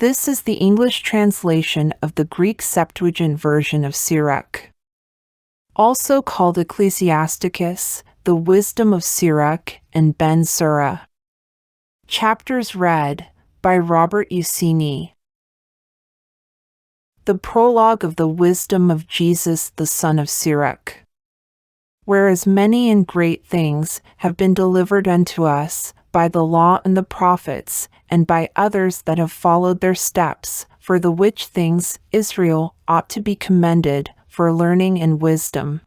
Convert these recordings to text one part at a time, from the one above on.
This is the English translation of the Greek Septuagint version of Sirach. Also called Ecclesiasticus, the Wisdom of Sirach, and Ben Sira. Chapters read by Robert Eusini. The prologue of the wisdom of Jesus the son of Sirach. Whereas many and great things have been delivered unto us by the law and the prophets, and by others that have followed their steps, for the which things Israel ought to be commended for learning and wisdom.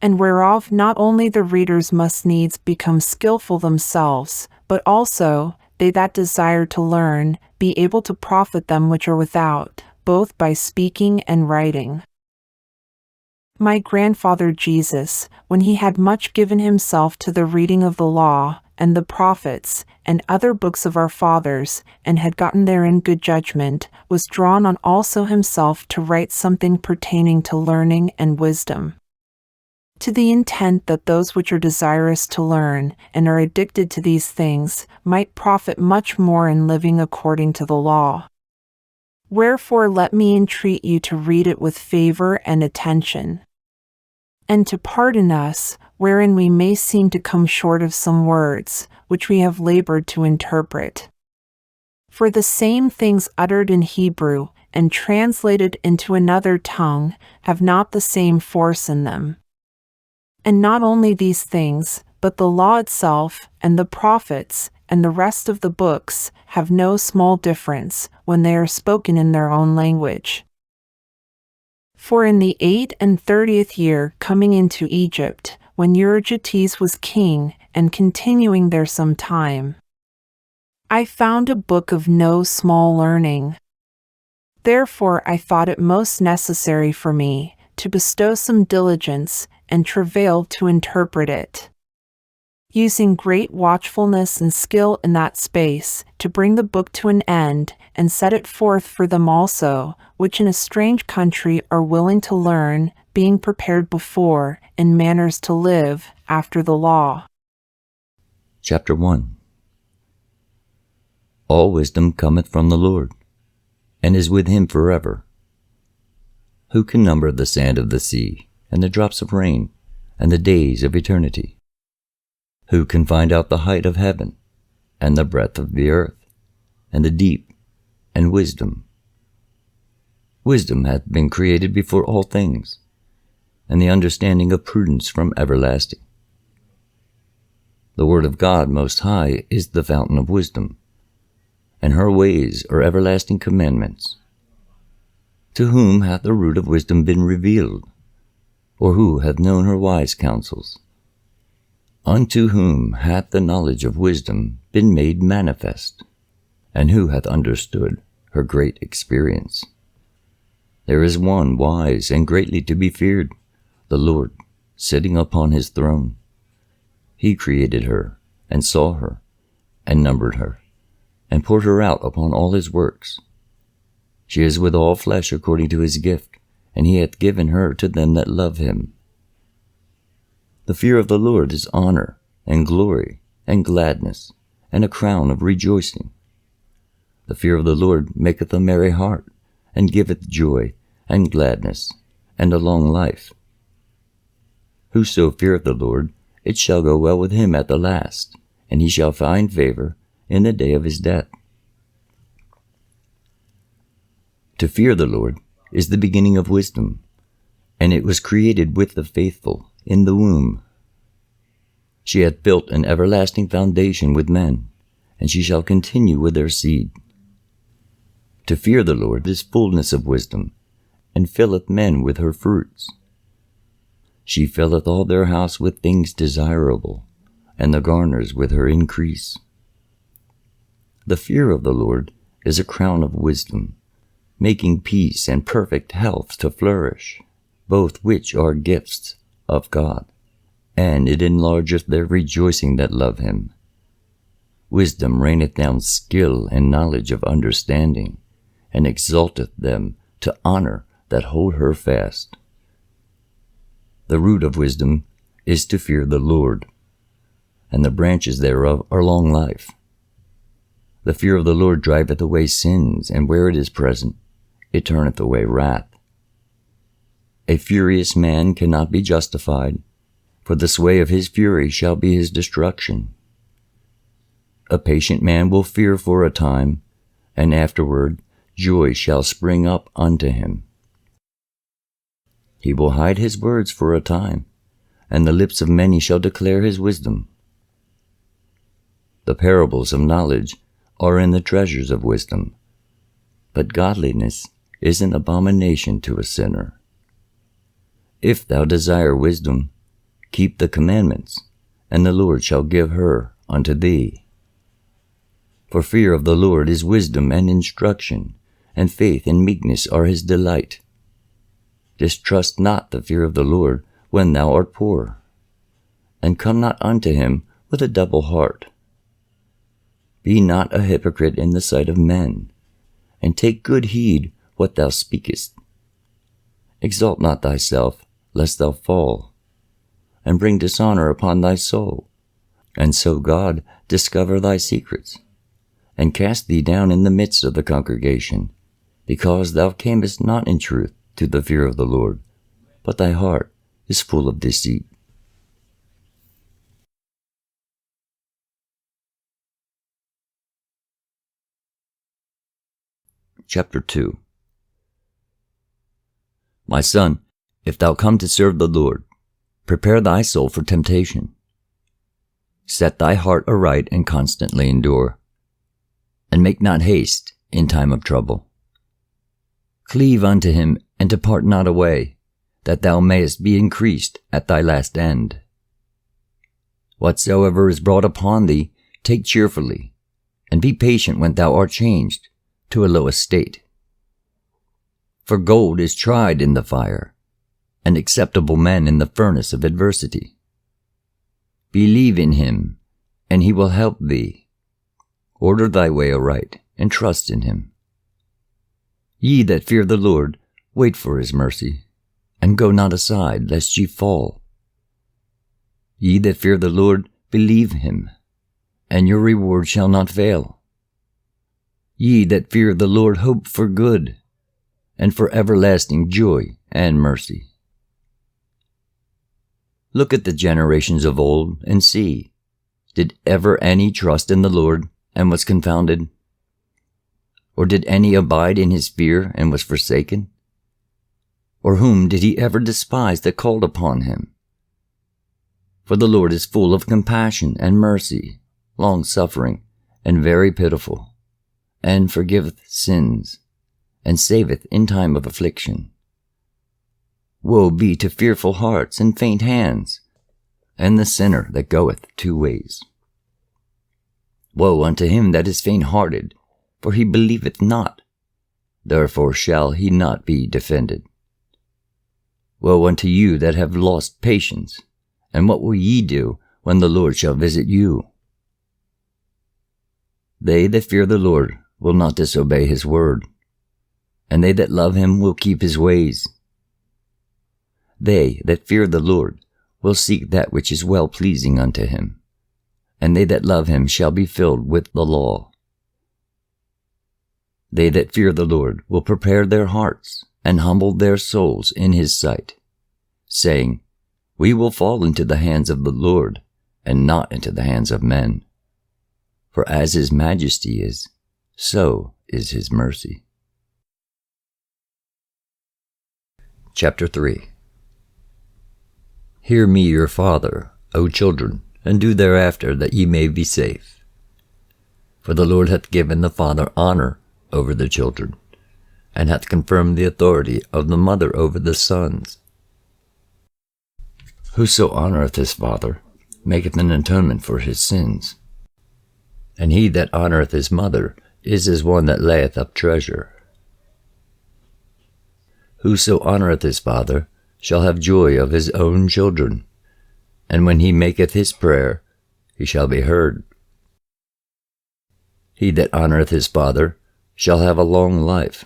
And whereof not only the readers must needs become skillful themselves, but also they that desire to learn be able to profit them which are without, both by speaking and writing. My grandfather Jesus, when he had much given himself to the reading of the law, and the prophets, and other books of our fathers, and had gotten therein good judgment, was drawn on also himself to write something pertaining to learning and wisdom. To the intent that those which are desirous to learn, and are addicted to these things, might profit much more in living according to the law. Wherefore let me entreat you to read it with favor and attention, and to pardon us, wherein we may seem to come short of some words, which we have labored to interpret. For the same things uttered in Hebrew, and translated into another tongue, have not the same force in them. And not only these things, but the law itself, and the prophets, and the rest of the books, have no small difference, when they are spoken in their own language. For in the 38th year coming into Egypt, when Euergetes was king, and continuing there some time, I found a book of no small learning. Therefore I thought it most necessary for me to bestow some diligence and travail to interpret it, using great watchfulness and skill in that space, to bring the book to an end, and set it forth for them also, which in a strange country are willing to learn, being prepared before, in manners to live after the law. Chapter 1. All wisdom cometh from the Lord, and is with him forever. Who can number the sand of the sea, and the drops of rain, and the days of eternity? Who can find out the height of heaven, and the breadth of the earth, and the deep, and wisdom? Wisdom hath been created before all things, and the understanding of prudence from everlasting. The word of God Most High is the fountain of wisdom, and her ways are everlasting commandments. To whom hath the root of wisdom been revealed? Or who hath known her wise counsels? Unto whom hath the knowledge of wisdom been made manifest? And who hath understood her great experience? There is one wise and greatly to be feared, the Lord, sitting upon his throne. He created her, and saw her, and numbered her, and poured her out upon all his works. She is with all flesh according to his gift, and he hath given her to them that love him. The fear of the Lord is honor, and glory, and gladness, and a crown of rejoicing. The fear of the Lord maketh a merry heart, and giveth joy, and gladness, and a long life. Whoso feareth the Lord, it shall go well with him at the last, and he shall find favor in the day of his death. To fear the Lord is the beginning of wisdom, and it was created with the faithful in the womb. She hath built an everlasting foundation with men, and she shall continue with their seed. To fear the Lord is fullness of wisdom, and filleth men with her fruits. She filleth all their house with things desirable, and the garners with her increase. The fear of the Lord is a crown of wisdom, making peace and perfect health to flourish, both which are gifts of God, and it enlargeth their rejoicing that love him. Wisdom raineth down skill and knowledge of understanding, and exalteth them to honor that hold her fast. The root of wisdom is to fear the Lord, and the branches thereof are long life. The fear of the Lord driveth away sins, and where it is present, it turneth away wrath. A furious man cannot be justified, for the sway of his fury shall be his destruction. A patient man will fear for a time, and afterward joy shall spring up unto him. He will hide his words for a time, and the lips of many shall declare his wisdom. The parables of knowledge are in the treasures of wisdom, but godliness is an abomination to a sinner. If thou desire wisdom, keep the commandments, and the Lord shall give her unto thee. For fear of the Lord is wisdom and instruction, and faith and meekness are his delight. Distrust not the fear of the Lord when thou art poor, and come not unto him with a double heart. Be not a hypocrite in the sight of men, and take good heed what thou speakest. Exalt not thyself, lest thou fall, and bring dishonor upon thy soul, and so God discover thy secrets, and cast thee down in the midst of the congregation, because thou camest not in truth to the fear of the Lord, but thy heart is full of deceit. Chapter 2. My son, if thou come to serve the Lord, prepare thy soul for temptation. Set thy heart aright and constantly endure, and make not haste in time of trouble. Cleave unto him, and depart not away, that thou mayest be increased at thy last end. Whatsoever is brought upon thee, take cheerfully, and be patient when thou art changed to a low estate. For gold is tried in the fire, and acceptable men in the furnace of adversity. Believe in him, and he will help thee. Order thy way aright, and trust in him. Ye that fear the Lord, wait for his mercy, and go not aside, lest ye fall. Ye that fear the Lord, believe him, and your reward shall not fail. Ye that fear the Lord, hope for good, and for everlasting joy and mercy. Look at the generations of old, and see, did ever any trust in the Lord, and was confounded? Or did any abide in his fear, and was forsaken? Or whom did he ever despise that called upon him? For the Lord is full of compassion and mercy, long-suffering, and very pitiful, and forgiveth sins, and saveth in time of affliction. Woe be to fearful hearts and faint hands, and the sinner that goeth 2 ways. Woe unto him that is faint-hearted, for he believeth not, therefore shall he not be defended. Woe unto you that have lost patience, and what will ye do when the Lord shall visit you? They that fear the Lord will not disobey his word, and they that love him will keep his ways. They that fear the Lord will seek that which is well-pleasing unto him, and they that love him shall be filled with the law. They that fear the Lord will prepare their hearts, and humble their souls in his sight, saying, We will fall into the hands of the Lord, and not into the hands of men. For as his majesty is, so is his mercy. Chapter 3. Hear me, your father, O children, and do thereafter, that ye may be safe. For the Lord hath given the father honor over the children, and hath confirmed the authority of the mother over the sons. Whoso honoureth his father maketh an atonement for his sins, and he that honoureth his mother is as one that layeth up treasure. Whoso honoureth his father shall have joy of his own children, and when he maketh his prayer, he shall be heard. He that honoureth his father shall have a long life,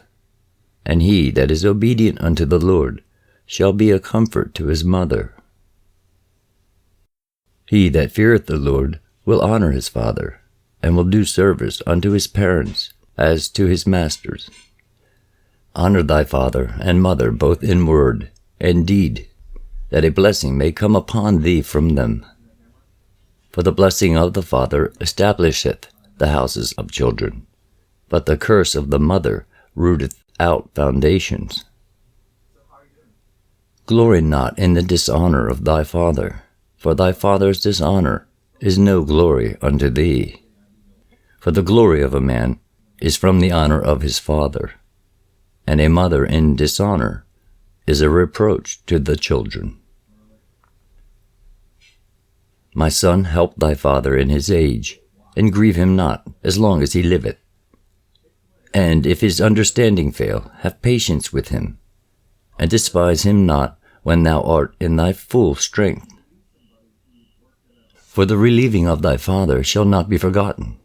and he that is obedient unto the Lord shall be a comfort to his mother. He that feareth the Lord will honour his father, and will do service unto his parents as to his masters. Honor thy father and mother both in word and deed, that a blessing may come upon thee from them. For the blessing of the father establisheth the houses of children, but the curse of the mother rooteth out foundations. Glory not in the dishonor of thy father, for thy father's dishonor is no glory unto thee. For the glory of a man is from the honor of his father, and a mother in dishonor is a reproach to the children. My son, help thy father in his age, and grieve him not as long as he liveth. And if his understanding fail, have patience with him, and despise him not when thou art in thy full strength. For the relieving of thy father shall not be forgotten,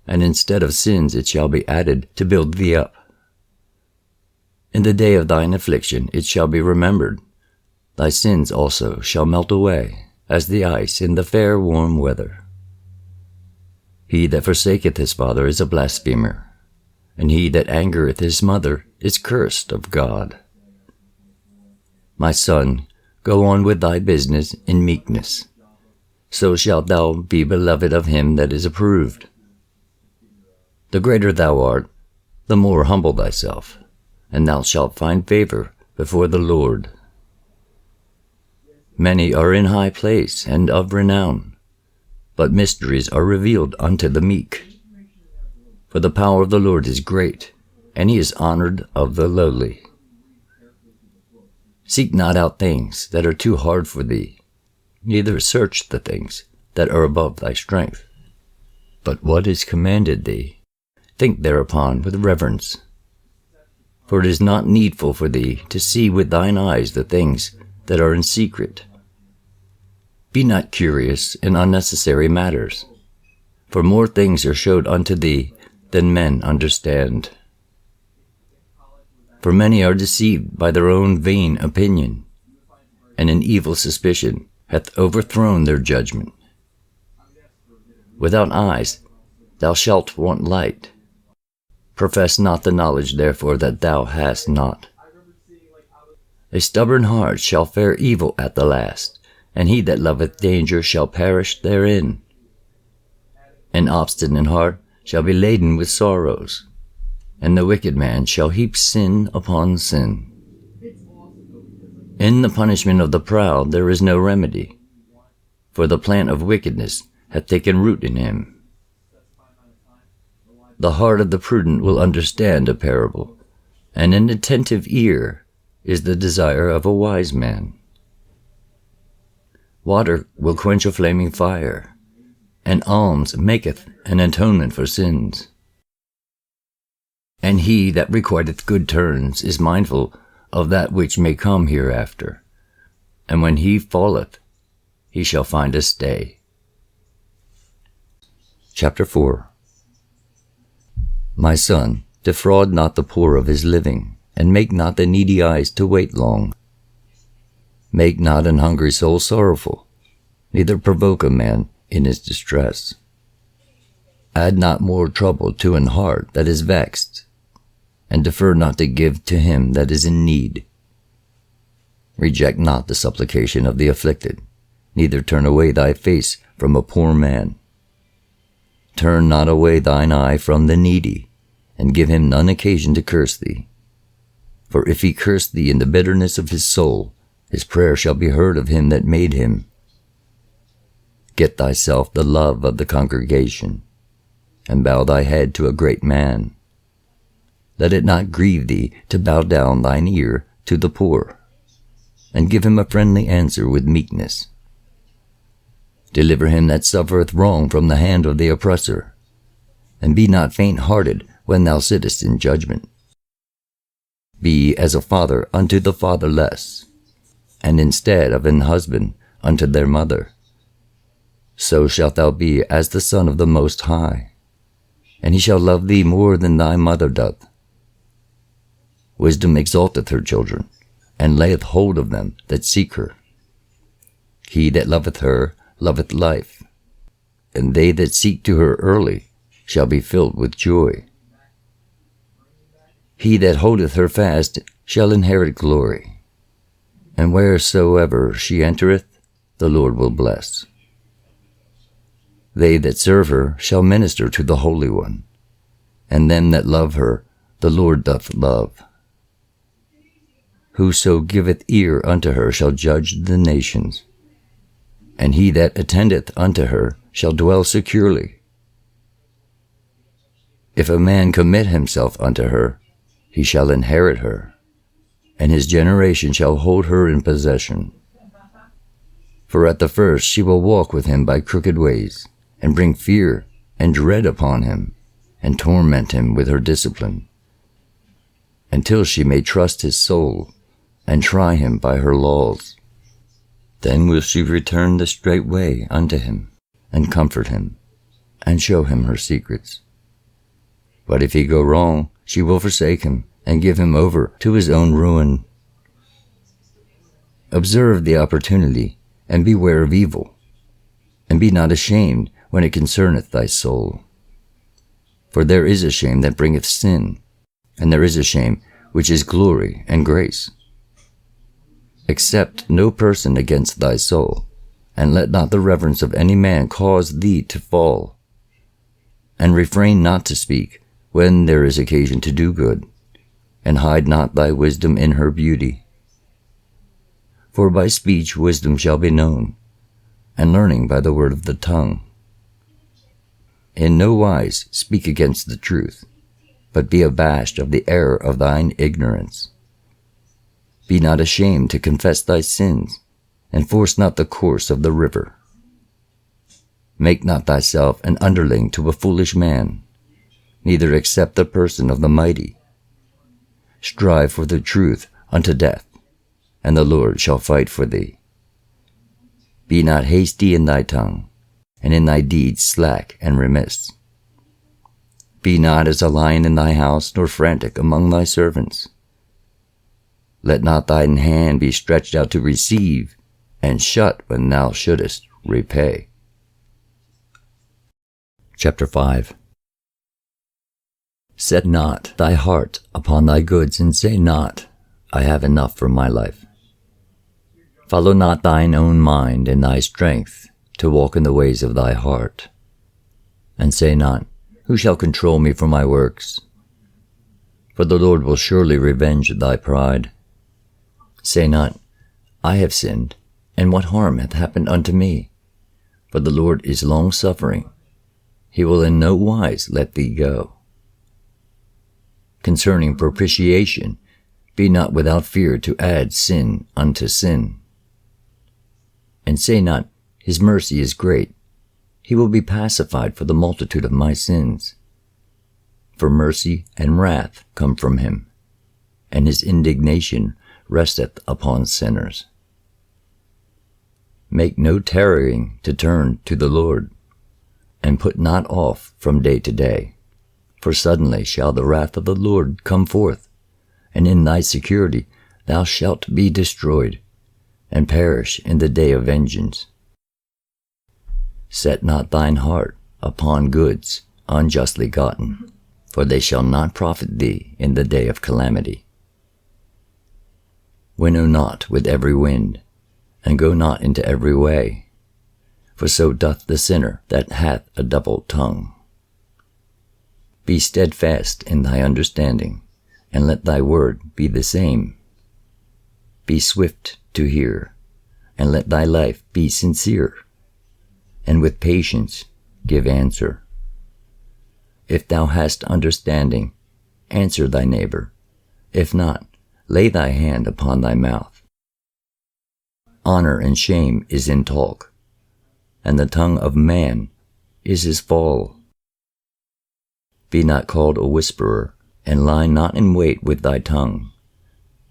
and instead of sins it shall be added to build thee up. In the day of thine affliction it shall be remembered. Thy sins also shall melt away, as the ice in the fair warm weather. He that forsaketh his father is a blasphemer, and he that angereth his mother is cursed of God. My son, go on with thy business in meekness. So shalt thou be beloved of him that is approved. The greater thou art, the more humble thyself, and thou shalt find favor before the Lord. Many are in high place and of renown, but mysteries are revealed unto the meek. For the power of the Lord is great, and he is honored of the lowly. Seek not out things that are too hard for thee, neither search the things that are above thy strength. But what is commanded thee, think thereupon with reverence. For it is not needful for thee to see with thine eyes the things that are in secret. Be not curious in unnecessary matters, for more things are showed unto thee than men understand. For many are deceived by their own vain opinion, and an evil suspicion hath overthrown their judgment. Without eyes thou shalt want light. Profess not the knowledge therefore that thou hast not. A stubborn heart shall fare evil at the last, and he that loveth danger shall perish therein. An obstinate heart shall be laden with sorrows, and the wicked man shall heap sin upon sin. In the punishment of the proud there is no remedy, for the plant of wickedness hath taken root in him. The heart of the prudent will understand a parable, and an attentive ear is the desire of a wise man. Water will quench a flaming fire, and alms maketh an atonement for sins. And he that requiteth good turns is mindful of that which may come hereafter, and when he falleth, he shall find a stay. Chapter 4. My son, defraud not the poor of his living, and make not the needy eyes to wait long. Make not an hungry soul sorrowful, neither provoke a man in his distress. Add not more trouble to an heart that is vexed, and defer not to give to him that is in need. Reject not the supplication of the afflicted, neither turn away thy face from a poor man. Turn not away thine eye from the needy, and give him none occasion to curse thee. For if he curse thee in the bitterness of his soul, his prayer shall be heard of him that made him. Get thyself the love of the congregation, and bow thy head to a great man. Let it not grieve thee to bow down thine ear to the poor, and give him a friendly answer with meekness. Deliver him that suffereth wrong from the hand of the oppressor, and be not faint-hearted when thou sittest in judgment. Be as a father unto the fatherless, and instead of an husband unto their mother. So shalt thou be as the Son of the Most High, and he shall love thee more than thy mother doth. Wisdom exalteth her children, and layeth hold of them that seek her. He that loveth her loveth life, and they that seek to her early shall be filled with joy. He that holdeth her fast shall inherit glory, and wheresoever she entereth, the Lord will bless. They that serve her shall minister to the Holy One, and them that love her the Lord doth love. Whoso giveth ear unto her shall judge the nations, and he that attendeth unto her shall dwell securely. If a man commit himself unto her, he shall inherit her, and his generation shall hold her in possession. For at the first she will walk with him by crooked ways, and bring fear and dread upon him, and torment him with her discipline, until she may trust his soul, and try him by her laws. Then will she return the straight way unto him, and comfort him, and show him her secrets. But if he go wrong, she will forsake him, and give him over to his own ruin. Observe the opportunity, and beware of evil, and be not ashamed when it concerneth thy soul. For there is a shame that bringeth sin, and there is a shame which is glory and grace. Accept no person against thy soul, and let not the reverence of any man cause thee to fall. And refrain not to speak when there is occasion to do good, and hide not thy wisdom in her beauty. For by speech wisdom shall be known, and learning by the word of the tongue. In no wise speak against the truth, but be abashed of the error of thine ignorance. Be not ashamed to confess thy sins, and force not the course of the river. Make not thyself an underling to a foolish man, neither accept the person of the mighty. Strive for the truth unto death, and the Lord shall fight for thee. Be not hasty in thy tongue, and in thy deeds slack and remiss. Be not as a lion in thy house, nor frantic among thy servants. Let not thine hand be stretched out to receive, and shut when thou shouldest repay. Chapter 5. Set not thy heart upon thy goods, and say not, I have enough for my life. Follow not thine own mind and thy strength to walk in the ways of thy heart. And say not, who shall control me for my works? For the Lord will surely revenge thy pride. Say not, I have sinned, and what harm hath happened unto me? For the Lord is long-suffering, he will in no wise let thee go. Concerning propitiation, be not without fear to add sin unto sin. And say not, his mercy is great, he will be pacified for the multitude of my sins. For mercy and wrath come from him, and his indignation resteth upon sinners. Make no tarrying to turn to the Lord, and put not off from day to day. For suddenly shall the wrath of the Lord come forth, and in thy security thou shalt be destroyed, and perish in the day of vengeance. Set not thine heart upon goods unjustly gotten, for they shall not profit thee in the day of calamity. Winnow not with every wind, and go not into every way, for so doth the sinner that hath a double tongue. Be steadfast in thy understanding, and let thy word be the same. Be swift to hear, and let thy life be sincere, and with patience give answer. If thou hast understanding, answer thy neighbor. If not, lay thy hand upon thy mouth. Honor and shame is in talk, and the tongue of man is his fall. Be not called a whisperer, and lie not in wait with thy tongue.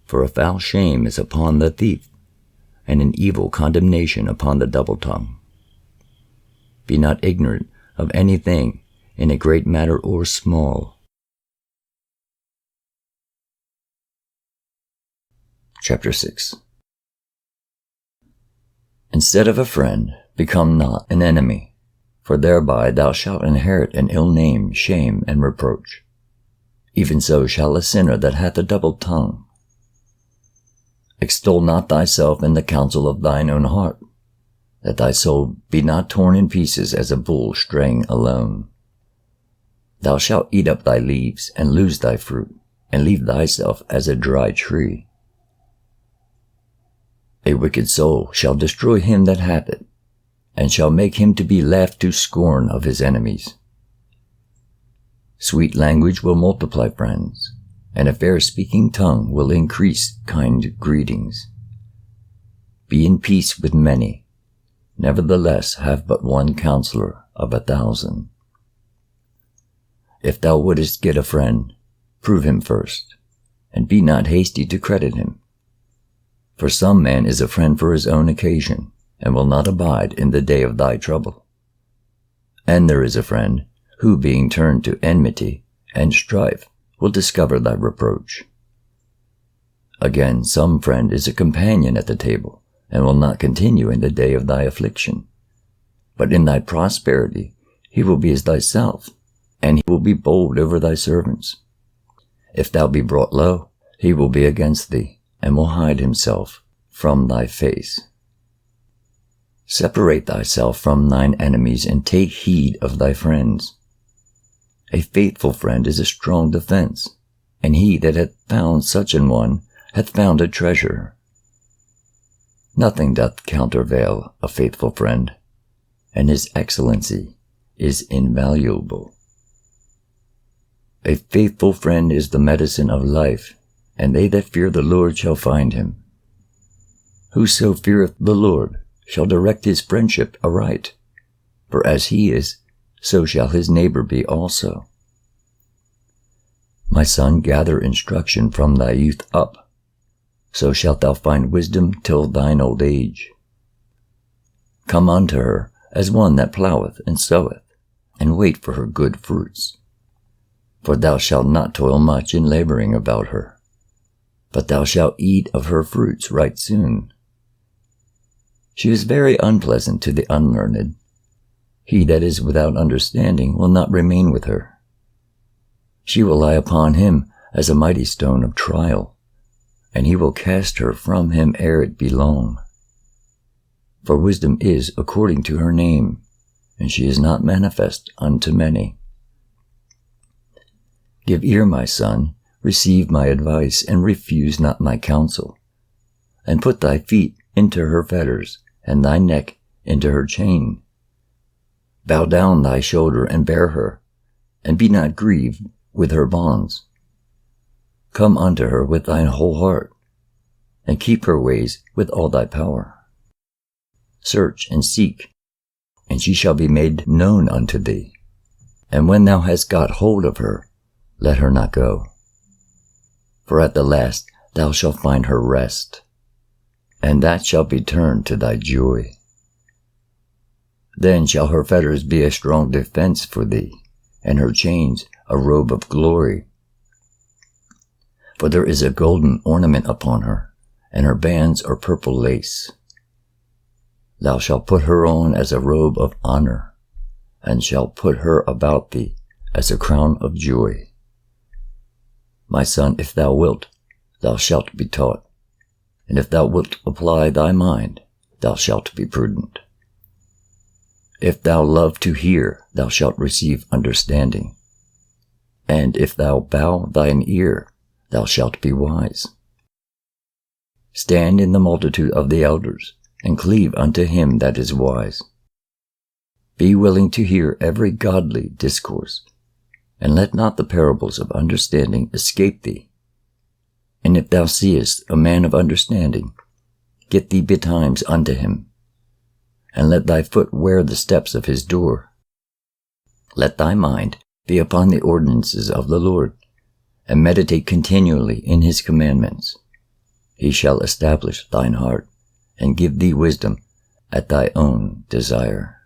For a foul shame is upon the thief, and an evil condemnation upon the double tongue. Be not ignorant of anything in a great matter or small. Chapter 6. Instead of a friend, become not an enemy. for thereby thou shalt inherit an ill name, shame, and reproach. Even so shall a sinner that hath a double tongue. Extol not thyself in the counsel of thine own heart, that thy soul be not torn in pieces as a bull straying alone. Thou shalt eat up thy leaves, and lose thy fruit, and leave thyself as a dry tree. A wicked soul shall destroy him that hath it, and shall make him to be laughed to scorn of his enemies. Sweet language will multiply friends, and a fair-speaking tongue will increase kind greetings. Be in peace with many, nevertheless have but one counselor of 1,000. If thou wouldest get a friend, prove him first, and be not hasty to credit him. For some man is a friend for his own occasion, and will not abide in the day of thy trouble. And there is a friend, who being turned to enmity and strife, will discover thy reproach. Again, some friend is a companion at the table, and will not continue in the day of thy affliction. But in thy prosperity he will be as thyself, and he will be bold over thy servants. If thou be brought low, he will be against thee, and will hide himself from thy face. Separate thyself from thine enemies, and take heed of thy friends. A faithful friend is a strong defense, and he that hath found such an one hath found a treasure. Nothing doth countervail a faithful friend, and his excellency is invaluable. A faithful friend is the medicine of life, and they that fear the Lord shall find him. Whoso feareth the Lord shall direct his friendship aright, for as he is, so shall his neighbor be also. My son, gather instruction from thy youth up, so shalt thou find wisdom till thine old age. Come unto her as one that ploweth and soweth, and wait for her good fruits. For thou shalt not toil much in laboring about her, but thou shalt eat of her fruits right soon. She is very unpleasant to the unlearned. He that is without understanding will not remain with her. She will lie upon him as a mighty stone of trial, and he will cast her from him ere it be long. For wisdom is according to her name, and she is not manifest unto many. Give ear, my son, receive my advice, and refuse not my counsel. And put thy feet into her fetters, and thy neck into her chain. Bow down thy shoulder and bear her, and be not grieved with her bonds. Come unto her with thine whole heart, and keep her ways with all thy power. Search and seek, and she shall be made known unto thee. And when thou hast got hold of her, let her not go. For at the last thou shalt find her rest, and that shall be turned to thy joy. Then shall her fetters be a strong defense for thee, and her chains a robe of glory. For there is a golden ornament upon her, and her bands are purple lace. Thou shalt put her on as a robe of honor, and shalt put her about thee as a crown of joy. My son, if thou wilt, thou shalt be taught, and if thou wilt apply thy mind, thou shalt be prudent. If thou love to hear, thou shalt receive understanding, and if thou bow thine ear, thou shalt be wise. Stand in the multitude of the elders, and cleave unto him that is wise. Be willing to hear every godly discourse, and let not the parables of understanding escape thee. And if thou seest a man of understanding, get thee betimes unto him, and let thy foot wear the steps of his door. Let thy mind be upon the ordinances of the Lord, and meditate continually in his commandments. He shall establish thine heart, and give thee wisdom at thy own desire.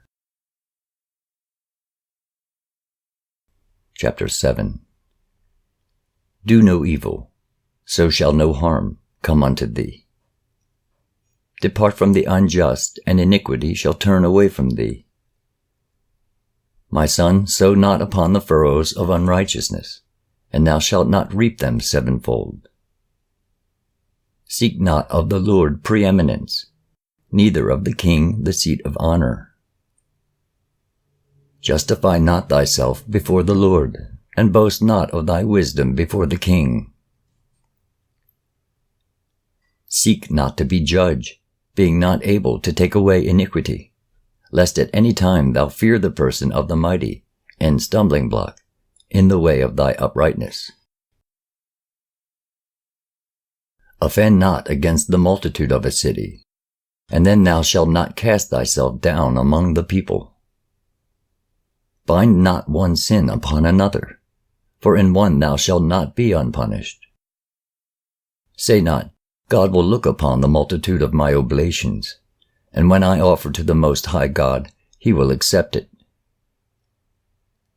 Chapter 7. Do no evil, so shall no harm come unto thee. Depart from the unjust, and iniquity shall turn away from thee. My son, sow not upon the furrows of unrighteousness, and thou shalt not reap them sevenfold. Seek not of the Lord preeminence, neither of the king the seat of honor. Justify not thyself before the Lord, and boast not of thy wisdom before the king. Seek not to be judge, being not able to take away iniquity, lest at any time thou fear the person of the mighty, and stumbling block in the way of thy uprightness. Offend not against the multitude of a city, and then thou shalt not cast thyself down among the people. Bind not one sin upon another, for in one thou shalt not be unpunished. Say not, God will look upon the multitude of my oblations, and when I offer to the Most High God, he will accept it.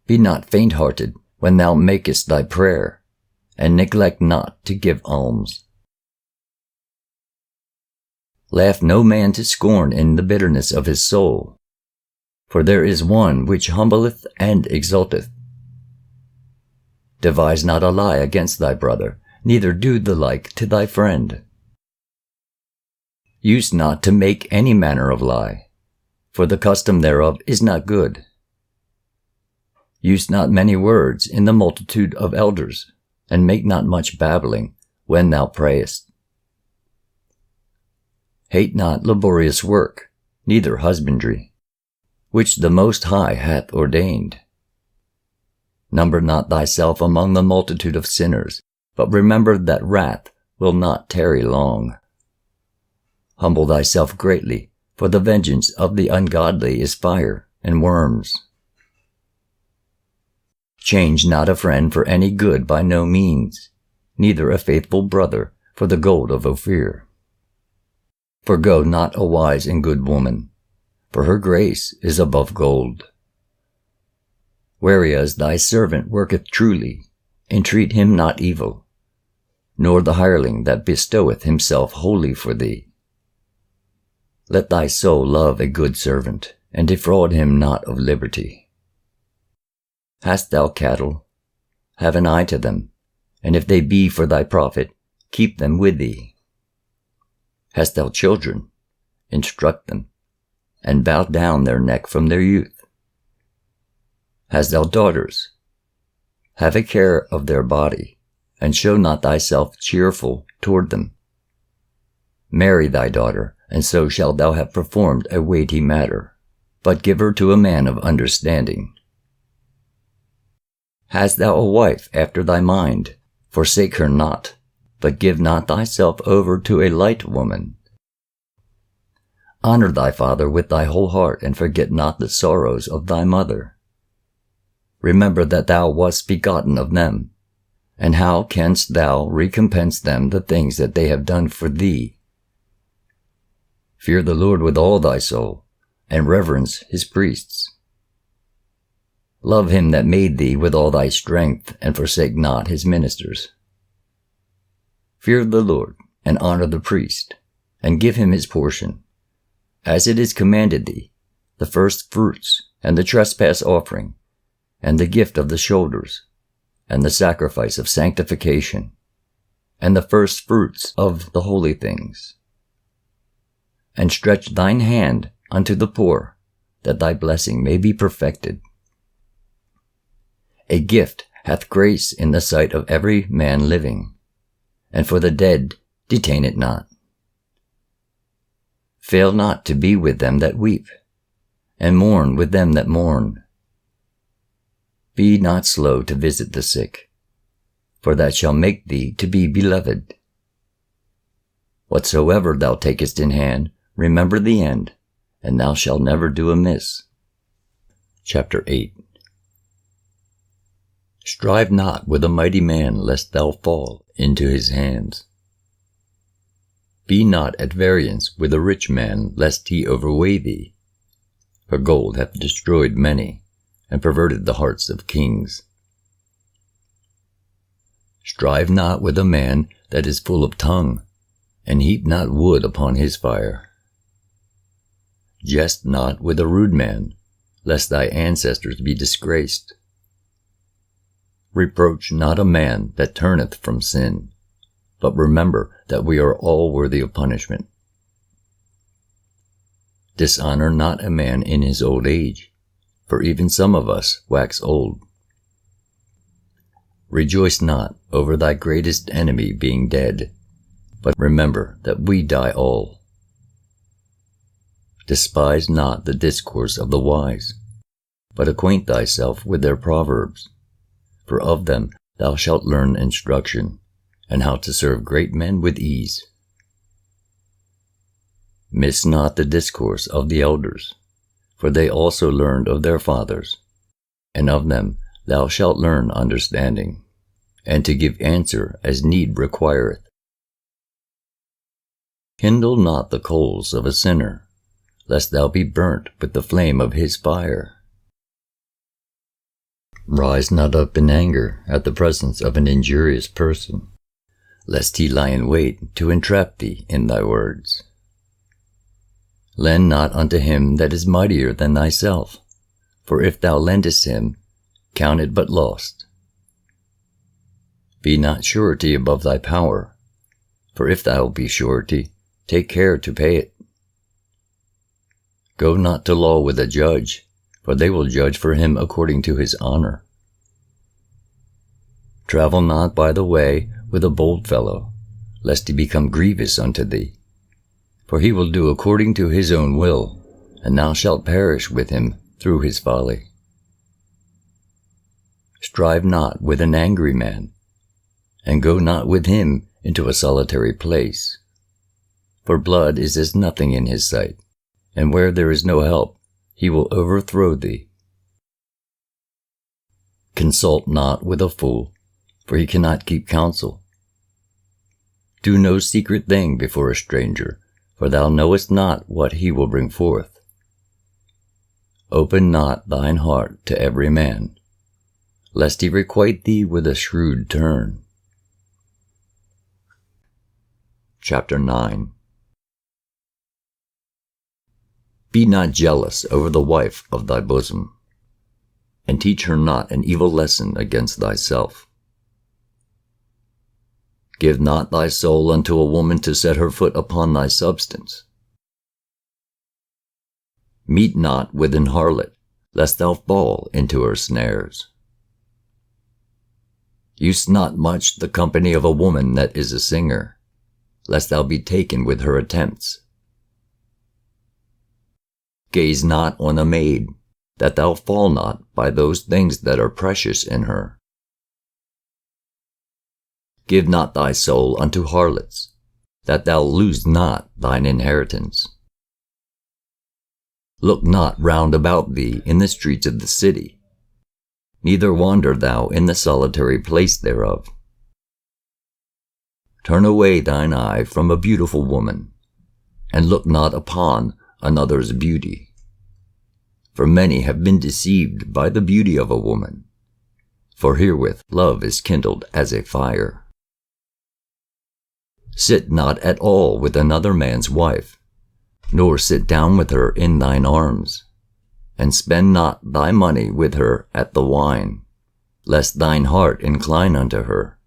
Be not faint-hearted when thou makest thy prayer, and neglect not to give alms. Laugh no man to scorn in the bitterness of his soul, for there is one which humbleth and exalteth. Devise not a lie against thy brother, neither do the like to thy friend. Use not to make any manner of lie, for the custom thereof is not good. Use not many words in the multitude of elders, and make not much babbling when thou prayest. Hate not laborious work, neither husbandry, which the Most High hath ordained. Number not thyself among the multitude of sinners, but remember that wrath will not tarry long. Humble thyself greatly, for the vengeance of the ungodly is fire and worms. Change not a friend for any good by no means, neither a faithful brother for the gold of Ophir. Forgo not a wise and good woman, for her grace is above gold. Whereas thy servant worketh truly, entreat him not evil, nor the hireling that bestoweth himself wholly for thee. Let thy soul love a good servant, and defraud him not of liberty. Hast thou cattle? Have an eye to them, and if they be for thy profit, keep them with thee. Hast thou children? Instruct them, and bow down their neck from their youth. Hast thou daughters? Have a care of their body, and show not thyself cheerful toward them. Marry thy daughter, and so shalt thou have performed a weighty matter, but give her to a man of understanding. Hast thou a wife after thy mind? Forsake her not, but give not thyself over to a light woman. Honor thy father with thy whole heart, and forget not the sorrows of thy mother. Remember that thou wast begotten of them, and how canst thou recompense them the things that they have done for thee? Fear the Lord with all thy soul, and reverence his priests. Love him that made thee with all thy strength, and forsake not his ministers. Fear the Lord, and honor the priest, and give him his portion, as it is commanded thee, the first fruits, and the trespass offering, and the gift of the shoulders, and the sacrifice of sanctification, and the first fruits of the holy things. And stretch thine hand unto the poor, that thy blessing may be perfected. A gift hath grace in the sight of every man living, and for the dead detain it not. Fail not to be with them that weep, and mourn with them that mourn. Be not slow to visit the sick, for that shall make thee to be beloved. Whatsoever thou takest in hand, remember the end, and thou shalt never do amiss. Chapter 8. Strive not with a mighty man, lest thou fall into his hands. Be not at variance with a rich man, lest he overweigh thee. For gold hath destroyed many, and perverted the hearts of kings. Strive not with a man that is full of tongue, and heap not wood upon his fire. Jest not with a rude man, lest thy ancestors be disgraced. Reproach not a man that turneth from sin, but remember that we are all worthy of punishment. Dishonor not a man in his old age, for even some of us wax old. Rejoice not over thy greatest enemy being dead, but remember that we die all. Despise not the discourse of the wise, but acquaint thyself with their proverbs, for of them thou shalt learn instruction, and how to serve great men with ease. Miss not the discourse of the elders, for they also learned of their fathers, and of them thou shalt learn understanding, and to give answer as need requireth. Kindle not the coals of a sinner, lest thou be burnt with the flame of his fire. Rise not up in anger at the presence of an injurious person, lest he lie in wait to entrap thee in thy words. Lend not unto him that is mightier than thyself, for if thou lendest him, count it but lost. Be not surety above thy power, for if thou be surety, take care to pay it. Go not to law with a judge, for they will judge for him according to his honor. Travel not by the way with a bold fellow, lest he become grievous unto thee. For he will do according to his own will, and thou shalt perish with him through his folly. Strive not with an angry man, and go not with him into a solitary place. For blood is as nothing in his sight, and where there is no help, he will overthrow thee. Consult not with a fool, for he cannot keep counsel. Do no secret thing before a stranger, for thou knowest not what he will bring forth. Open not thine heart to every man, lest he requite thee with a shrewd turn. Chapter 9. Be not jealous over the wife of thy bosom, and teach her not an evil lesson against thyself. Give not thy soul unto a woman to set her foot upon thy substance. Meet not with an harlot, lest thou fall into her snares. Use not much the company of a woman that is a singer, lest thou be taken with her attempts. Gaze not on a maid, that thou fall not by those things that are precious in her. Give not thy soul unto harlots, that thou lose not thine inheritance. Look not round about thee in the streets of the city, neither wander thou in the solitary place thereof. Turn away thine eye from a beautiful woman, and look not upon another's beauty. For many have been deceived by the beauty of a woman, for herewith love is kindled as a fire. Sit not at all with another man's wife, nor sit down with her in thine arms, and spend not thy money with her at the wine, lest thine heart incline unto her,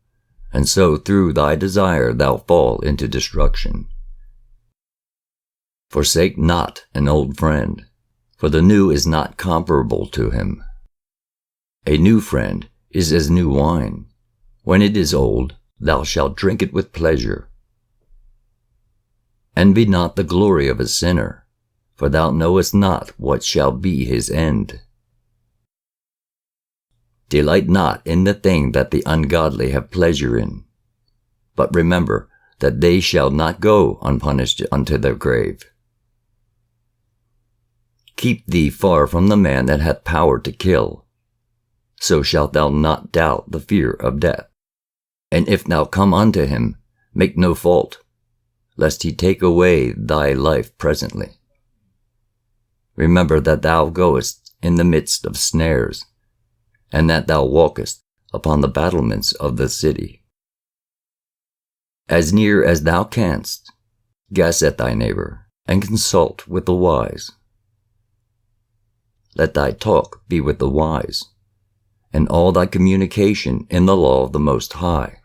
and so through thy desire thou fall into destruction. Forsake not an old friend, for the new is not comparable to him. A new friend is as new wine. When it is old, thou shalt drink it with pleasure. Envy not the glory of a sinner, for thou knowest not what shall be his end. Delight not in the thing that the ungodly have pleasure in, but remember that they shall not go unpunished unto their grave. Keep thee far from the man that hath power to kill, so shalt thou not doubt the fear of death. And if thou come unto him, make no fault, lest he take away thy life presently. Remember that thou goest in the midst of snares, and that thou walkest upon the battlements of the city. As near as thou canst, guess at thy neighbor, and consult with the wise. let thy talk be with the wise, and all thy communication in the law of the Most High.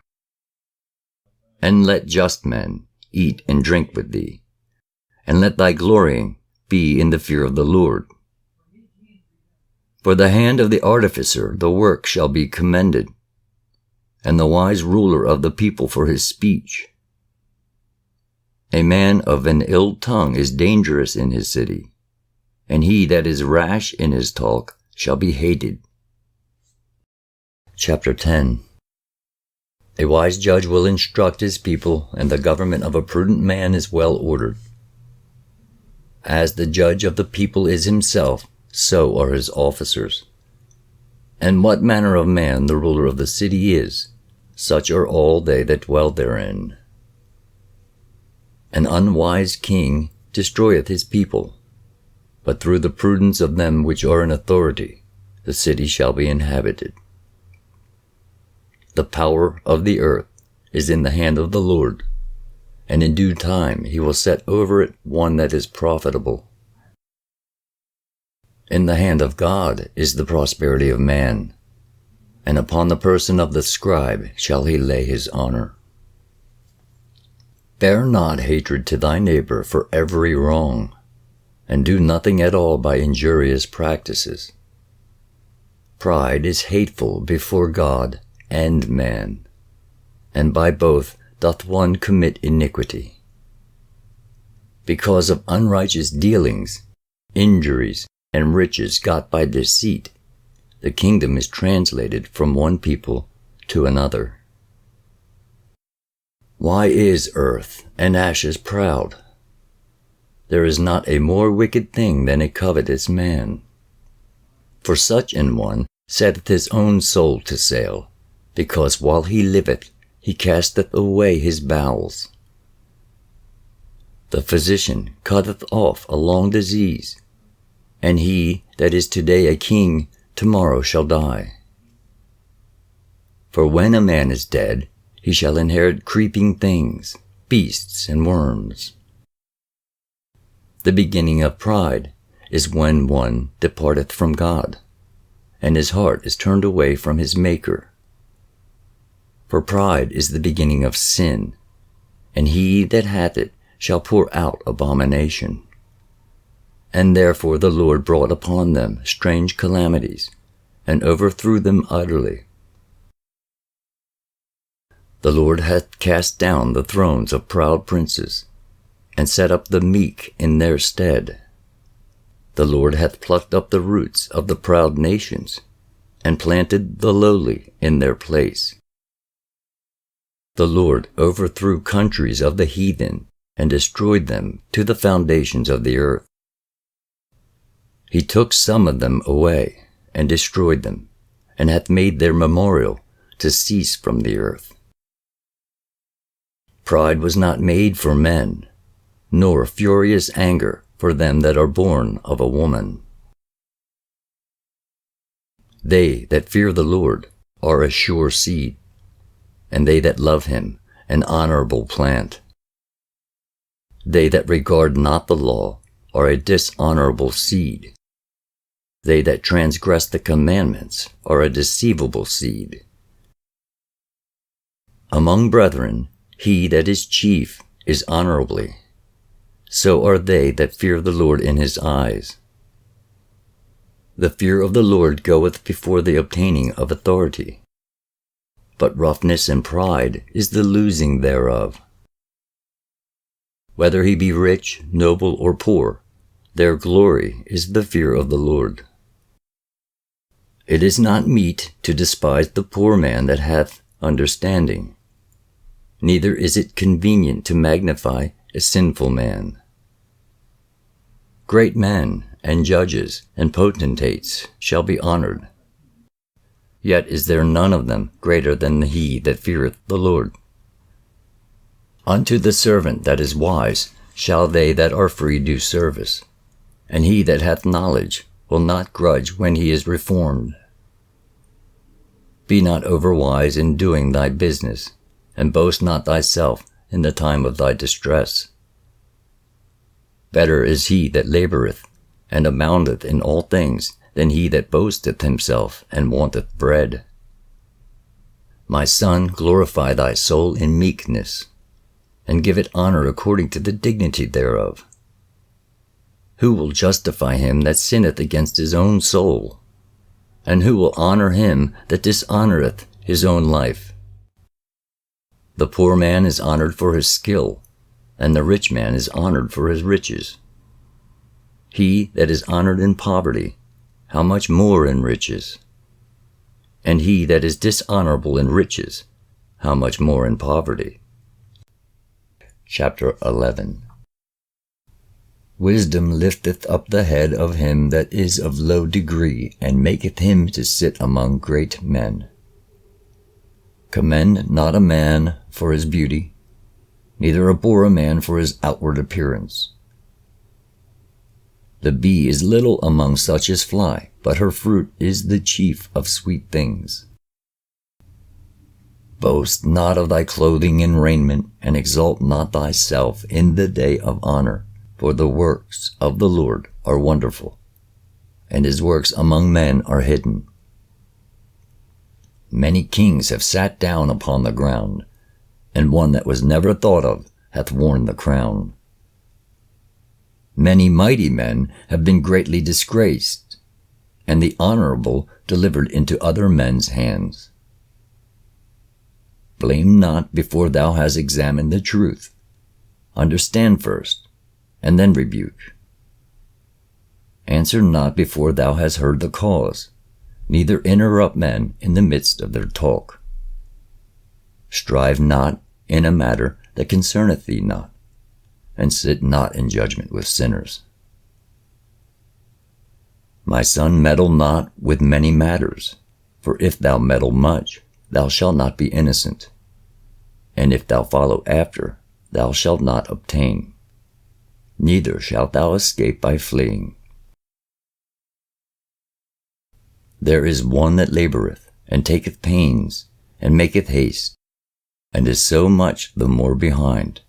And let just men eat and drink with thee, and let thy glorying be in the fear of the Lord. For the hand of the artificer the work shall be commended, and the wise ruler of the people for his speech. A man of an ill tongue is dangerous in his city, and he that is rash in his talk shall be hated. Chapter 10. A wise judge will instruct his people, and the government of a prudent man is well ordered. As the judge of the people is himself, so are his officers. And what manner of man the ruler of the city is, such are all they that dwell therein. An unwise king destroyeth his people, but through the prudence of them which are in authority, the city shall be inhabited. The power of the earth is in the hand of the Lord, and in due time he will set over it one that is profitable. In the hand of God is the prosperity of man, and upon the person of the scribe shall he lay his honor. Bear not hatred to thy neighbor for every wrong, and do nothing at all by injurious practices. Pride is hateful before God and man, and by both doth one commit iniquity. Because of unrighteous dealings, injuries, and riches got by deceit, the kingdom is translated from one people to another. Why is earth and ashes proud? There is not a more wicked thing than a covetous man. For such an one setteth his own soul to sale, because while he liveth he casteth away his bowels. The physician cutteth off a long disease, and he that is today a king tomorrow shall die. For when a man is dead, he shall inherit creeping things, beasts and worms. The beginning of pride is when one departeth from God, and his heart is turned away from his Maker. For pride is the beginning of sin, and he that hath it shall pour out abomination. And therefore the Lord brought upon them strange calamities, and overthrew them utterly. The Lord hath cast down the thrones of proud princes, and set up the meek in their stead. The Lord hath plucked up the roots of the proud nations, and planted the lowly in their place. The Lord overthrew countries of the heathen, and destroyed them to the foundations of the earth. He took some of them away, and destroyed them, and hath made their memorial to cease from the earth. Pride was not made for men, nor furious anger for them that are born of a woman. They that fear the Lord are a sure seed, and they that love him an honorable plant. They that regard not the law are a dishonorable seed. They that transgress the commandments are a deceivable seed. Among brethren, he that is chief is honorably. So are they that fear the Lord in his eyes. The fear of the Lord goeth before the obtaining of authority, but roughness and pride is the losing thereof. Whether he be rich, noble, or poor, their glory is the fear of the Lord. It is not meet to despise the poor man that hath understanding, neither is it convenient to magnify a sinful man. Great men and judges and potentates shall be honored, yet is there none of them greater than he that feareth the Lord. Unto the servant that is wise shall they that are free do service, and he that hath knowledge will not grudge when he is reformed. Be not overwise in doing thy business, and boast not thyself in the time of thy distress. Better is he that laboureth and aboundeth in all things, than he that boasteth himself and wanteth bread. My son, glorify thy soul in meekness, and give it honor according to the dignity thereof. Who will justify him that sinneth against his own soul? And who will honor him that dishonoreth his own life? The poor man is honored for his skill, and the rich man is honored for his riches. He that is honored in poverty, how much more in riches? And he that is dishonorable in riches, how much more in poverty? Chapter 11. Wisdom lifteth up the head of him that is of low degree, and maketh him to sit among great men. Commend not a man for his beauty, neither abhor a man for his outward appearance. The bee is little among such as fly, but her fruit is the chief of sweet things. Boast not of thy clothing and raiment, and exalt not thyself in the day of honor, for the works of the Lord are wonderful, and his works among men are hidden. Many kings have sat down upon the ground, and one that was never thought of hath worn the crown. Many mighty men have been greatly disgraced, and the honorable delivered into other men's hands. Blame not before thou hast examined the truth. Understand first, and then rebuke. Answer not before thou hast heard the cause, neither interrupt men in the midst of their talk. Strive not in a matter that concerneth thee not, and sit not in judgment with sinners. My son, meddle not with many matters, for if thou meddle much, thou shalt not be innocent, and if thou follow after, thou shalt not obtain, neither shalt thou escape by fleeing. There is one that laboureth, and taketh pains, and maketh haste, and is so much the more behind.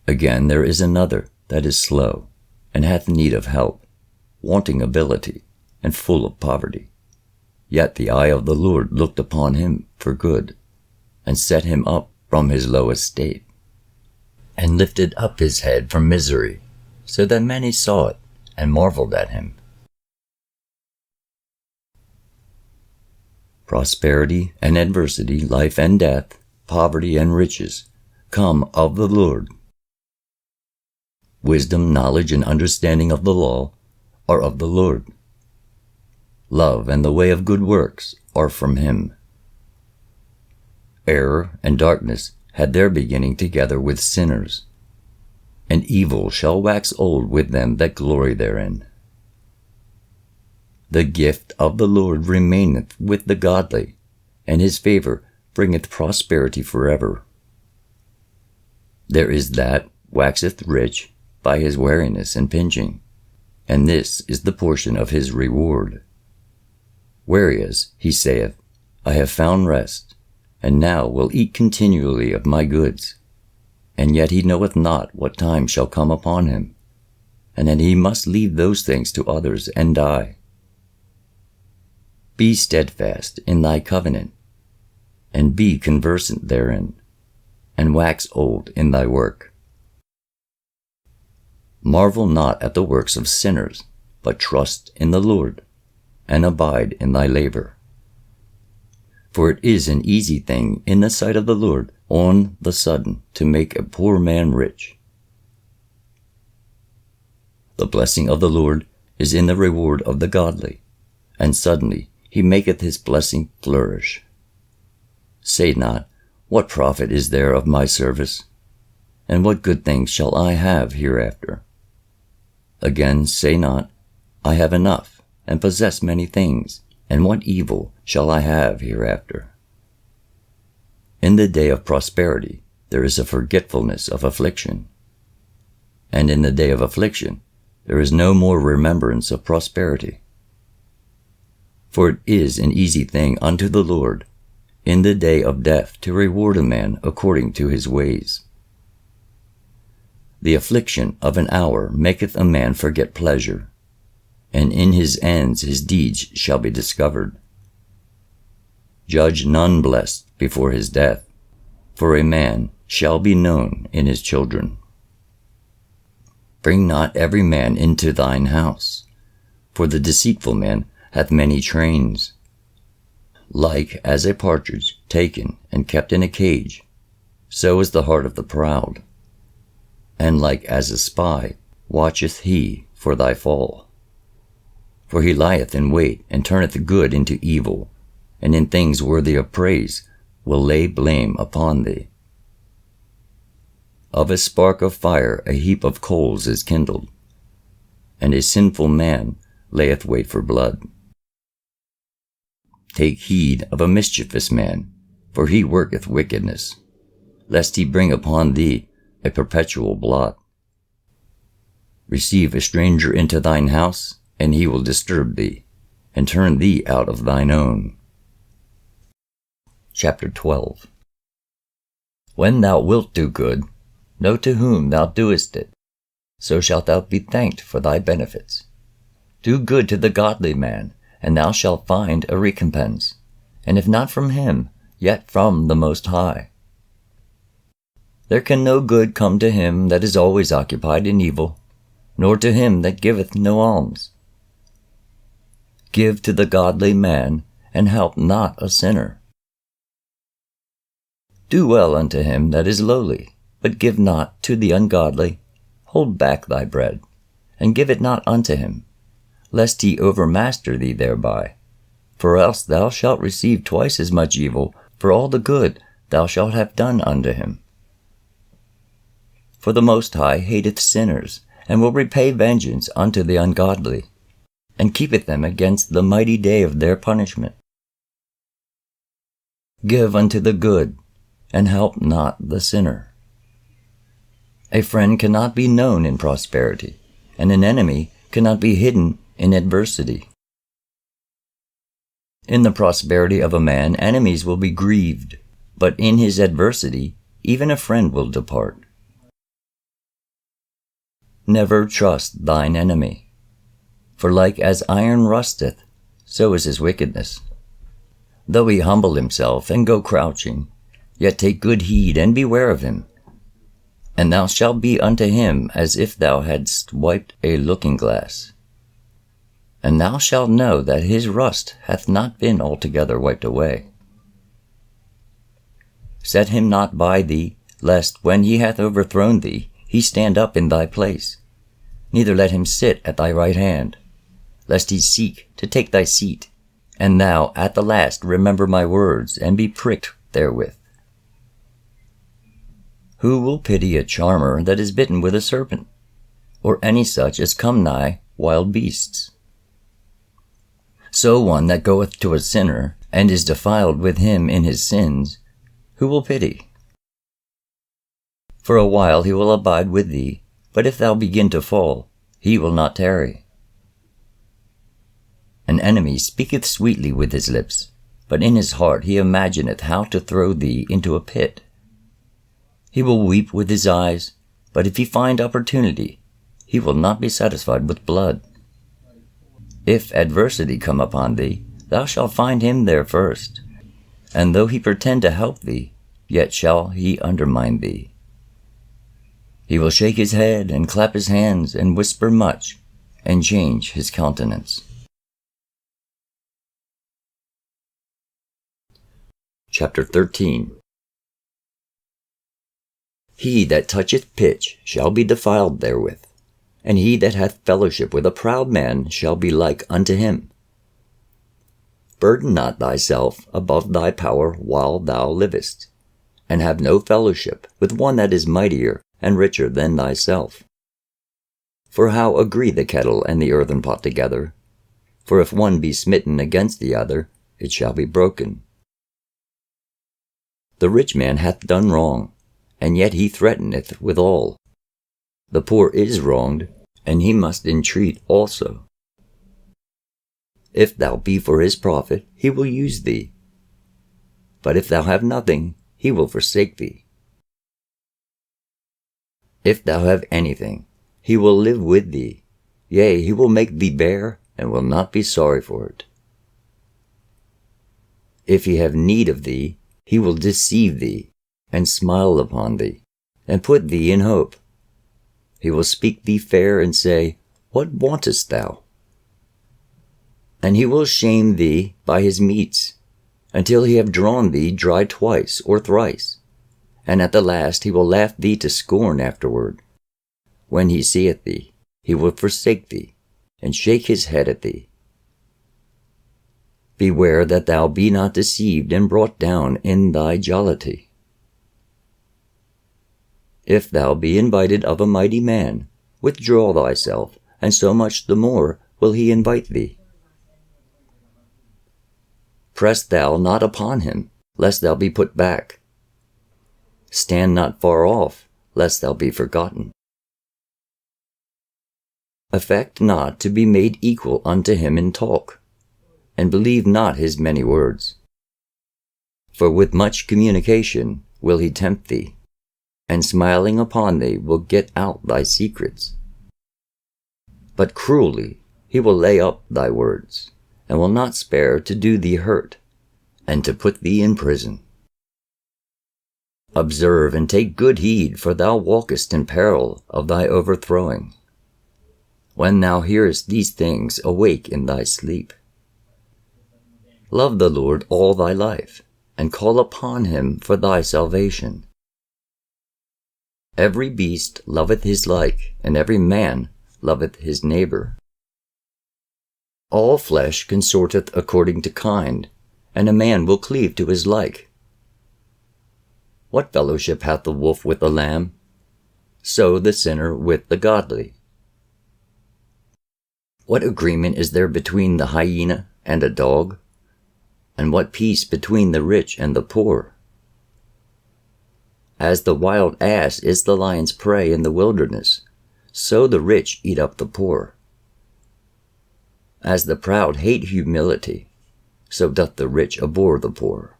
Again there is another that is slow, and hath need of help, wanting ability, and full of poverty. Yet the eye of the Lord looked upon him for good, and set him up from his low estate, and lifted up his head from misery, so that many saw it, and marveled at him. Prosperity and adversity, life and death, poverty and riches, come of the Lord. Wisdom, knowledge, and understanding of the law are of the Lord. Love and the way of good works are from him. Error and darkness had their beginning together with sinners, and evil shall wax old with them that glory therein. The gift of the Lord remaineth with the godly, and his favor bringeth prosperity forever. There is that waxeth rich by his wariness and pinching, and this is the portion of his reward. Whereas he saith, I have found rest, and now will eat continually of my goods, and yet he knoweth not what time shall come upon him, and that he must leave those things to others and die. Be steadfast in thy covenant, and be conversant therein, and wax old in thy work. Marvel not at the works of sinners, but trust in the Lord, and abide in thy labor. For it is an easy thing in the sight of the Lord on the sudden to make a poor man rich. The blessing of the Lord is in the reward of the godly, and suddenly he maketh his blessing flourish. Say not, what profit is there of my service? And what good things shall I have hereafter? Again say not, I have enough, and possess many things, and what evil shall I have hereafter? In the day of prosperity there is a forgetfulness of affliction, and in the day of affliction there is no more remembrance of prosperity. For it is an easy thing unto the Lord in the day of death to reward a man according to his ways. The affliction of an hour maketh a man forget pleasure, and in his ends his deeds shall be discovered. Judge none blessed before his death, for a man shall be known in his children. Bring not every man into thine house, for the deceitful man hath many trains. Like as a partridge taken and kept in a cage, so is the heart of the proud. And like as a spy watcheth he for thy fall. For he lieth in wait, and turneth good into evil, and in things worthy of praise will lay blame upon thee. Of a spark of fire a heap of coals is kindled, and a sinful man layeth wait for blood. Take heed of a mischievous man, for he worketh wickedness, lest he bring upon thee a perpetual blot. Receive a stranger into thine house, and he will disturb thee, and turn thee out of thine own. Chapter 12. When thou wilt do good, know to whom thou doest it, so shalt thou be thanked for thy benefits. Do good to the godly man, and thou shalt find a recompense, and if not from him, yet from the Most High. There can no good come to him that is always occupied in evil, nor to him that giveth no alms. Give to the godly man, and help not a sinner. Do well unto him that is lowly, but give not to the ungodly. Hold back thy bread, and give it not unto him, lest he overmaster thee thereby. For else thou shalt receive twice as much evil for all the good thou shalt have done unto him. For the Most High hateth sinners, and will repay vengeance unto the ungodly, and keepeth them against the mighty day of their punishment. Give unto the good, and help not the sinner. A friend cannot be known in prosperity, and an enemy cannot be hidden in adversity. In the prosperity of a man, enemies will be grieved, but in his adversity, even a friend will depart. Never trust thine enemy, for like as iron rusteth, so is his wickedness. Though he humble himself and go crouching, yet take good heed and beware of him. And thou shalt be unto him as if thou hadst wiped a looking-glass. And thou shalt know that his rust hath not been altogether wiped away. Set him not by thee, lest, when he hath overthrown thee, he stand up in thy place. Neither let him sit at thy right hand, lest he seek to take thy seat, and thou at the last remember my words, and be pricked therewith. Who will pity a charmer that is bitten with a serpent, or any such as come nigh wild beasts? So one that goeth to a sinner, and is defiled with him in his sins, who will pity? For a while he will abide with thee, but if thou begin to fall, he will not tarry. An enemy speaketh sweetly with his lips, but in his heart he imagineth how to throw thee into a pit. He will weep with his eyes, but if he find opportunity, he will not be satisfied with blood. If adversity come upon thee, thou shalt find him there first, and though he pretend to help thee, yet shall he undermine thee. He will shake his head, and clap his hands, and whisper much, and change his countenance. Chapter 13. He that toucheth pitch shall be defiled therewith, and he that hath fellowship with a proud man shall be like unto him. Burden not thyself above thy power while thou livest, and have no fellowship with one that is mightier and richer than thyself. For how agree the kettle and the earthen pot together? For if one be smitten against the other, it shall be broken. The rich man hath done wrong, and yet he threateneth withal. The poor is wronged, and he must entreat also. If thou be for his profit, he will use thee. But if thou have nothing, he will forsake thee. If thou have anything, he will live with thee. Yea, he will make thee bear, and will not be sorry for it. If he have need of thee, he will deceive thee, and smile upon thee, and put thee in hope. He will speak thee fair, and say, What wantest thou? And he will shame thee by his meats, until he have drawn thee dry twice or thrice. And at the last he will laugh thee to scorn afterward. When he seeth thee, he will forsake thee, and shake his head at thee. Beware that thou be not deceived and brought down in thy jollity. If thou be invited of a mighty man, withdraw thyself, and so much the more will he invite thee. Press thou not upon him, lest thou be put back. Stand not far off, lest thou be forgotten. Affect not to be made equal unto him in talk, and believe not his many words. For with much communication will he tempt thee, and smiling upon thee will get out thy secrets. But cruelly he will lay up thy words, and will not spare to do thee hurt, and to put thee in prison. Observe and take good heed, for thou walkest in peril of thy overthrowing. When thou hearest these things, awake in thy sleep. Love the Lord all thy life, and call upon him for thy salvation. Every beast loveth his like, and every man loveth his neighbor. All flesh consorteth according to kind, and a man will cleave to his like. What fellowship hath the wolf with the lamb? So the sinner with the godly. What agreement is there between the hyena and a dog? And what peace between the rich and the poor? As the wild ass is the lion's prey in the wilderness, so the rich eat up the poor. As the proud hate humility, so doth the rich abhor the poor.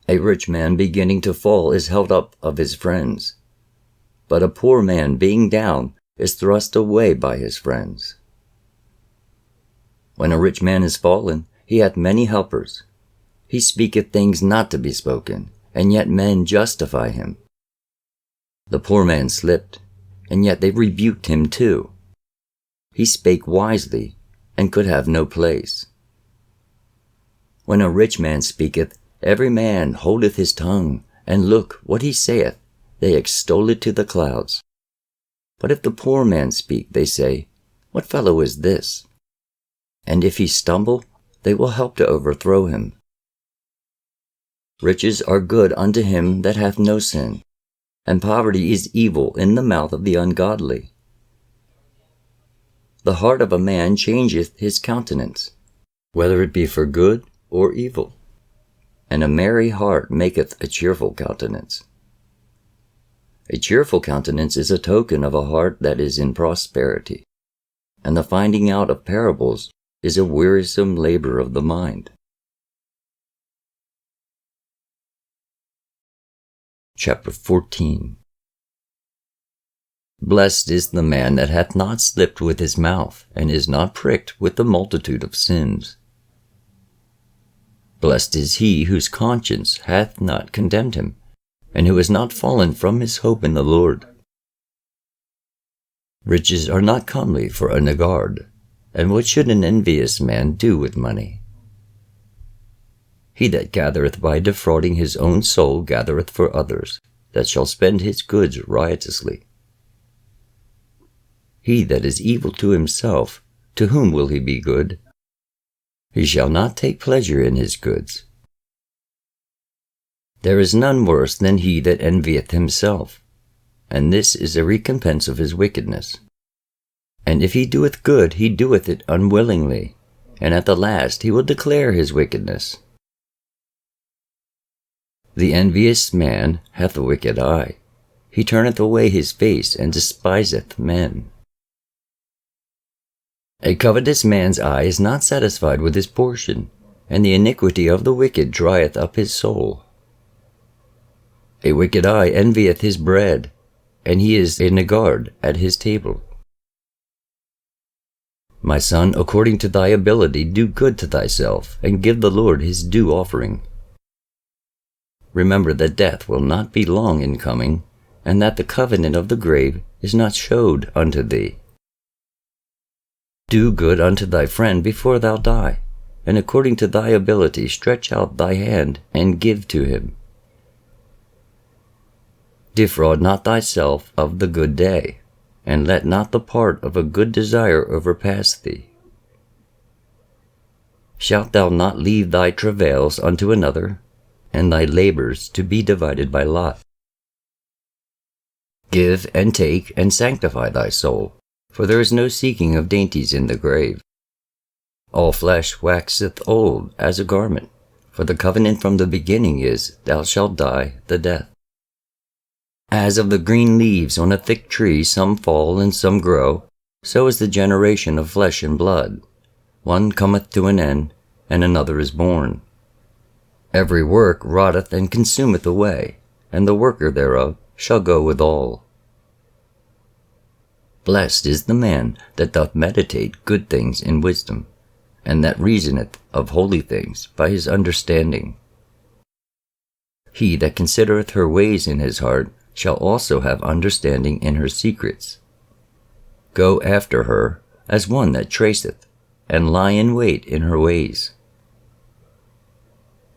A rich man beginning to fall is held up of his friends, but a poor man being down is thrust away by his friends. When a rich man is fallen, he hath many helpers. He speaketh things not to be spoken, and yet men justify him. The poor man slipped, and yet they rebuked him too. He spake wisely, and could have no place. When a rich man speaketh, every man holdeth his tongue, and look what he saith, they extol it to the clouds. But if the poor man speak, they say, What fellow is this? And if he stumble, they will help to overthrow him. Riches are good unto him that hath no sin, and poverty is evil in the mouth of the ungodly. The heart of a man changeth his countenance, whether it be for good or evil, and a merry heart maketh a cheerful countenance. A cheerful countenance is a token of a heart that is in prosperity, and the finding out of parables is a wearisome labor of the mind. Chapter 14. Blessed is the man that hath not slipped with his mouth, and is not pricked with the multitude of sins. Blessed is he whose conscience hath not condemned him, and who has not fallen from his hope in the Lord. Riches are not comely for a niggard, and what should an envious man do with money? He that gathereth by defrauding his own soul gathereth for others, that shall spend his goods riotously. He that is evil to himself, to whom will he be good? He shall not take pleasure in his goods. There is none worse than he that envieth himself, and this is a recompense of his wickedness. And if he doeth good, he doeth it unwillingly, and at the last he will declare his wickedness. The envious man hath a wicked eye. He turneth away his face, and despiseth men. A covetous man's eye is not satisfied with his portion, and the iniquity of the wicked drieth up his soul. A wicked eye envieth his bread, and he is in a guard at his table. My son, according to thy ability, do good to thyself, and give the Lord his due offering. Remember that death will not be long in coming, and that the covenant of the grave is not showed unto thee. Do good unto thy friend before thou die, and according to thy ability stretch out thy hand and give to him. Defraud not thyself of the good day, and let not the part of a good desire overpass thee. Shalt thou not leave thy travails unto another, and thy labors to be divided by lot? Give and take and sanctify thy soul, for there is no seeking of dainties in the grave. All flesh waxeth old as a garment, for the covenant from the beginning is, thou shalt die the death. As of the green leaves on a thick tree, some fall and some grow, so is the generation of flesh and blood. One cometh to an end, and another is born. Every work rotteth and consumeth away, and the worker thereof shall go withal. Blessed is the man that doth meditate good things in wisdom, and that reasoneth of holy things by his understanding. He that considereth her ways in his heart shall also have understanding in her secrets. Go after her as one that traceth, and lie in wait in her ways.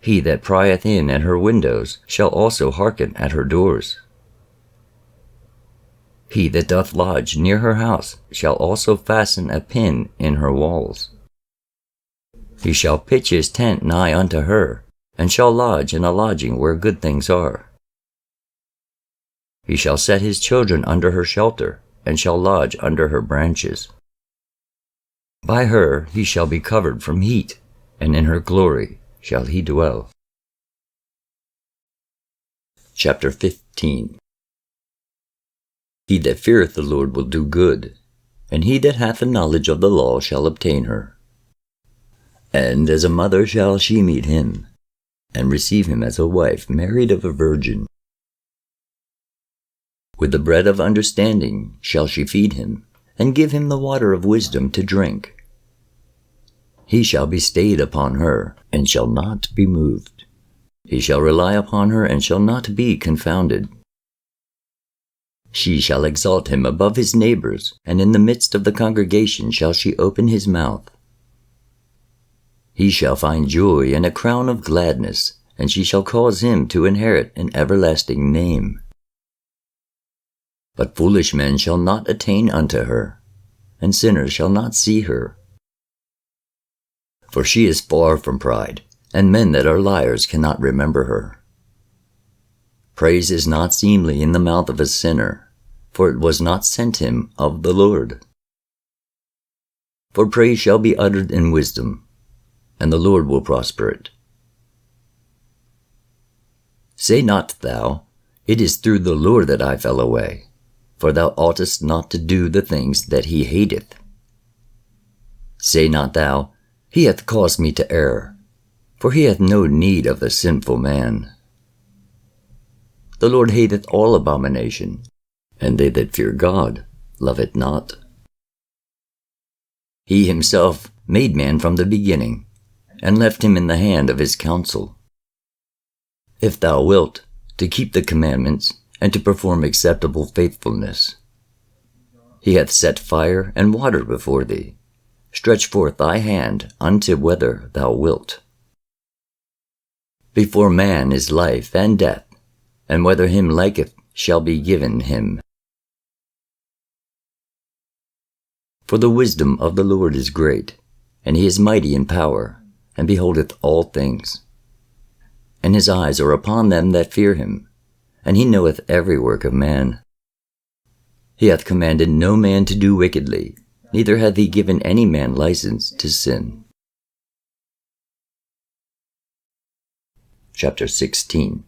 He that prieth in at her windows shall also hearken at her doors. He that doth lodge near her house shall also fasten a pin in her walls. He shall pitch his tent nigh unto her, and shall lodge in a lodging where good things are. He shall set his children under her shelter, and shall lodge under her branches. By her he shall be covered from heat, and in her glory shall he dwell. Chapter 15. He that feareth the Lord will do good, and he that hath a knowledge of the law shall obtain her. And as a mother shall she meet him, and receive him as a wife married of a virgin. With the bread of understanding shall she feed him, and give him the water of wisdom to drink. He shall be stayed upon her, and shall not be moved. He shall rely upon her, and shall not be confounded. She shall exalt him above his neighbors, and in the midst of the congregation shall she open his mouth. He shall find joy and a crown of gladness, and she shall cause him to inherit an everlasting name. But foolish men shall not attain unto her, and sinners shall not see her. For she is far from pride, and men that are liars cannot remember her. Praise is not seemly in the mouth of a sinner, for it was not sent him of the Lord. For praise shall be uttered in wisdom, and the Lord will prosper it. Say not thou, it is through the Lord that I fell away, for thou oughtest not to do the things that he hateth. Say not thou, he hath caused me to err, for he hath no need of the sinful man. The Lord hateth all abomination, and they that fear God love it not. He himself made man from the beginning, and left him in the hand of his counsel. If thou wilt, to keep the commandments, and to perform acceptable faithfulness. He hath set fire and water before thee. Stretch forth thy hand unto whether thou wilt. Before man is life and death, and whether him liketh shall be given him. For the wisdom of the Lord is great, and he is mighty in power, and beholdeth all things. And his eyes are upon them that fear him, and he knoweth every work of man. He hath commanded no man to do wickedly, neither hath he given any man license to sin. Chapter 16.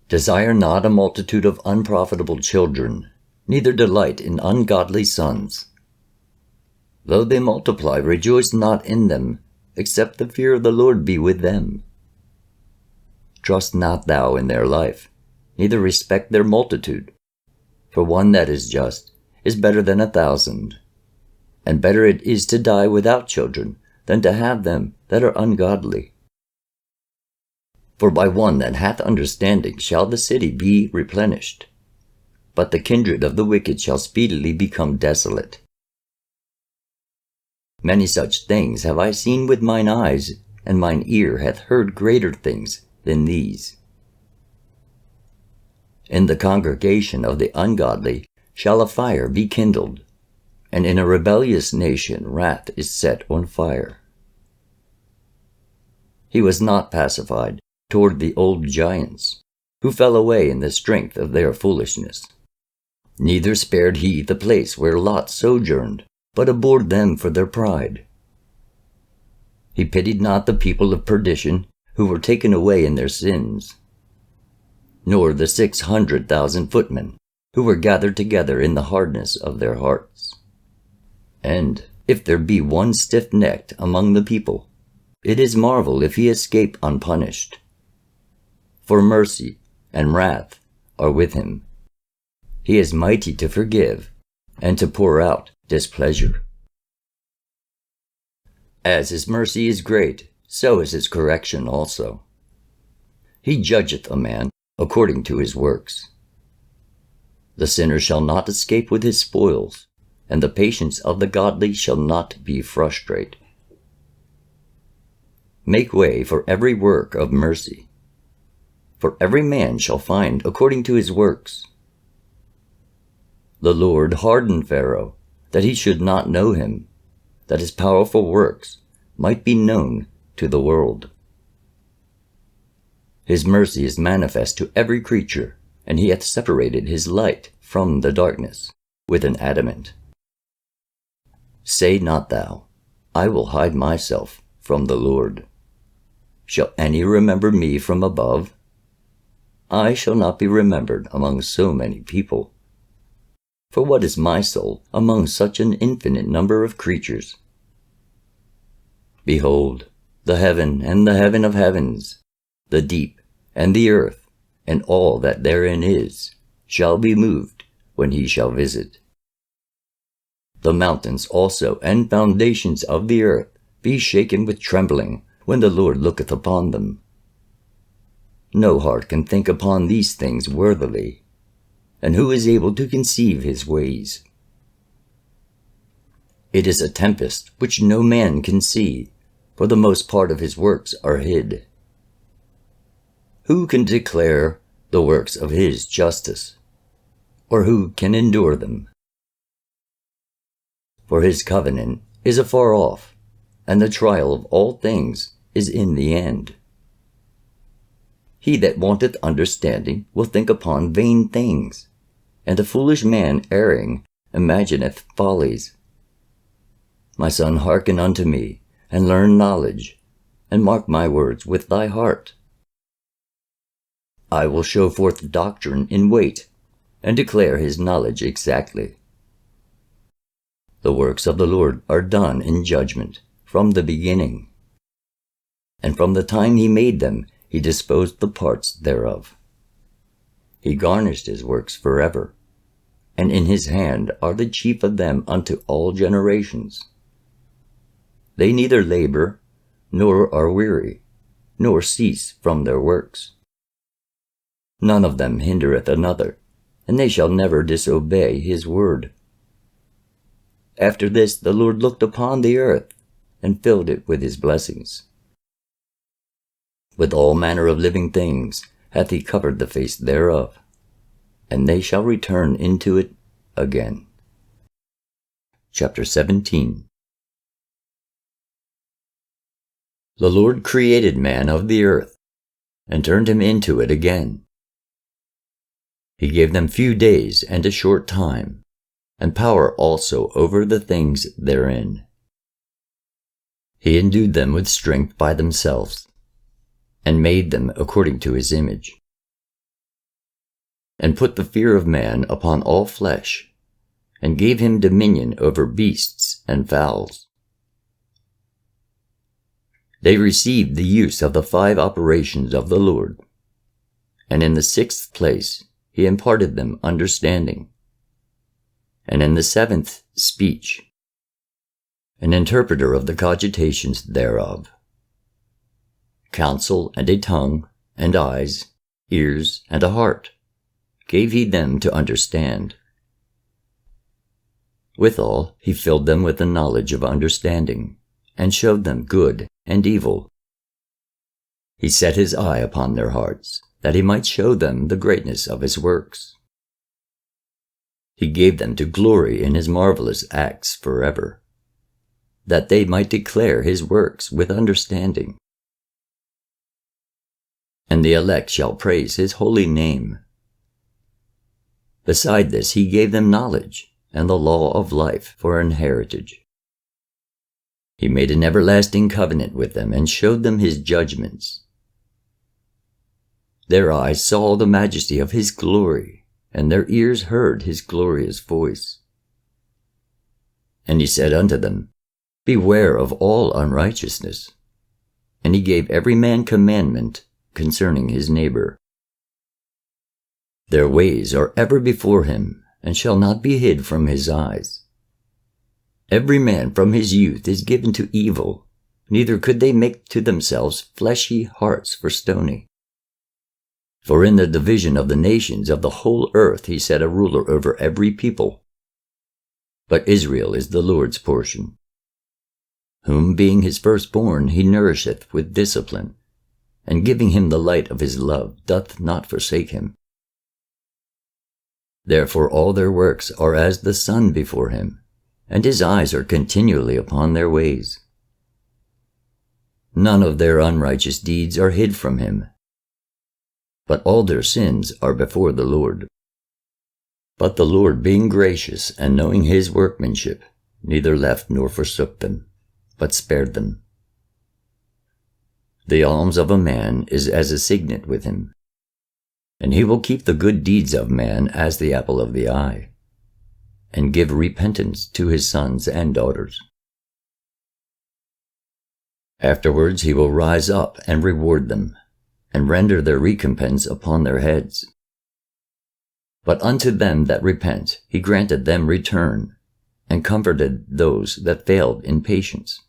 Desire not a multitude of unprofitable children, neither delight in ungodly sons. Though they multiply, rejoice not in them, except the fear of the Lord be with them. Trust not thou in their life, neither respect their multitude. For one that is just is better than 1,000, and better it is to die without children than to have them that are ungodly. For by one that hath understanding shall the city be replenished, but the kindred of the wicked shall speedily become desolate. Many such things have I seen with mine eyes, and mine ear hath heard greater things than these. In the congregation of the ungodly shall a fire be kindled, and in a rebellious nation wrath is set on fire. He was not pacified toward the old giants, who fell away in the strength of their foolishness. Neither spared he the place where Lot sojourned, but abhorred them for their pride. He pitied not the people of perdition, who were taken away in their sins, nor the 600,000 footmen, who were gathered together in the hardness of their hearts. And if there be one stiff-necked among the people, it is marvel if he escape unpunished. For mercy and wrath are with him. He is mighty to forgive, and to pour out displeasure. As his mercy is great, so is his correction also. He judgeth a man according to his works. The sinner shall not escape with his spoils, and the patience of the godly shall not be frustrate. Make way for every work of mercy, for every man shall find according to his works. The Lord hardened Pharaoh, that he should not know him, that his powerful works might be known to the world. His mercy is manifest to every creature, and he hath separated his light from the darkness with an adamant. Say not thou, I will hide myself from the Lord. Shall any remember me from above? I shall not be remembered among so many people. For what is my soul among such an infinite number of creatures? Behold, the heaven and the heaven of heavens, the deep and the earth, and all that therein is, shall be moved when he shall visit. The mountains also and foundations of the earth be shaken with trembling when the Lord looketh upon them. No heart can think upon these things worthily, and who is able to conceive his ways? It is a tempest which no man can see, for the most part of his works are hid. Who can declare the works of his justice, or who can endure them? For his covenant is afar off, and the trial of all things is in the end. He that wanteth understanding will think upon vain things, and a foolish man erring imagineth follies. My son, hearken unto me, and learn knowledge, and mark my words with thy heart. I will show forth doctrine in weight, and declare his knowledge exactly. The works of the Lord are done in judgment from the beginning, and from the time he made them he disposed the parts thereof. He garnished his works forever, and in his hand are the chief of them unto all generations. They neither labor, nor are weary, nor cease from their works. None of them hindereth another, and they shall never disobey his word. After this the Lord looked upon the earth, and filled it with his blessings. With all manner of living things hath he covered the face thereof, and they shall return into it again. Chapter 17. The Lord created man of the earth, and turned him into it again. He gave them few days and a short time, and power also over the things therein. He endued them with strength by themselves, and made them according to his image, and put the fear of man upon all flesh, and gave him dominion over beasts and fowls. They received the use of the 5 operations of the Lord, And in the 6th place he imparted them understanding. And in the 7th, speech, an interpreter of the cogitations thereof. Counsel and a tongue, and eyes, ears, and a heart, gave he them to understand. Withal he filled them with the knowledge of understanding, and showed them good and evil. He set his eye upon their hearts, that he might show them the greatness of his works. He gave them to glory in his marvelous acts forever, that they might declare his works with understanding. And the elect shall praise his holy name. Beside this he gave them knowledge, and the law of life for an heritage. He made an everlasting covenant with them, and showed them his judgments. Their eyes saw the majesty of his glory, and their ears heard his glorious voice. And he said unto them, Beware of all unrighteousness. And he gave every man commandment concerning his neighbor. Their ways are ever before him, and shall not be hid from his eyes. Every man from his youth is given to evil, neither could they make to themselves fleshy hearts for stony. For in the division of the nations of the whole earth he set a ruler over every people. But Israel is the Lord's portion, whom being his firstborn he nourisheth with discipline, and giving him the light of his love doth not forsake him. Therefore all their works are as the sun before him, and his eyes are continually upon their ways. None of their unrighteous deeds are hid from him, but all their sins are before the Lord. But the Lord, being gracious and knowing his workmanship, neither left nor forsook them, but spared them. The alms of a man is as a signet with him, and he will keep the good deeds of man as the apple of the eye, and give repentance to his sons and daughters. Afterwards he will rise up and reward them, and render their recompense upon their heads. But unto them that repent he granted them return, and comforted those that failed in patience.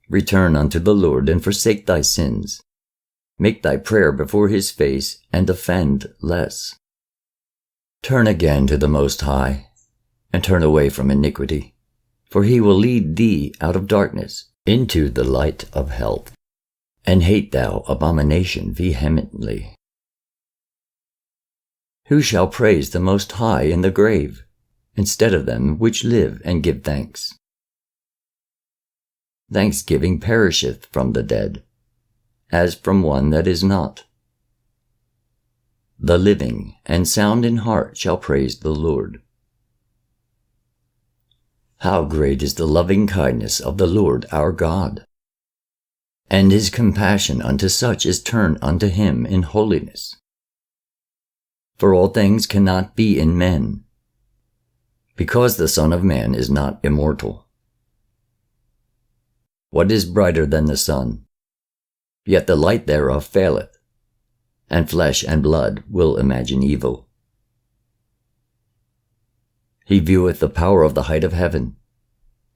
Return unto the Lord, and forsake thy sins. Make thy prayer before his face, and offend less. Turn again to the Most High, and turn away from iniquity, for he will lead thee out of darkness into the light of health. And hate thou abomination vehemently. Who shall praise the Most High in the grave, instead of them which live and give thanks? Thanksgiving perisheth from the dead, as from one that is not. The living and sound in heart shall praise the Lord. How great is the loving kindness of the Lord our God! And his compassion unto such as turn unto him in holiness. For all things cannot be in men, because the Son of Man is not immortal. What is brighter than the sun? Yet the light thereof faileth, and flesh and blood will imagine evil. He vieweth the power of the height of heaven,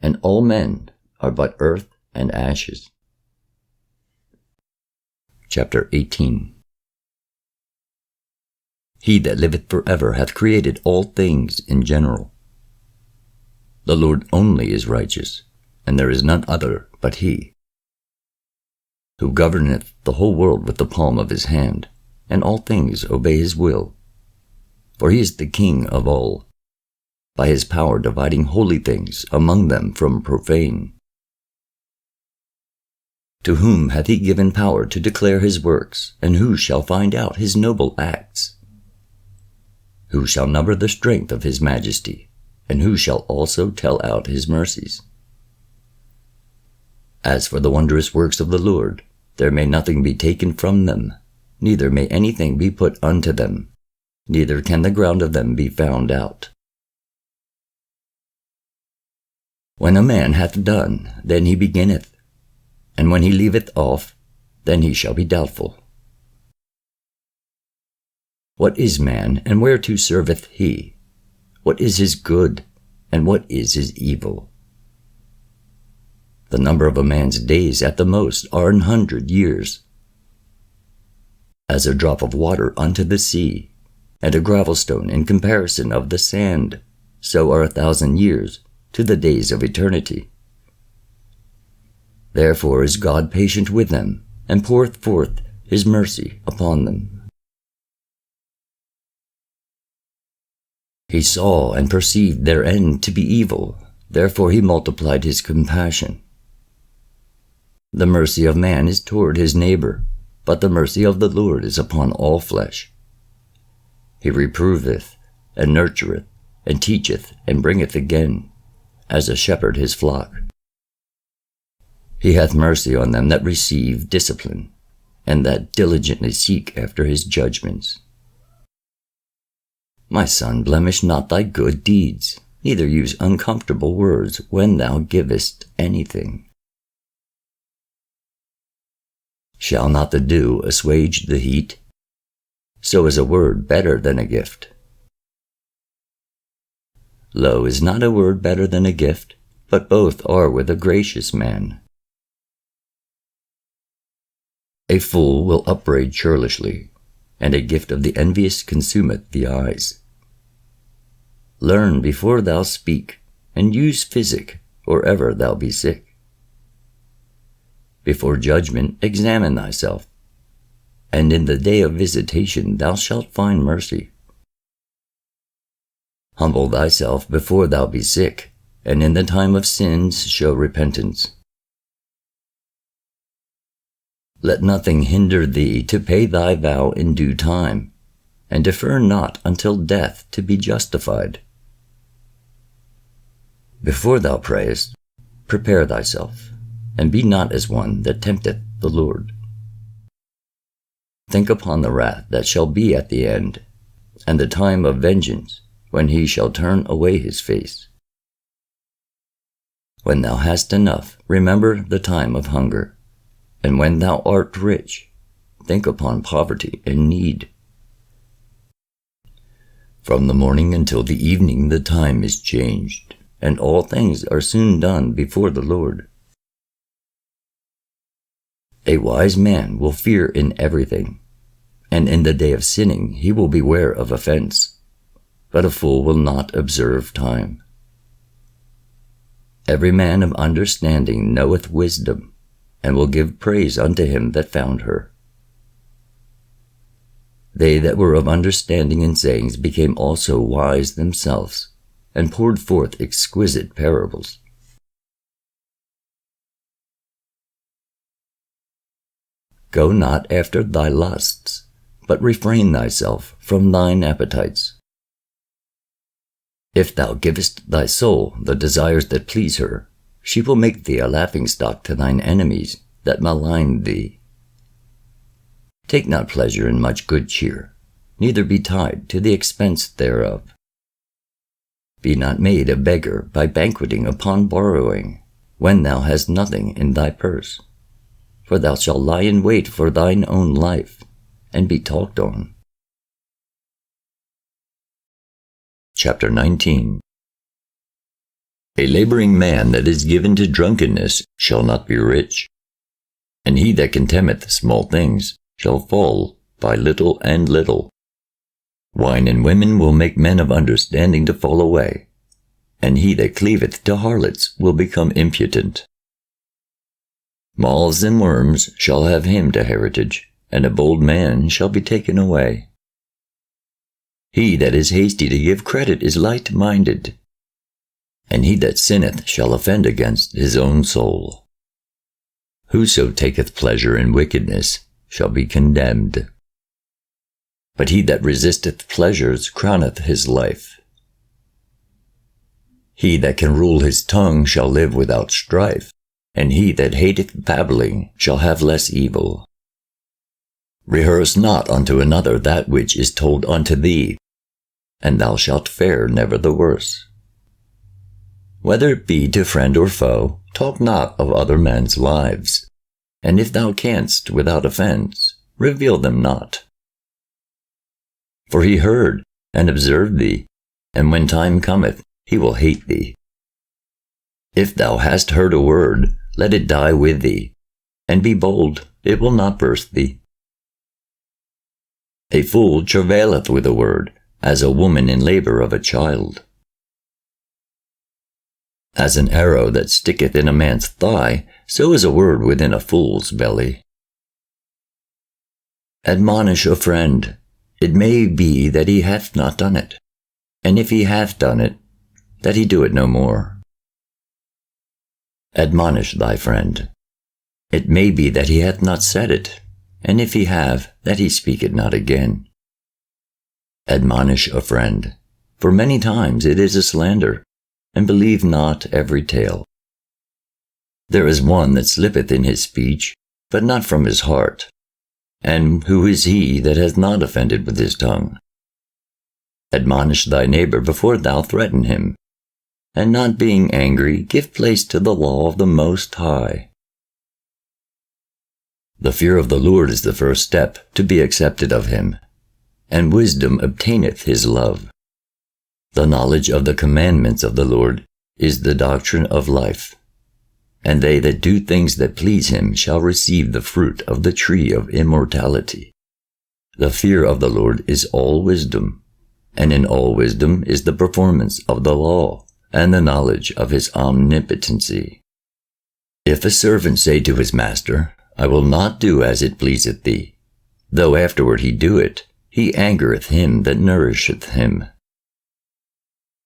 and all men are but earth and ashes. Chapter 18. He that liveth forever hath created all things in general. The Lord only is righteous, and there is none other but he, who governeth the whole world with the palm of his hand, and all things obey his will. For he is the King of all, by his power dividing holy things among them from profane. To whom hath he given power to declare his works, and who shall find out his noble acts? Who shall number the strength of his majesty, and who shall also tell out his mercies? As for the wondrous works of the Lord, there may nothing be taken from them, neither may anything be put unto them, neither can the ground of them be found out. When a man hath done, then he beginneth, and when he leaveth off, then he shall be doubtful. What is man, and whereto serveth he? What is his good, and what is his evil? The number of a man's days at the most are 100 years. As a drop of water unto the sea, and a gravel stone in comparison of the sand, so are 1,000 years to the days of eternity. Therefore is God patient with them, and poureth forth his mercy upon them. He saw and perceived their end to be evil, therefore he multiplied his compassion. The mercy of man is toward his neighbor, but the mercy of the Lord is upon all flesh. He reproveth, and nurtureth, and teacheth, and bringeth again, as a shepherd his flock. He hath mercy on them that receive discipline, and that diligently seek after his judgments. My son, blemish not thy good deeds, neither use uncomfortable words when thou givest anything. Shall not the dew assuage the heat? So is a word better than a gift. Lo, is not a word better than a gift? But both are with a gracious man. A fool will upbraid churlishly, and a gift of the envious consumeth the eyes. Learn before thou speak, and use physic, or ever thou be sick. Before judgment examine thyself, and in the day of visitation thou shalt find mercy. Humble thyself before thou be sick, and in the time of sins show repentance. Let nothing hinder thee to pay thy vow in due time, and defer not until death to be justified. Before thou prayest, prepare thyself, and be not as one that tempteth the Lord. Think upon the wrath that shall be at the end, and the time of vengeance, when he shall turn away his face. When thou hast enough, remember the time of hunger, and when thou art rich, think upon poverty and need. From the morning until the evening the time is changed, and all things are soon done before the Lord. A wise man will fear in everything, and in the day of sinning he will beware of offense, but a fool will not observe time. Every man of understanding knoweth wisdom, and will give praise unto him that found her. They that were of understanding in sayings became also wise themselves, and poured forth exquisite parables. Go not after thy lusts, but refrain thyself from thine appetites. If thou givest thy soul the desires that please her, she will make thee a laughingstock to thine enemies that malign thee. Take not pleasure in much good cheer, neither be tied to the expense thereof. Be not made a beggar by banqueting upon borrowing, when thou hast nothing in thy purse. For thou shalt lie in wait for thine own life, and be talked on. Chapter 19. A laboring man that is given to drunkenness shall not be rich, and he that contemneth small things shall fall by little and little. Wine and women will make men of understanding to fall away, and he that cleaveth to harlots will become impudent. Moths and worms shall have him to heritage, and a bold man shall be taken away. He that is hasty to give credit is light-minded, and he that sinneth shall offend against his own soul. Whoso taketh pleasure in wickedness shall be condemned. But he that resisteth pleasures crowneth his life. He that can rule his tongue shall live without strife, and he that hateth babbling shall have less evil. Rehearse not unto another that which is told unto thee, and thou shalt fare never the worse. Whether it be to friend or foe, talk not of other men's lives, and if thou canst without offense, reveal them not. For he heard and observed thee, and when time cometh, he will hate thee. If thou hast heard a word, let it die with thee, and be bold, it will not burst thee. A fool travaileth with a word, as a woman in labor of a child. As an arrow that sticketh in a man's thigh, so is a word within a fool's belly. Admonish a friend. It may be that he hath not done it, and if he hath done it, that he do it no more. Admonish thy friend. It may be that he hath not said it, and if he have, that he speak it not again. Admonish a friend, for many times it is a slander, and believe not every tale. There is one that slippeth in his speech, but not from his heart. And who is he that hath not offended with his tongue? Admonish thy neighbor before thou threaten him, and not being angry, give place to the law of the Most High. The fear of the Lord is the first step to be accepted of him, and wisdom obtaineth his love. The knowledge of the commandments of the Lord is the doctrine of life, and they that do things that please him shall receive the fruit of the tree of immortality. The fear of the Lord is all wisdom, and in all wisdom is the performance of the law, and the knowledge of his omnipotency. If a servant say to his master, I will not do as it pleaseth thee, though afterward he do it, he angereth him that nourisheth him.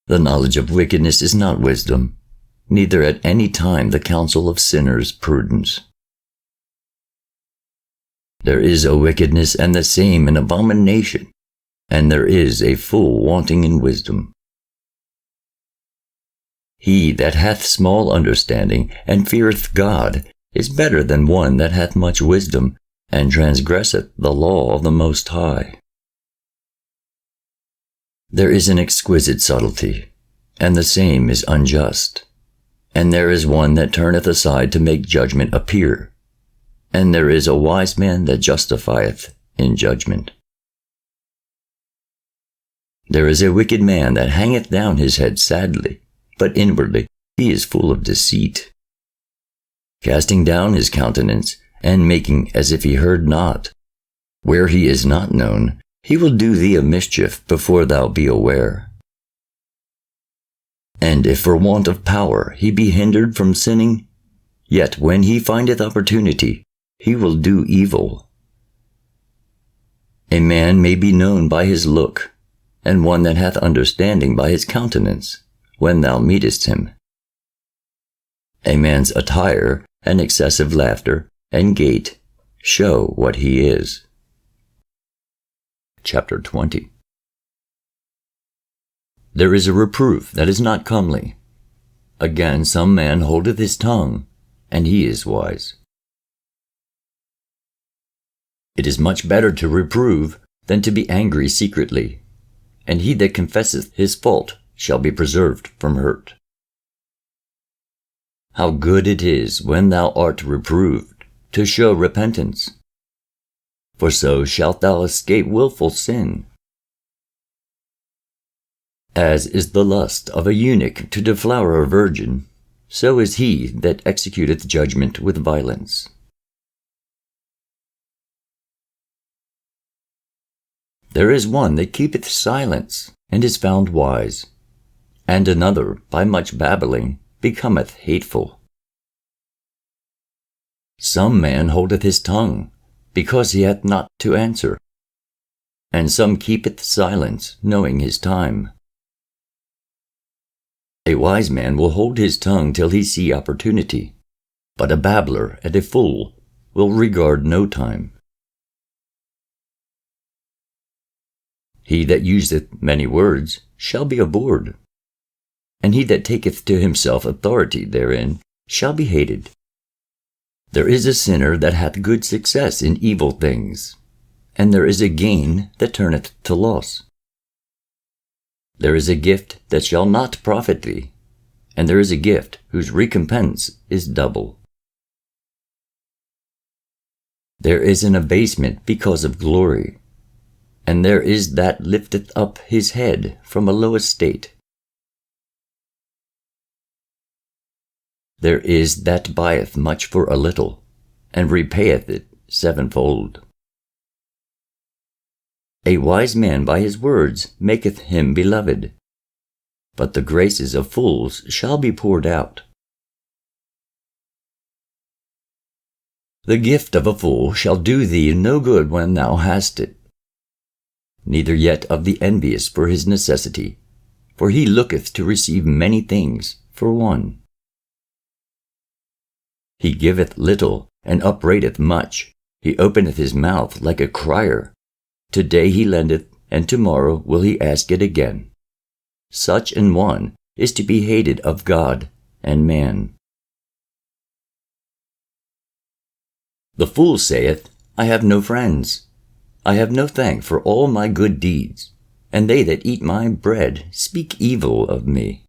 The knowledge of wickedness is not wisdom, neither at any time the counsel of sinners prudence. There is a wickedness and the same an abomination, and there is a fool wanting in wisdom. He that hath small understanding and feareth God is better than one that hath much wisdom and transgresseth the law of the Most High. There is an exquisite subtlety, and the same is unjust. And there is one that turneth aside to make judgment appear, and there is a wise man that justifieth in judgment. There is a wicked man that hangeth down his head sadly, but inwardly he is full of deceit. Casting down his countenance, and making as if he heard not. Where he is not known, he will do thee a mischief before thou be aware. And if for want of power he be hindered from sinning, yet when he findeth opportunity, he will do evil. A man may be known by his look, and one that hath understanding by his countenance, when thou meetest him. A man's attire, and excessive laughter, and gait, show what he is. Chapter 20. There is a reproof that is not comely. Again, some man holdeth his tongue, and he is wise. It is much better to reprove than to be angry secretly, and he that confesseth his fault shall be preserved from hurt. How good it is when thou art reproved, to show repentance, for so shalt thou escape wilful sin. As is the lust of a eunuch to deflower a virgin, so is he that executeth judgment with violence. There is one that keepeth silence, and is found wise, and another, by much babbling, becometh hateful. Some man holdeth his tongue, because he hath not to answer, and some keepeth silence, knowing his time. A wise man will hold his tongue till he see opportunity, but a babbler and a fool will regard no time. He that useth many words shall be abhorred, and he that taketh to himself authority therein shall be hated. There is a sinner that hath good success in evil things, and there is a gain that turneth to loss. There is a gift that shall not profit thee, and there is a gift whose recompense is double. There is an abasement because of glory, and there is that lifteth up his head from a low estate. There is that buyeth much for a little, and repayeth it sevenfold. A wise man by his words maketh him beloved, but the graces of fools shall be poured out. The gift of a fool shall do thee no good when thou hast it, neither yet of the envious for his necessity, for he looketh to receive many things for one. He giveth little, and upbraideth much. He openeth his mouth like a crier. Today he lendeth, and tomorrow will he ask it again. Such an one is to be hated of God and man. The fool saith, I have no friends. I have no thank for all my good deeds, and they that eat my bread speak evil of me.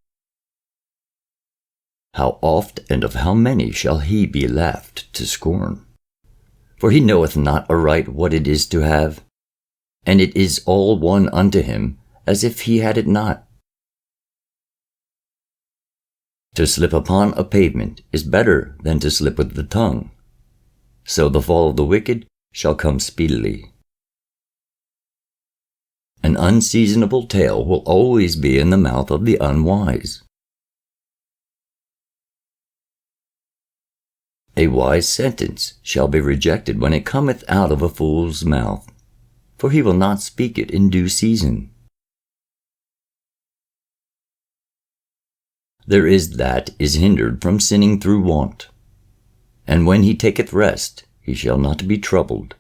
How oft and of how many shall he be laughed to scorn? For he knoweth not aright what it is to have, and it is all one unto him, as if he had it not. To slip upon a pavement is better than to slip with the tongue. So the fall of the wicked shall come speedily. An unseasonable tale will always be in the mouth of the unwise. A wise sentence shall be rejected when it cometh out of a fool's mouth, for he will not speak it in due season. There is that is hindered from sinning through want, and when he taketh rest, he shall not be troubled.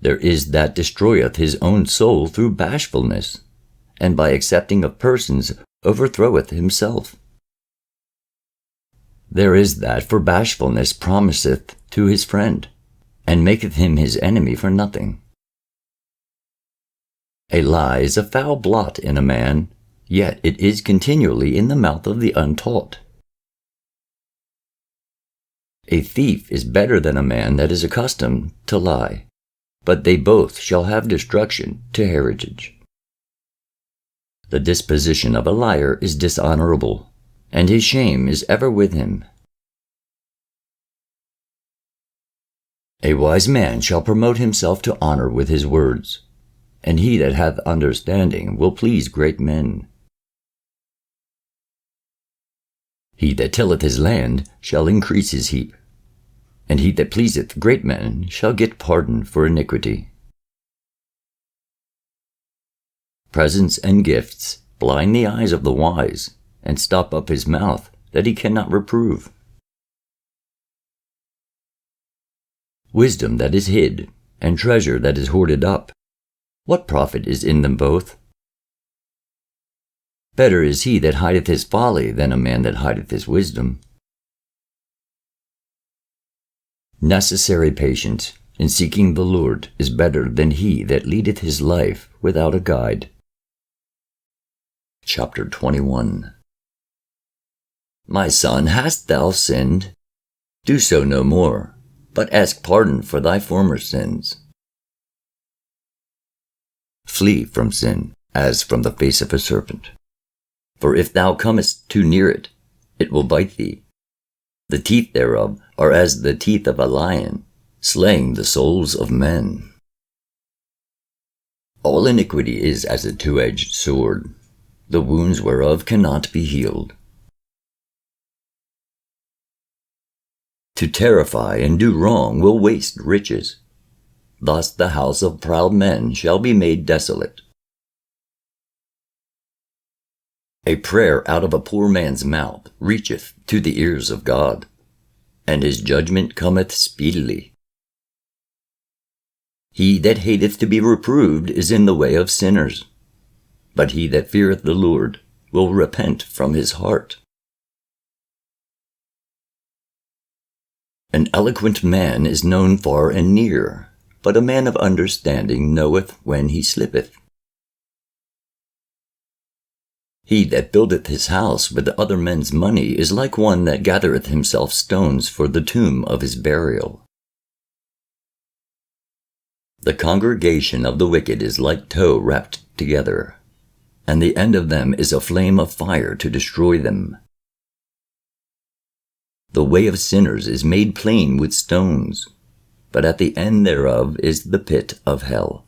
There is that destroyeth his own soul through bashfulness, and by accepting of persons overthroweth himself. There is that for bashfulness promiseth to his friend, and maketh him his enemy for nothing. A lie is a foul blot in a man, yet it is continually in the mouth of the untaught. A thief is better than a man that is accustomed to lie, but they both shall have destruction to heritage. The disposition of a liar is dishonorable, and his shame is ever with him. A wise man shall promote himself to honor with his words, and he that hath understanding will please great men. He that tilleth his land shall increase his heap, and he that pleaseth great men shall get pardon for iniquity. Presents and gifts blind the eyes of the wise, and stop up his mouth, that he cannot reprove. Wisdom that is hid, and treasure that is hoarded up, what profit is in them both? Better is he that hideth his folly than a man that hideth his wisdom. Necessary patience in seeking the Lord is better than he that leadeth his life without a guide. Chapter 21. My son, hast thou sinned? Do so no more, but ask pardon for thy former sins. Flee from sin, as from the face of a serpent. For if thou comest too near it, it will bite thee. The teeth thereof are as the teeth of a lion, slaying the souls of men. All iniquity is as a two-edged sword, the wounds whereof cannot be healed. To terrify and do wrong will waste riches. Thus the house of proud men shall be made desolate. A prayer out of a poor man's mouth reacheth to the ears of God, and his judgment cometh speedily. He that hateth to be reproved is in the way of sinners, but he that feareth the Lord will repent from his heart. An eloquent man is known far and near, but a man of understanding knoweth when he slippeth. He that buildeth his house with other men's money is like one that gathereth himself stones for the tomb of his burial. The congregation of the wicked is like tow wrapped together, and the end of them is a flame of fire to destroy them. The way of sinners is made plain with stones, but at the end thereof is the pit of hell.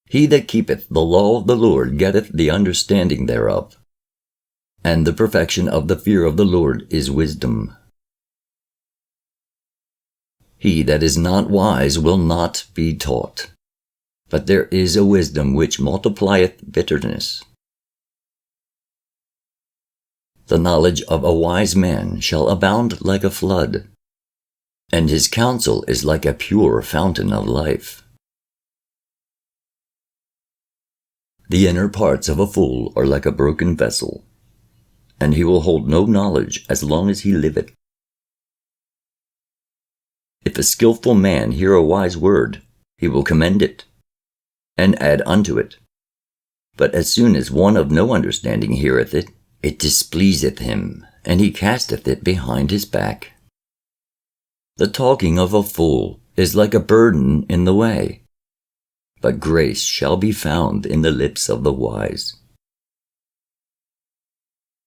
He that keepeth the law of the Lord getteth the understanding thereof, and the perfection of the fear of the Lord is wisdom. He that is not wise will not be taught, but there is a wisdom which multiplieth bitterness. The knowledge of a wise man shall abound like a flood, and his counsel is like a pure fountain of life. The inner parts of a fool are like a broken vessel, and he will hold no knowledge as long as he liveth. If a skillful man hear a wise word, he will commend it, and add unto it. But as soon as one of no understanding heareth it, it displeaseth him, and he casteth it behind his back. The talking of a fool is like a burden in the way, but grace shall be found in the lips of the wise.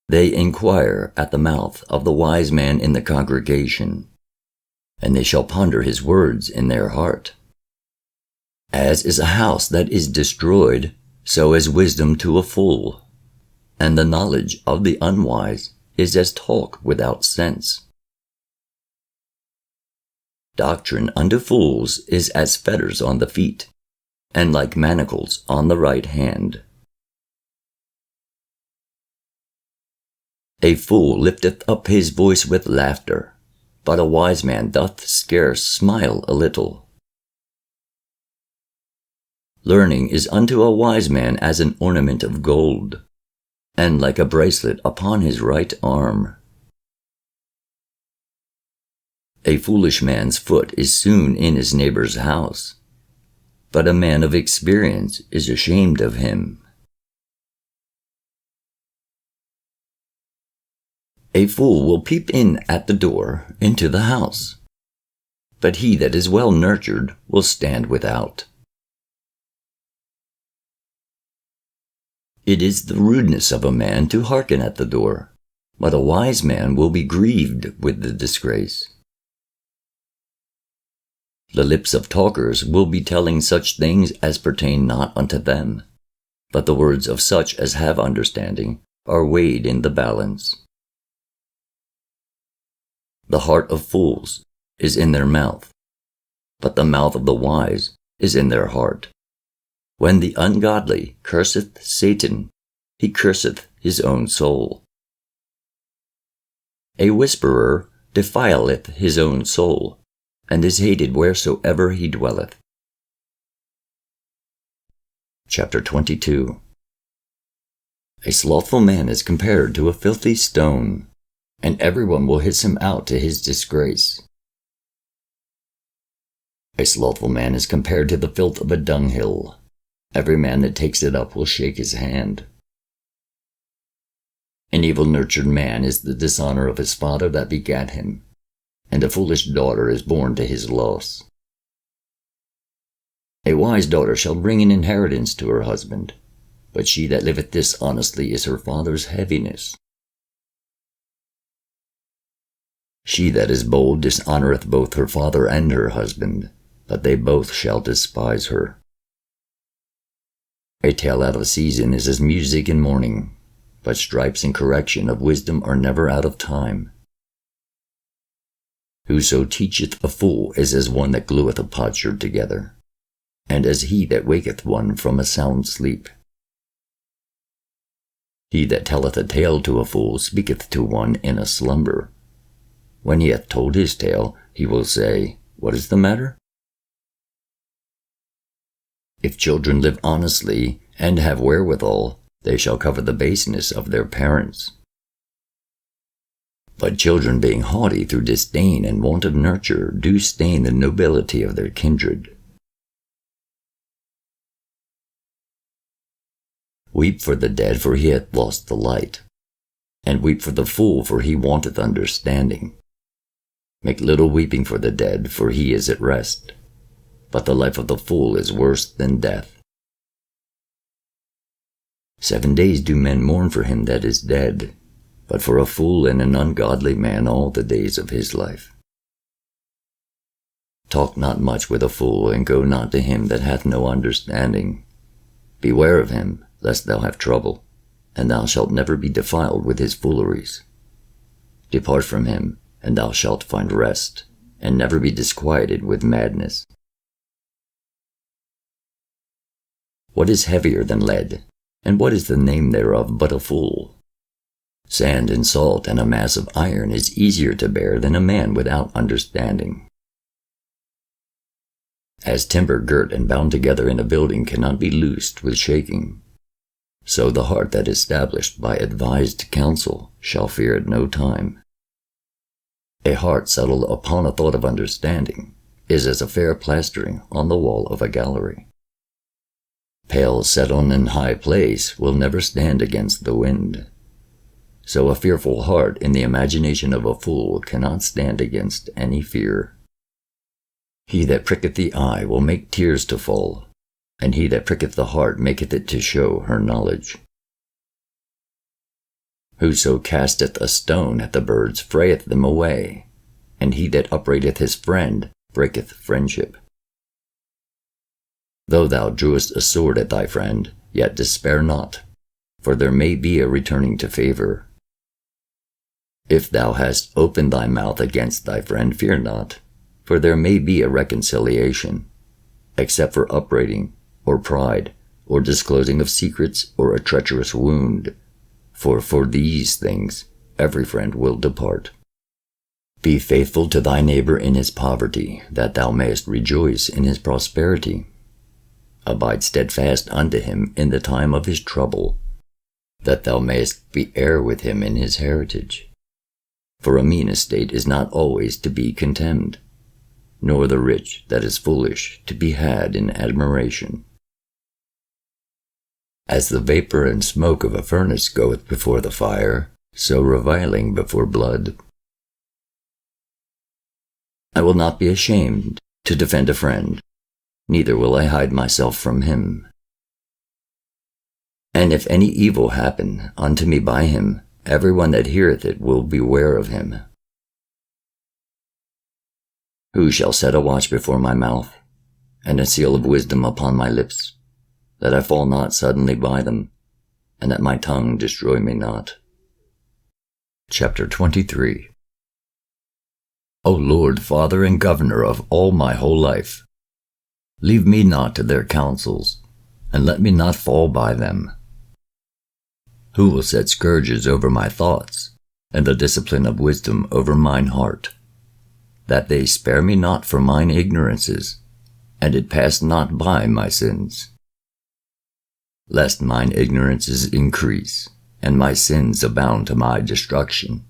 They inquire at the mouth of the wise man in the congregation, and they shall ponder his words in their heart. As is a house that is destroyed, so is wisdom to a fool, and the knowledge of the unwise is as talk without sense. Doctrine unto fools is as fetters on the feet, and like manacles on the right hand. A fool lifteth up his voice with laughter, but a wise man doth scarce smile a little. Learning is unto a wise man as an ornament of gold, and like a bracelet upon his right arm. A foolish man's foot is soon in his neighbor's house, but a man of experience is ashamed of him. A fool will peep in at the door into the house, but he that is well nurtured will stand without. It is the rudeness of a man to hearken at the door, but a wise man will be grieved with the disgrace. The lips of talkers will be telling such things as pertain not unto them, but the words of such as have understanding are weighed in the balance. The heart of fools is in their mouth, but the mouth of the wise is in their heart. When the ungodly curseth Satan, he curseth his own soul. A whisperer defileth his own soul, and is hated wheresoever he dwelleth. Chapter 22. A slothful man is compared to a filthy stone, and everyone will hiss him out to his disgrace. A slothful man is compared to the filth of a dunghill. Every man that takes it up will shake his hand. An evil-nurtured man is the dishonor of his father that begat him, and a foolish daughter is born to his loss. A wise daughter shall bring an inheritance to her husband, but she that liveth dishonestly is her father's heaviness. She that is bold dishonoreth both her father and her husband, but they both shall despise her. A tale out of season is as music in mourning, but stripes and correction of wisdom are never out of time. Whoso teacheth a fool is as one that glueth a potsherd together, and as he that waketh one from a sound sleep. He that telleth a tale to a fool speaketh to one in a slumber. When he hath told his tale, he will say, What is the matter? If children live honestly and have wherewithal, they shall cover the baseness of their parents. But children being haughty through disdain and want of nurture do stain the nobility of their kindred. Weep for the dead, for he hath lost the light, and weep for the fool, for he wanteth understanding. Make little weeping for the dead, for he is at rest. But the life of the fool is worse than death. 7 days do men mourn for him that is dead, but for a fool and an ungodly man all the days of his life. Talk not much with a fool, and go not to him that hath no understanding. Beware of him, lest thou have trouble, and thou shalt never be defiled with his fooleries. Depart from him, and thou shalt find rest, and never be disquieted with madness. What is heavier than lead, and what is the name thereof but a fool? Sand and salt and a mass of iron is easier to bear than a man without understanding. As timber girt and bound together in a building cannot be loosed with shaking, so the heart that is established by advised counsel shall fear at no time. A heart settled upon a thought of understanding is as a fair plastering on the wall of a gallery. Pales set on an high place will never stand against the wind. So a fearful heart in the imagination of a fool cannot stand against any fear. He that pricketh the eye will make tears to fall, and he that pricketh the heart maketh it to show her knowledge. Whoso casteth a stone at the birds frayeth them away, and he that upbraideth his friend breaketh friendship. Though thou drewest a sword at thy friend, yet despair not, for there may be a returning to favor. If thou hast opened thy mouth against thy friend, fear not, for there may be a reconciliation, except for upbraiding, or pride, or disclosing of secrets, or a treacherous wound. For these things every friend will depart. Be faithful to thy neighbor in his poverty, that thou mayest rejoice in his prosperity. Abide steadfast unto him in the time of his trouble, that thou mayest be heir with him in his heritage. For a mean estate is not always to be contemned, nor the rich that is foolish to be had in admiration. As the vapor and smoke of a furnace goeth before the fire, so reviling before blood. I will not be ashamed to defend a friend, neither will I hide myself from him. And if any evil happen unto me by him, every one that heareth it will beware of him. Who shall set a watch before my mouth, and a seal of wisdom upon my lips, that I fall not suddenly by them, and that my tongue destroy me not? Chapter 23. O Lord, Father and Governor of all my whole life, leave me not to their counsels, and let me not fall by them. Who will set scourges over my thoughts, and the discipline of wisdom over mine heart, that they spare me not for mine ignorances, and it pass not by my sins? Lest mine ignorances increase, and my sins abound to my destruction,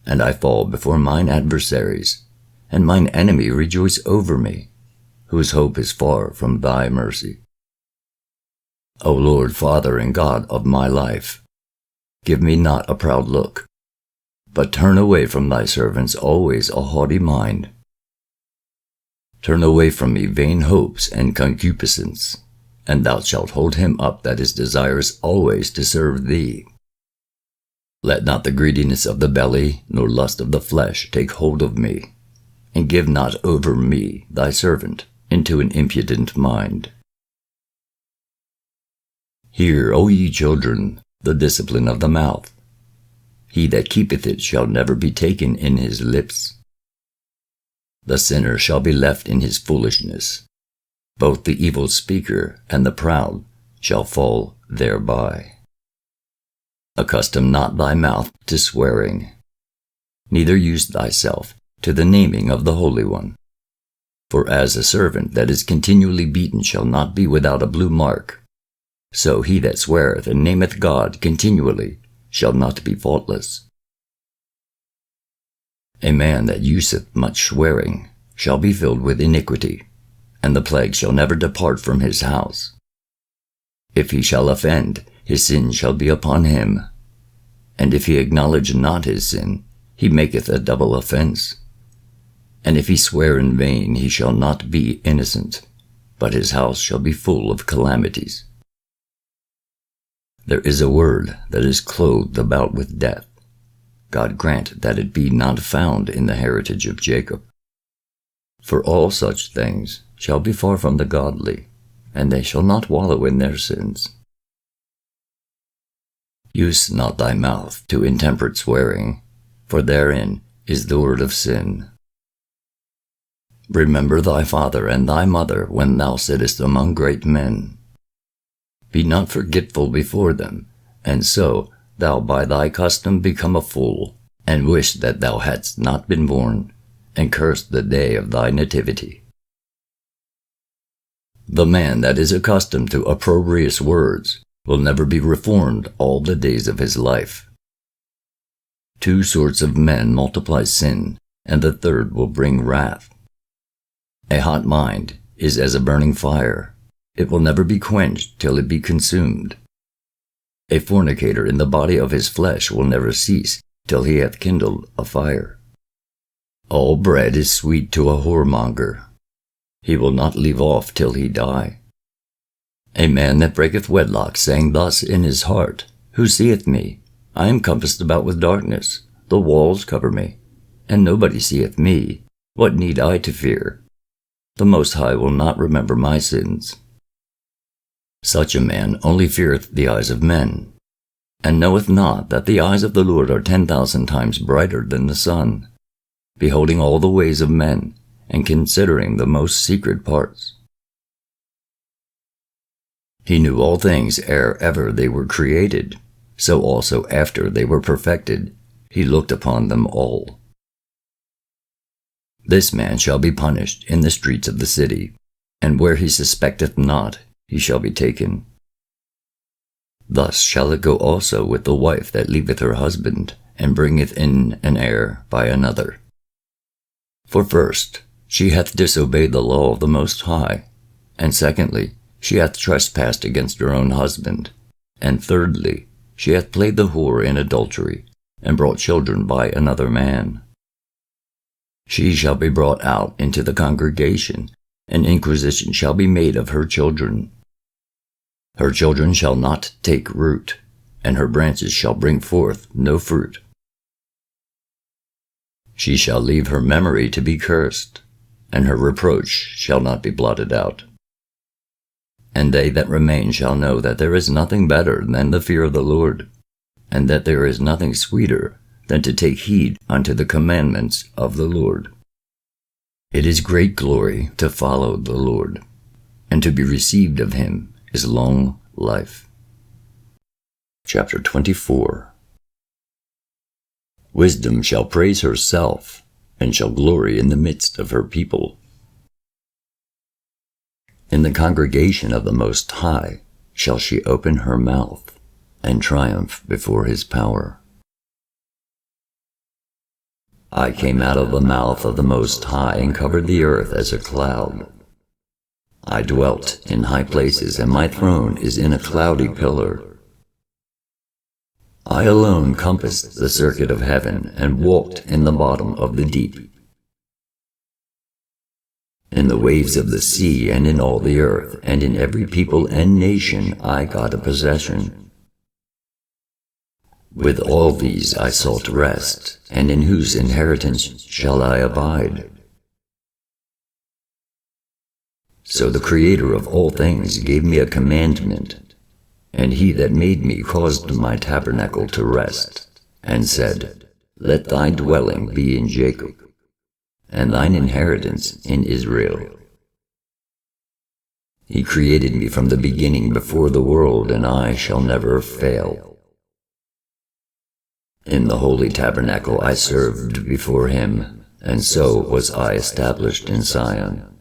and I fall before mine adversaries, and mine enemy rejoice over me, whose hope is far from thy mercy. O Lord, Father and God of my life, give me not a proud look, but turn away from thy servants always a haughty mind. Turn away from me vain hopes and concupiscence, and thou shalt hold him up that is desirous always to serve thee. Let not the greediness of the belly, nor lust of the flesh take hold of me, and give not over me, thy servant, into an impudent mind. Hear, O ye children, the discipline of the mouth. He that keepeth it shall never be taken in his lips. The sinner shall be left in his foolishness. Both the evil speaker and the proud shall fall thereby. Accustom not thy mouth to swearing, neither use thyself to the naming of the Holy One. For as a servant that is continually beaten shall not be without a blue mark, so he that sweareth and nameth God continually shall not be faultless. A man that useth much swearing shall be filled with iniquity, and the plague shall never depart from his house. If he shall offend, his sin shall be upon him, and if he acknowledge not his sin, he maketh a double offense. And if he swear in vain, he shall not be innocent, but his house shall be full of calamities. There is a word that is clothed about with death. God grant that it be not found in the heritage of Jacob. For all such things shall be far from the godly, and they shall not wallow in their sins. Use not thy mouth to intemperate swearing, for therein is the word of sin. Remember thy father and thy mother when thou sittest among great men. Be not forgetful before them, and so thou by thy custom become a fool, and wish that thou hadst not been born, and curse the day of thy nativity. The man that is accustomed to opprobrious words will never be reformed all the days of his life. Two sorts of men multiply sin, and the third will bring wrath. A hot mind is as a burning fire. It will never be quenched till it be consumed. A fornicator in the body of his flesh will never cease till he hath kindled a fire. All bread is sweet to a whoremonger. He will not leave off till he die. A man that breaketh wedlock, saying thus in his heart, Who seeth me? I am compassed about with darkness. The walls cover me, and nobody seeth me. What need I to fear? The Most High will not remember my sins. Such a man only feareth the eyes of men, and knoweth not that the eyes of the Lord are 10,000 times brighter than the sun, beholding all the ways of men, and considering the most secret parts. He knew all things ere ever they were created, so also after they were perfected, he looked upon them all. This man shall be punished in the streets of the city, and where he suspecteth not, he shall be taken. Thus shall it go also with the wife that leaveth her husband, and bringeth in an heir by another. For first, she hath disobeyed the law of the Most High, and secondly, she hath trespassed against her own husband, and thirdly, she hath played the whore in adultery, and brought children by another man. She shall be brought out into the congregation, and inquisition shall be made of her children. Her children shall not take root, and her branches shall bring forth no fruit. She shall leave her memory to be cursed, and her reproach shall not be blotted out. And they that remain shall know that there is nothing better than the fear of the Lord, and that there is nothing sweeter than to take heed unto the commandments of the Lord. It is great glory to follow the Lord, and to be received of him is long life. Chapter 24. Wisdom shall praise herself, and shall glory in the midst of her people. In the congregation of the Most High shall she open her mouth, and triumph before his power. I came out of the mouth of the Most High, and covered the earth as a cloud. I dwelt in high places, and my throne is in a cloudy pillar. I alone compassed the circuit of heaven, and walked in the bottom of the deep. In the waves of the sea, and in all the earth, and in every people and nation I got a possession. With all these I sought rest, and in whose inheritance shall I abide? So the Creator of all things gave me a commandment, and he that made me caused my tabernacle to rest, and said, Let thy dwelling be in Jacob, and thine inheritance in Israel. He created me from the beginning before the world, and I shall never fail. In the holy tabernacle I served before him, and so was I established in Zion.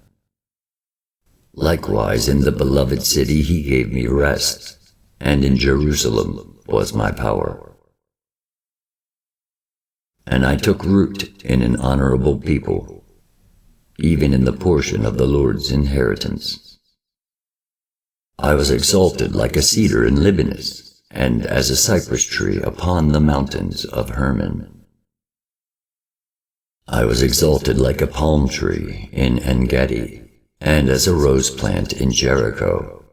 Likewise in the beloved city he gave me rest, and in Jerusalem was my power. And I took root in an honorable people, even in the portion of the Lord's inheritance. I was exalted like a cedar in Libanus, and as a cypress tree upon the mountains of Hermon. I was exalted like a palm tree in En-gedi, and as a rose plant in Jericho,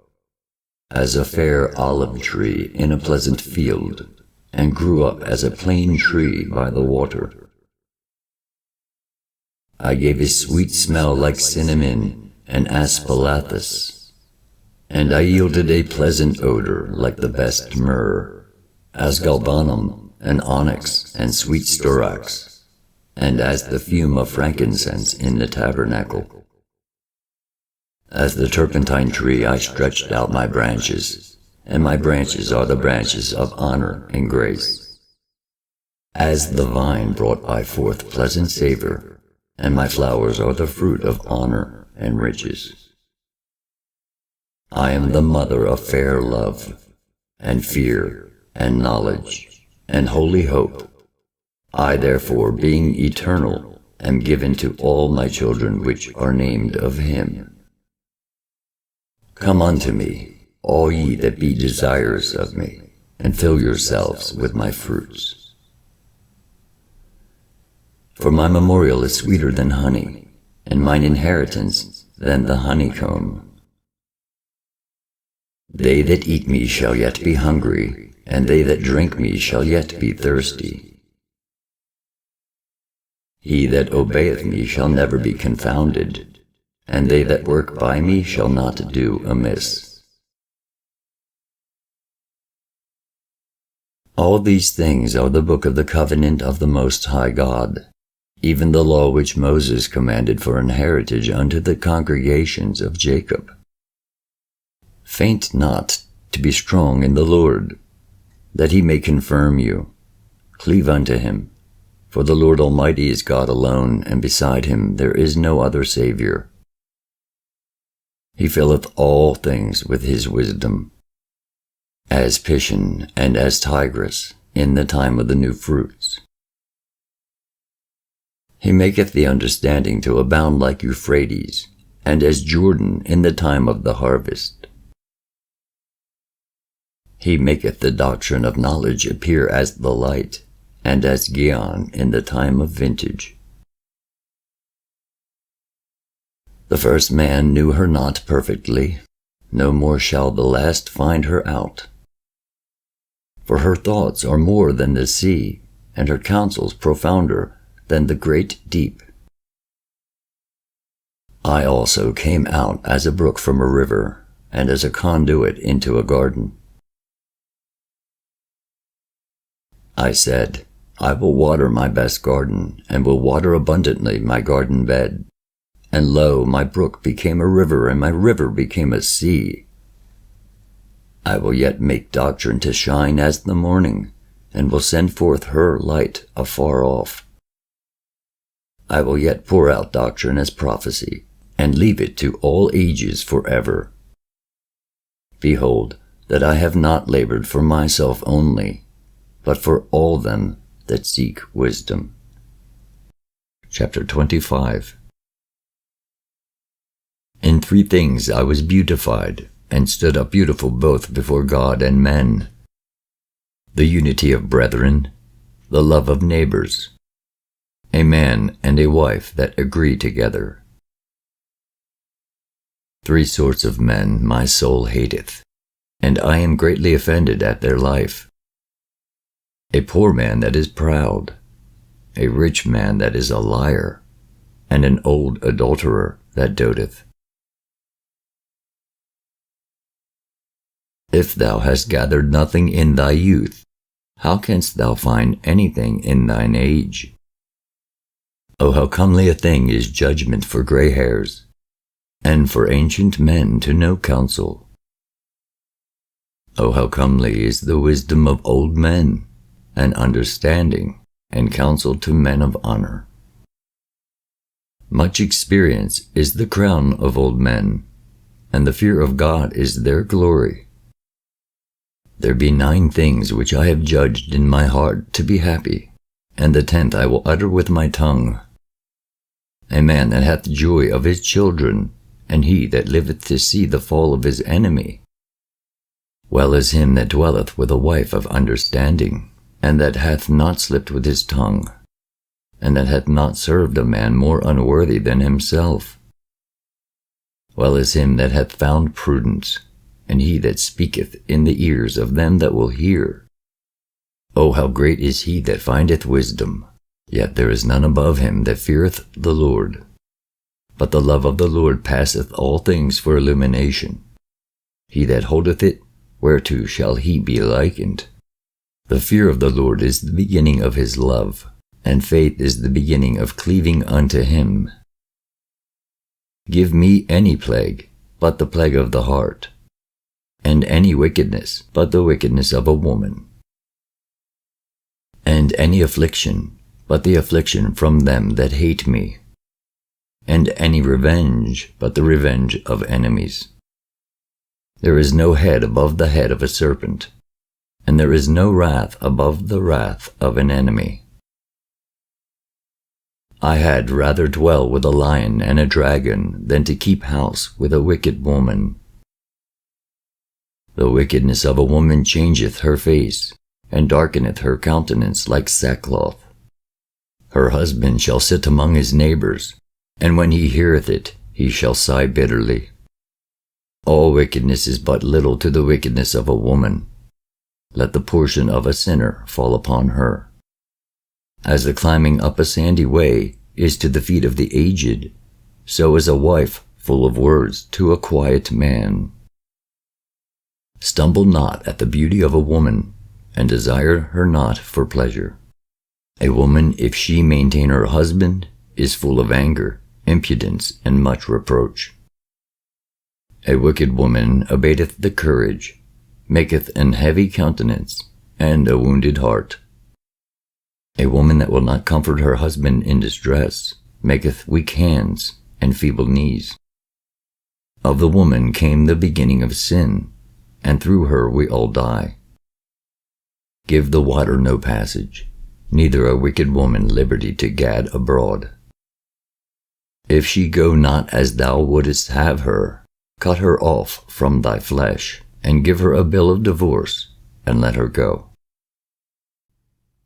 as a fair olive tree in a pleasant field, and grew up as a plane tree by the water. I gave a sweet smell like cinnamon and aspalathus, and I yielded a pleasant odor like the best myrrh, as galbanum and onyx and sweet storax, and as the fume of frankincense in the tabernacle. As the turpentine tree I stretched out my branches, and my branches are the branches of honor and grace. As the vine brought I forth pleasant savor, and my flowers are the fruit of honor and riches. I am the mother of fair love, and fear, and knowledge, and holy hope. I therefore, being eternal, am given to all my children which are named of him. Come unto me, all ye that be desirous of me, and fill yourselves with my fruits. For my memorial is sweeter than honey, and mine inheritance than the honeycomb. They that eat me shall yet be hungry, and they that drink me shall yet be thirsty. He that obeyeth me shall never be confounded, and they that work by me shall not do amiss. All these things are the book of the covenant of the Most High God, even the law which Moses commanded for an heritage unto the congregations of Jacob. Faint not to be strong in the Lord, that he may confirm you. Cleave unto him, for the Lord Almighty is God alone, and beside him there is no other Savior. He filleth all things with his wisdom, as Pishon and as Tigris in the time of the new fruits. He maketh the understanding to abound like Euphrates, and as Jordan in the time of the harvest. He maketh the doctrine of knowledge appear as the light, and as Gihon in the time of vintage. The first man knew her not perfectly, no more shall the last find her out. For her thoughts are more than the sea, and her counsels profounder than the great deep. I also came out as a brook from a river, and as a conduit into a garden. I said, I will water my best garden, and will water abundantly my garden bed. And lo, my brook became a river, and my river became a sea. I will yet make doctrine to shine as the morning, and will send forth her light afar off. I will yet pour out doctrine as prophecy, and leave it to all ages forever. Behold, that I have not labored for myself only, but for all them that seek wisdom. Chapter 25. In 3 things I was beautified, and stood up beautiful both before God and men: the unity of brethren, the love of neighbors, a man and a wife that agree together. 3 sorts of men my soul hateth, and I am greatly offended at their life: a poor man that is proud, a rich man that is a liar, and an old adulterer that doteth. If thou hast gathered nothing in thy youth, how canst thou find anything in thine age? O how comely a thing is judgment for gray hairs, and for ancient men to know counsel. O how comely is the wisdom of old men, and understanding and counsel to men of honor. Much experience is the crown of old men, and the fear of God is their glory. There be 9 things which I have judged in my heart to be happy, and the 10th I will utter with my tongue: a man that hath joy of his children, and he that liveth to see the fall of his enemy. Well is him that dwelleth with a wife of understanding, and that hath not slipped with his tongue. and that hath not served a man more unworthy than himself. Well is him that hath found prudence, and he that speaketh in the ears of them that will hear. O how great is he that findeth wisdom! Yet there is none above him that feareth the Lord. But the love of the Lord passeth all things for illumination. He that holdeth it, whereto shall he be likened? The fear of the Lord is the beginning of his love, and faith is the beginning of cleaving unto him. Give me any plague, but the plague of the heart, and any wickedness, but the wickedness of a woman, and any affliction, but the affliction from them that hate me, and any revenge, but the revenge of enemies. There is no head above the head of a serpent, and there is no wrath above the wrath of an enemy. I had rather dwell with a lion and a dragon than to keep house with a wicked woman. The wickedness of a woman changeth her face, and darkeneth her countenance like sackcloth. Her husband shall sit among his neighbors, and when he heareth it, he shall sigh bitterly. All wickedness is but little to the wickedness of a woman. Let the portion of a sinner fall upon her. As the climbing up a sandy way is to the feet of the aged, so is a wife full of words to a quiet man. Stumble not at the beauty of a woman, and desire her not for pleasure. A woman, if she maintain her husband, is full of anger, impudence, and much reproach. A wicked woman abateth the courage, maketh an heavy countenance, and a wounded heart. A woman that will not comfort her husband in distress maketh weak hands and feeble knees. Of the woman came the beginning of sin, and through her we all die. Give the water no passage, neither a wicked woman liberty to gad abroad. If she go not as thou wouldest have her, cut her off from thy flesh, and give her a bill of divorce, and let her go.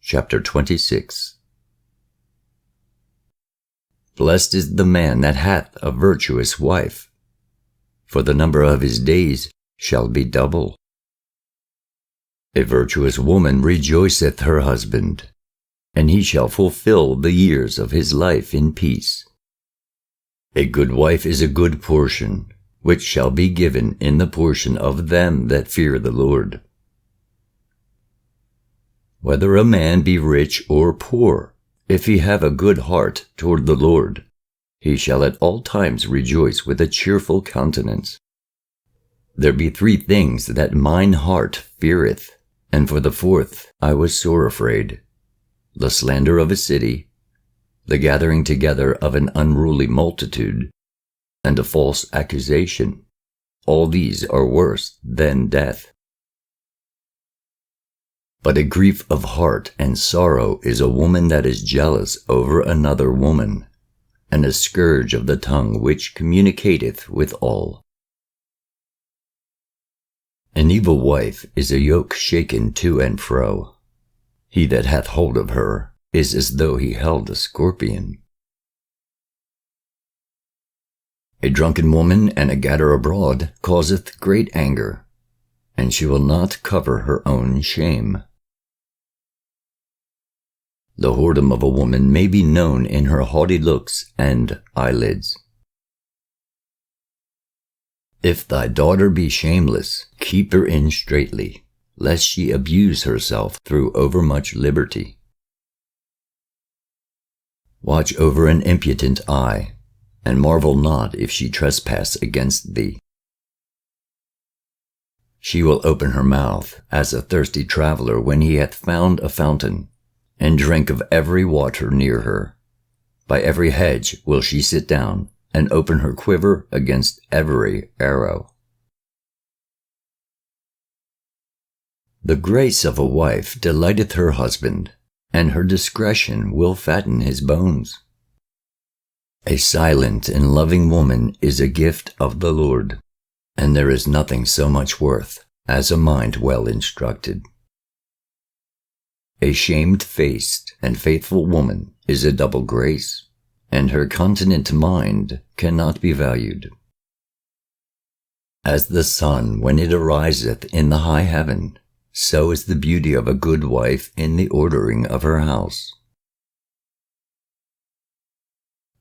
Chapter 26. Blessed is the man that hath a virtuous wife, for the number of his days shall be double. A virtuous woman rejoiceth her husband, and he shall fulfill the years of his life in peace. A good wife is a good portion, which shall be given in the portion of them that fear the Lord. Whether a man be rich or poor, if he have a good heart toward the Lord, he shall at all times rejoice with a cheerful countenance. There be 3 things that mine heart feareth, and for the 4th I was sore afraid: the slander of a city, the gathering together of an unruly multitude, and a false accusation. All these are worse than death. But a grief of heart and sorrow is a woman that is jealous over another woman, and a scourge of the tongue which communicateth with all. An evil wife is a yoke shaken to and fro. He that hath hold of her is as though he held a scorpion. A drunken woman and a gadder abroad causeth great anger, and she will not cover her own shame. The whoredom of a woman may be known in her haughty looks and eyelids. If thy daughter be shameless, keep her in straitly, lest she abuse herself through overmuch liberty. Watch over an impudent eye, and marvel not if she trespass against thee. She will open her mouth as a thirsty traveler when he hath found a fountain, and drink of every water near her. By every hedge will she sit down, and open her quiver against every arrow. The grace of a wife delighteth her husband, and her discretion will fatten his bones. A silent and loving woman is a gift of the Lord, and there is nothing so much worth as a mind well instructed. A shamefaced and faithful woman is a double grace, and her continent mind cannot be valued. As the sun when it ariseth in the high heaven, so is the beauty of a good wife in the ordering of her house.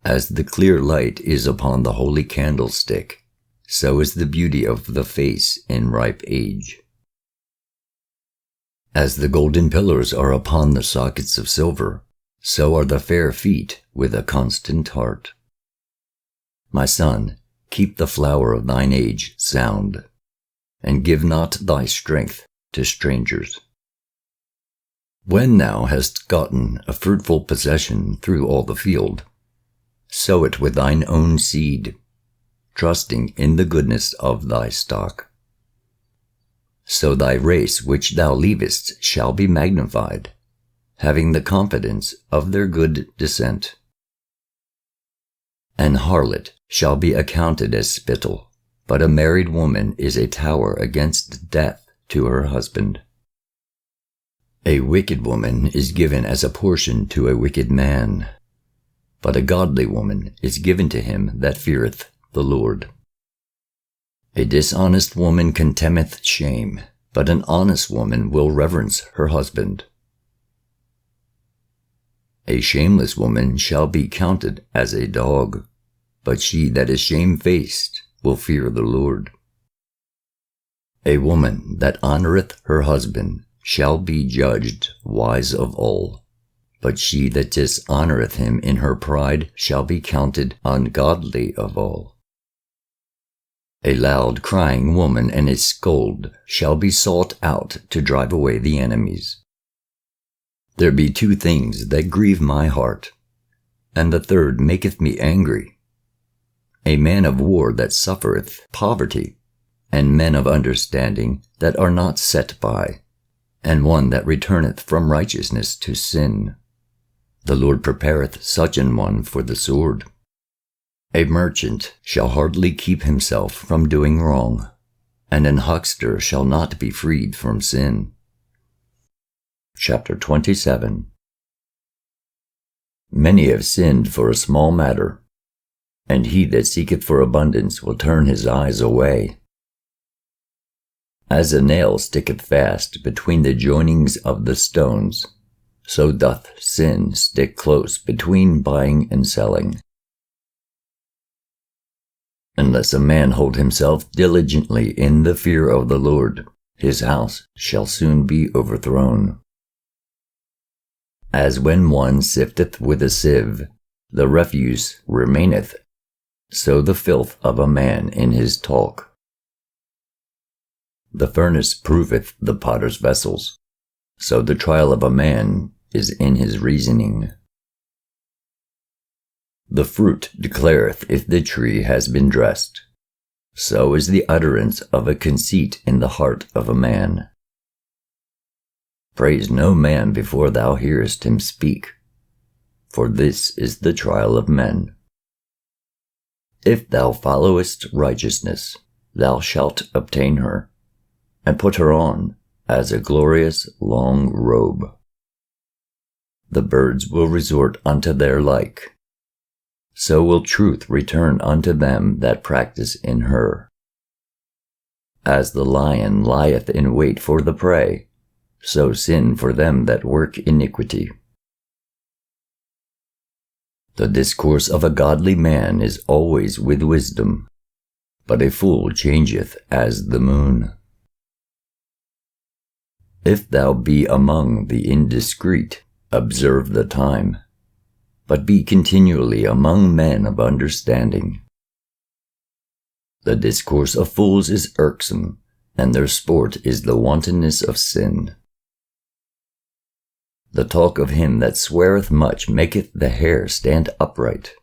As the clear light is upon the holy candlestick, so is the beauty of the face in ripe age. As the golden pillars are upon the sockets of silver, so are the fair feet with a constant heart. My son, keep the flower of thine age sound, and give not thy strength to strangers. When thou hast gotten a fruitful possession through all the field, sow it with thine own seed, trusting in the goodness of thy stock. So thy race which thou leavest shall be magnified, having the confidence of their good descent. An harlot shall be accounted as spittle, but a married woman is a tower against death to her husband. A wicked woman is given as a portion to a wicked man, but a godly woman is given to him that feareth the Lord. A dishonest woman contemneth shame, but an honest woman will reverence her husband. A shameless woman shall be counted as a dog, but she that is shamefaced will fear the Lord. A woman that honoureth her husband shall be judged wise of all, but she that dishonoureth him in her pride shall be counted ungodly of all. A loud crying woman and a scold shall be sought out to drive away the enemies. There be two things that grieve my heart, and the third maketh me angry: a man of war that suffereth poverty, and men of understanding that are not set by, and one that returneth from righteousness to sin. The Lord prepareth such an one for the sword. A merchant shall hardly keep himself from doing wrong, and an huckster shall not be freed from sin. Chapter 27. Many have sinned for a small matter, and he that seeketh for abundance will turn his eyes away. As a nail sticketh fast between the joinings of the stones, so doth sin stick close between buying and selling. Unless a man hold himself diligently in the fear of the Lord, his house shall soon be overthrown. As when one sifteth with a sieve, the refuse remaineth, so the filth of a man in his talk. The furnace proveth the potter's vessels, so the trial of a man is in his reasoning. The fruit declareth if the tree has been dressed, so is the utterance of a conceit in the heart of a man. Praise no man before thou hearest him speak, for this is the trial of men. If thou followest righteousness, thou shalt obtain her, and put her on as a glorious long robe. The birds will resort unto their like, so will truth return unto them that practice in her. As the lion lieth in wait for the prey, so sin for them that work iniquity. The discourse of a godly man is always with wisdom, but a fool changeth as the moon. If thou be among the indiscreet, observe the time, but be continually among men of understanding. The discourse of fools is irksome, and their sport is the wantonness of sin. The talk of him that sweareth much maketh the hair stand upright,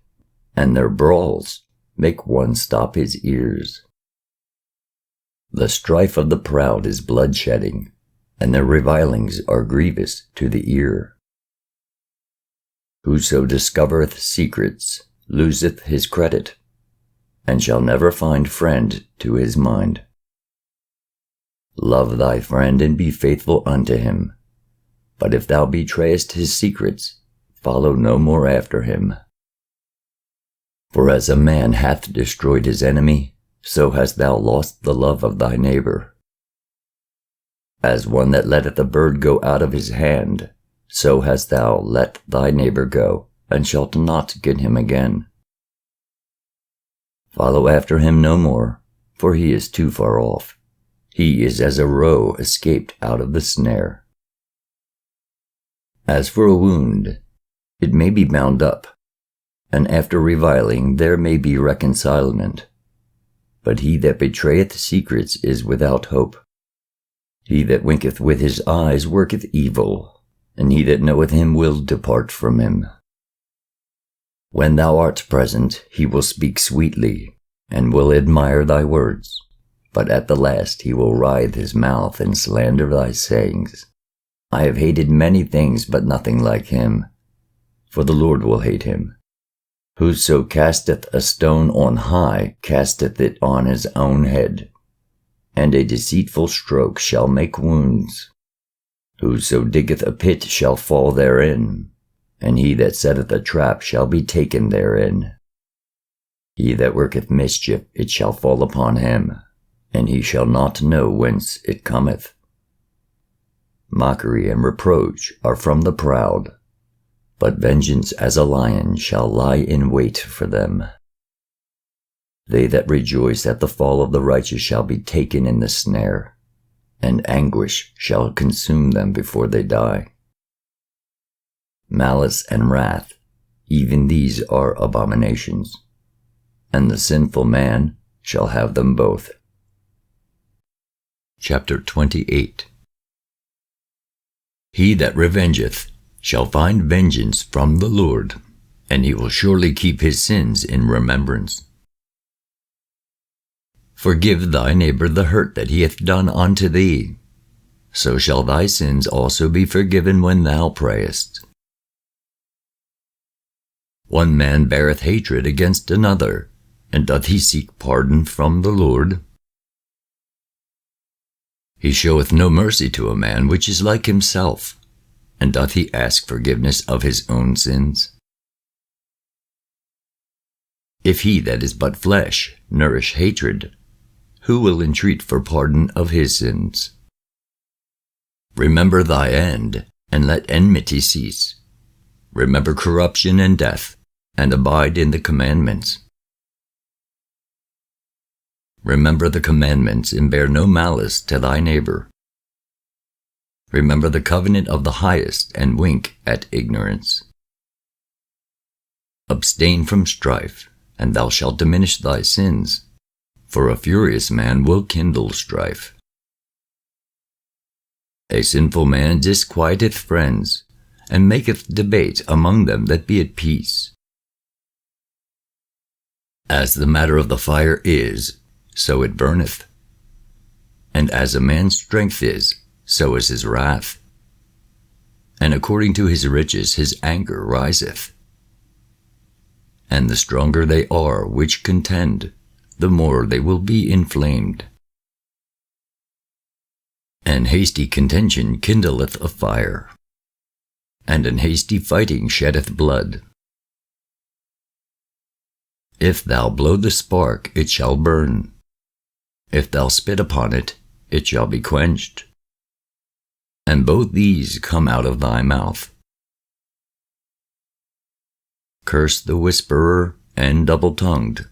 and their brawls make one stop his ears. The strife of the proud is bloodshedding, and their revilings are grievous to the ear. Whoso discovereth secrets loseth his credit, and shall never find friend to his mind. Love thy friend and be faithful unto him, but if thou betrayest his secrets, follow no more after him. For as a man hath destroyed his enemy, so hast thou lost the love of thy neighbor. As one that letteth a bird go out of his hand, so hast thou let thy neighbor go, and shalt not get him again. Follow after him no more, for he is too far off. He is as a roe escaped out of the snare. As for a wound, it may be bound up, and after reviling there may be reconcilement. But he that betrayeth secrets is without hope. He that winketh with his eyes worketh evil, and he that knoweth him will depart from him. When thou art present, he will speak sweetly, and will admire thy words. But at the last he will writhe his mouth and slander thy sayings. I have hated many things, but nothing like him, for the Lord will hate him. Whoso casteth a stone on high casteth it on his own head, and a deceitful stroke shall make wounds. Whoso diggeth a pit shall fall therein, and he that setteth a trap shall be taken therein. He that worketh mischief, it shall fall upon him, and he shall not know whence it cometh. Mockery and reproach are from the proud, but vengeance as a lion shall lie in wait for them. They that rejoice at the fall of the righteous shall be taken in the snare, and anguish shall consume them before they die. Malice and wrath, even these are abominations, and the sinful man shall have them both. Chapter 28. He that revengeth shall find vengeance from the Lord, and he will surely keep his sins in remembrance. Forgive thy neighbor the hurt that he hath done unto thee, so shall thy sins also be forgiven when thou prayest. One man beareth hatred against another, and doth he seek pardon from the Lord? He showeth no mercy to a man which is like himself, and doth he ask forgiveness of his own sins? If he that is but flesh nourish hatred, who will entreat for pardon of his sins? Remember thy end, and let enmity cease. Remember corruption and death, and abide in the commandments. Remember the commandments, and bear no malice to thy neighbor. Remember the covenant of the highest, and wink at ignorance. Abstain from strife, and thou shalt diminish thy sins, for a furious man will kindle strife. A sinful man disquieteth friends, and maketh debate among them that be at peace. As the matter of the fire is, so it burneth. And as a man's strength is, so is his wrath. And according to his riches his anger riseth. And the stronger they are which contend, the more they will be inflamed. And hasty contention kindleth a fire, and an hasty fighting sheddeth blood. If thou blow the spark, it shall burn. If thou spit upon it, it shall be quenched. And both these come out of thy mouth. Curse the whisperer and double-tongued,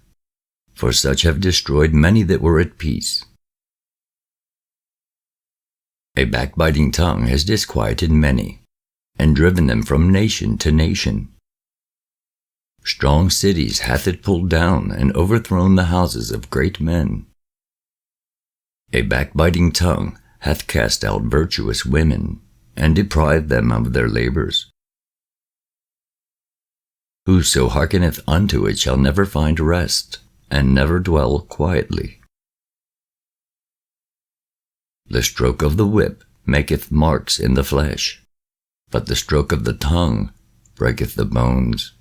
for such have destroyed many that were at peace. A backbiting tongue has disquieted many, and driven them from nation to nation. Strong cities hath it pulled down, and overthrown the houses of great men. A backbiting tongue hath cast out virtuous women, and deprived them of their labors. Whoso hearkeneth unto it shall never find rest, and never dwell quietly. The stroke of the whip maketh marks in the flesh, but the stroke of the tongue breaketh the bones.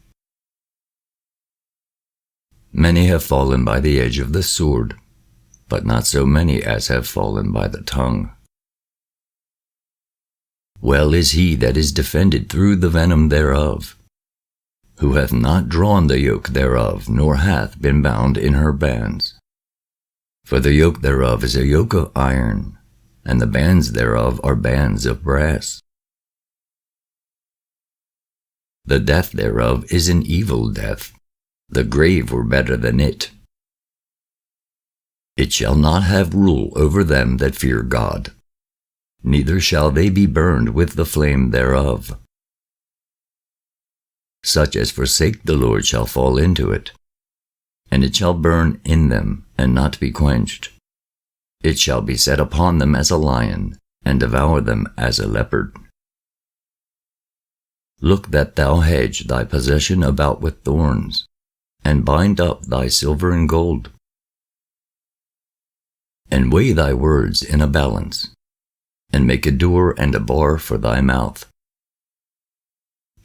Many have fallen by the edge of the sword, but not so many as have fallen by the tongue. Well is he that is defended through the venom thereof, who hath not drawn the yoke thereof, nor hath been bound in her bands. For the yoke thereof is a yoke of iron, and the bands thereof are bands of brass. The death thereof is an evil death, the grave were better than it. It shall not have rule over them that fear God, neither shall they be burned with the flame thereof. Such as forsake the Lord shall fall into it, and it shall burn in them, and not be quenched. It shall be set upon them as a lion, and devour them as a leopard. Look that thou hedge thy possession about with thorns, and bind up thy silver and gold. And weigh thy words in a balance, and make a door and a bar for thy mouth.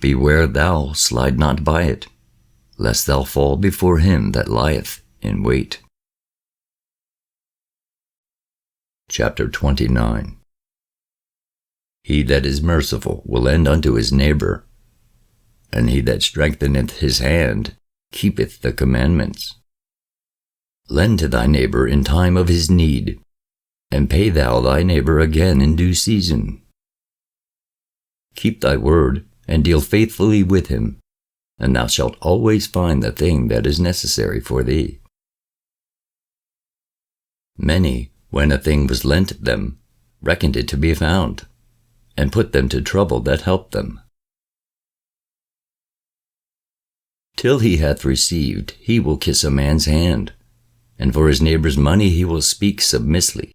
Beware thou slide not by it, lest thou fall before him that lieth in wait. Chapter 29. He that is merciful will lend unto his neighbor, and he that strengtheneth his hand keepeth the commandments. Lend to thy neighbor in time of his need, and pay thou thy neighbor again in due season. Keep thy word, and deal faithfully with him, and thou shalt always find the thing that is necessary for thee. Many, when a thing was lent them, reckoned it to be found, and put them to trouble that helped them. Till he hath received, he will kiss a man's hand, and for his neighbor's money he will speak submissly.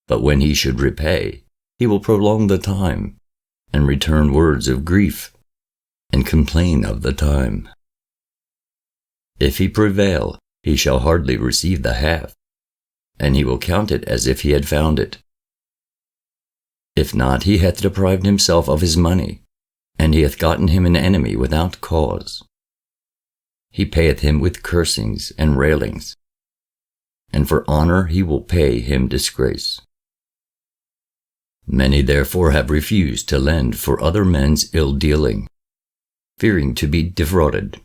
But when he should repay, he will prolong the time, and return words of grief, and complain of the time. If he prevail, he shall hardly receive the half, and he will count it as if he had found it. If not, he hath deprived himself of his money, and he hath gotten him an enemy without cause. He payeth him with cursings and railings, and for honor he will pay him disgrace. Many therefore have refused to lend for other men's ill-dealing, fearing to be defrauded.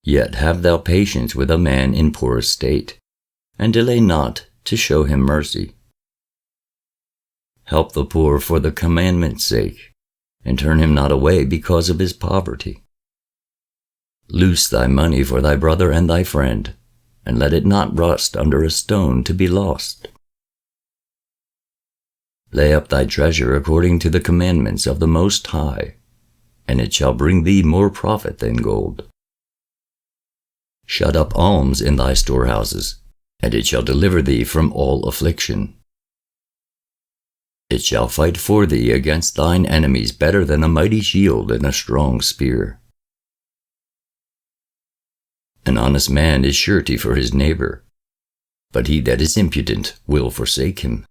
Yet have thou patience with a man in poor estate, and delay not to show him mercy. Help the poor for the commandment's sake, and turn him not away because of his poverty. Loose thy money for thy brother and thy friend, and let it not rust under a stone to be lost. Lay up thy treasure according to the commandments of the Most High, and it shall bring thee more profit than gold. Shut up alms in thy storehouses, and it shall deliver thee from all affliction. It shall fight for thee against thine enemies better than a mighty shield and a strong spear. An honest man is surety for his neighbor, but he that is impudent will forsake him.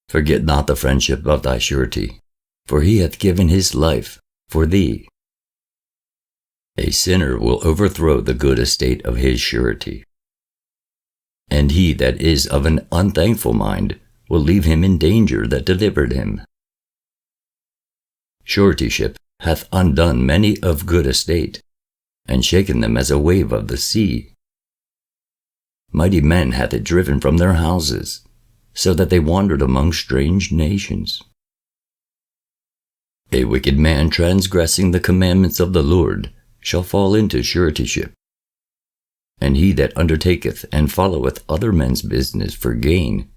Forget not the friendship of thy surety, for he hath given his life for thee. A sinner will overthrow the good estate of his surety, and he that is of an unthankful mind will leave him in danger that delivered him. Suretyship hath undone many of good estate, and shaken them as a wave of the sea. Mighty men hath it driven from their houses, so that they wandered among strange nations. A wicked man transgressing the commandments of the Lord shall fall into suretyship, and he that undertaketh and followeth other men's business for gain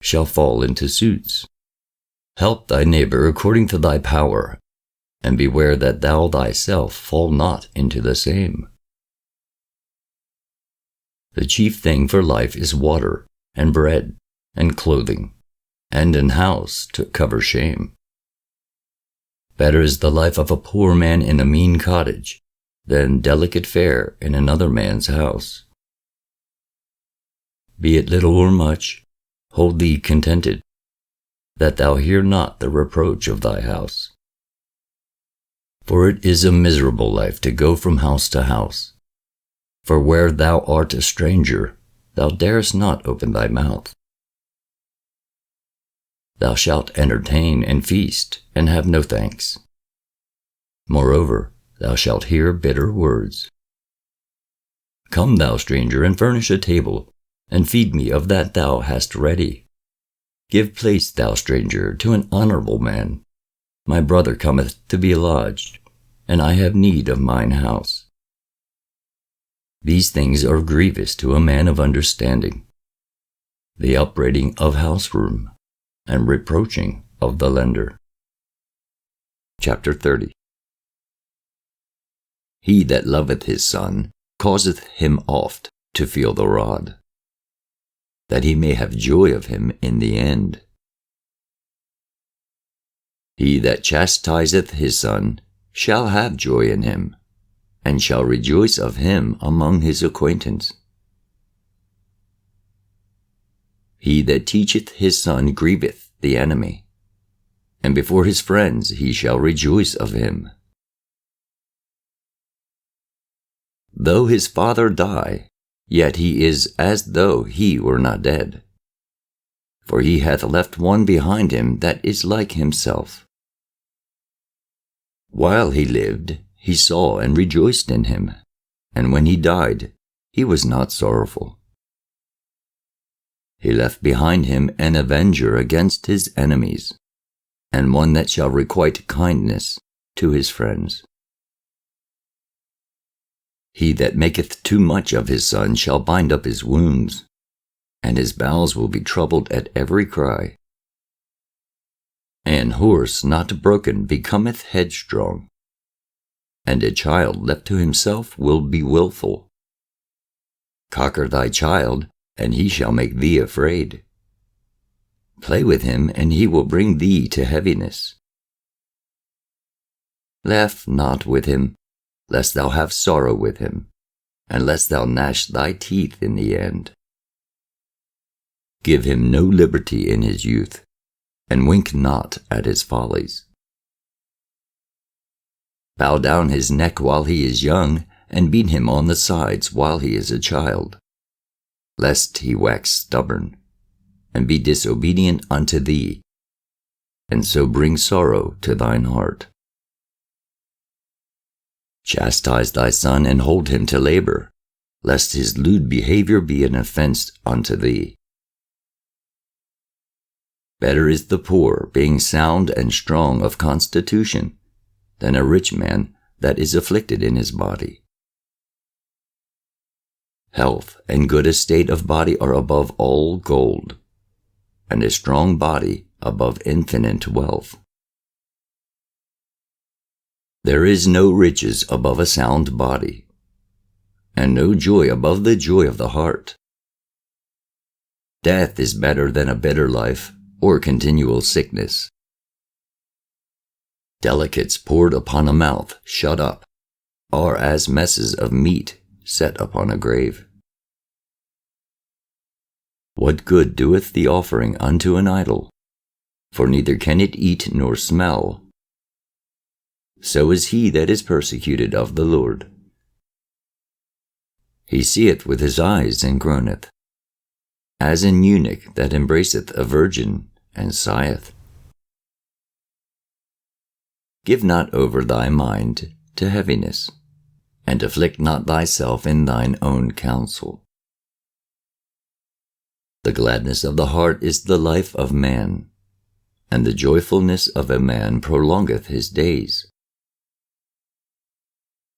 shall fall into suits. Help thy neighbor according to thy power, and beware that thou thyself fall not into the same. The chief thing for life is water, and bread, and clothing, and an house to cover shame. Better is the life of a poor man in a mean cottage than delicate fare in another man's house. Be it little or much, hold thee contented, that thou hear not the reproach of thy house. For it is a miserable life to go from house to house. For where thou art a stranger, thou darest not open thy mouth. Thou shalt entertain and feast, and have no thanks. Moreover, thou shalt hear bitter words. Come, thou stranger, and furnish a table, and feed me of that thou hast ready. Give place, thou stranger, to an honorable man. My brother cometh to be lodged, and I have need of mine house. These things are grievous to a man of understanding, the upbraiding of house room, and reproaching of the lender. Chapter 30. He that loveth his son causeth him oft to feel the rod, that he may have joy of him in the end. He that chastiseth his son shall have joy in him, and shall rejoice of him among his acquaintance. He that teacheth his son grieveth the enemy, and before his friends he shall rejoice of him. Though his father die, yet he is as though he were not dead. For he hath left one behind him that is like himself. While he lived, he saw and rejoiced in him, and when he died, he was not sorrowful. He left behind him an avenger against his enemies, and one that shall requite kindness to his friends. He that maketh too much of his son shall bind up his wounds, and his bowels will be troubled at every cry. An horse not broken becometh headstrong, and a child left to himself will be wilful. Cocker thy child, and he shall make thee afraid. Play with him, and he will bring thee to heaviness. Laugh not with him, lest thou have sorrow with him, and lest thou gnash thy teeth in the end. Give him no liberty in his youth, and wink not at his follies. Bow down his neck while he is young, and beat him on the sides while he is a child, lest he wax stubborn, and be disobedient unto thee, and so bring sorrow to thine heart. Chastise thy son, and hold him to labor, lest his lewd behavior be an offense unto thee. Better is the poor, being sound and strong of constitution, than a rich man that is afflicted in his body. Health and good estate of body are above all gold, and a strong body above infinite wealth. There is no riches above a sound body, and no joy above the joy of the heart. Death is better than a bitter life, or continual sickness. Delicates poured upon a mouth shut up are as messes of meat set upon a grave. What good doeth the offering unto an idol? For neither can it eat nor smell. So is he that is persecuted of the Lord. He seeth with his eyes and groaneth, as an eunuch that embraceth a virgin and sigheth. Give not over thy mind to heaviness, and afflict not thyself in thine own counsel. The gladness of the heart is the life of man, and the joyfulness of a man prolongeth his days.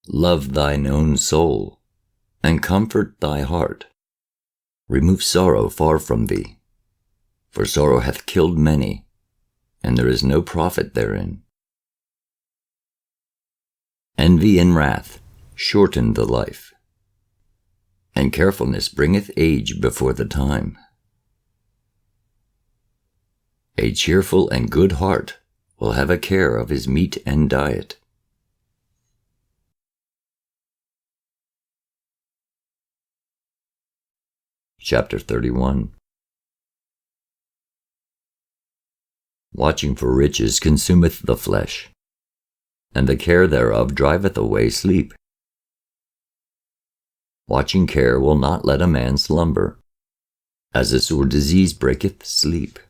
Love thine own soul, and comfort thy heart. Remove sorrow far from thee, for sorrow hath killed many, and there is no profit therein. Envy and wrath shorten the life, and carefulness bringeth age before the time. A cheerful and good heart will have a care of his meat and diet. Chapter 31. Watching for riches consumeth the flesh, and the care thereof driveth away sleep. Watching care will not let a man slumber, as a sore disease breaketh sleep.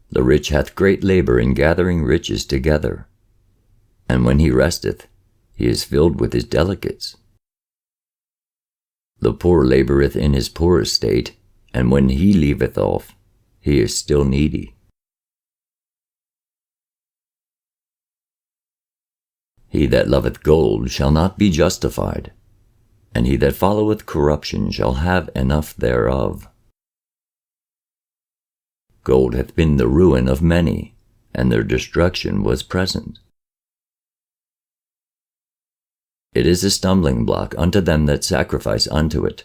The rich hath great labor in gathering riches together, and when he resteth, he is filled with his delicates. The poor laboreth in his poor estate, and when he leaveth off, he is still needy. He that loveth gold shall not be justified, and he that followeth corruption shall have enough thereof. Gold hath been the ruin of many, and their destruction was present. It is a stumbling block unto them that sacrifice unto it,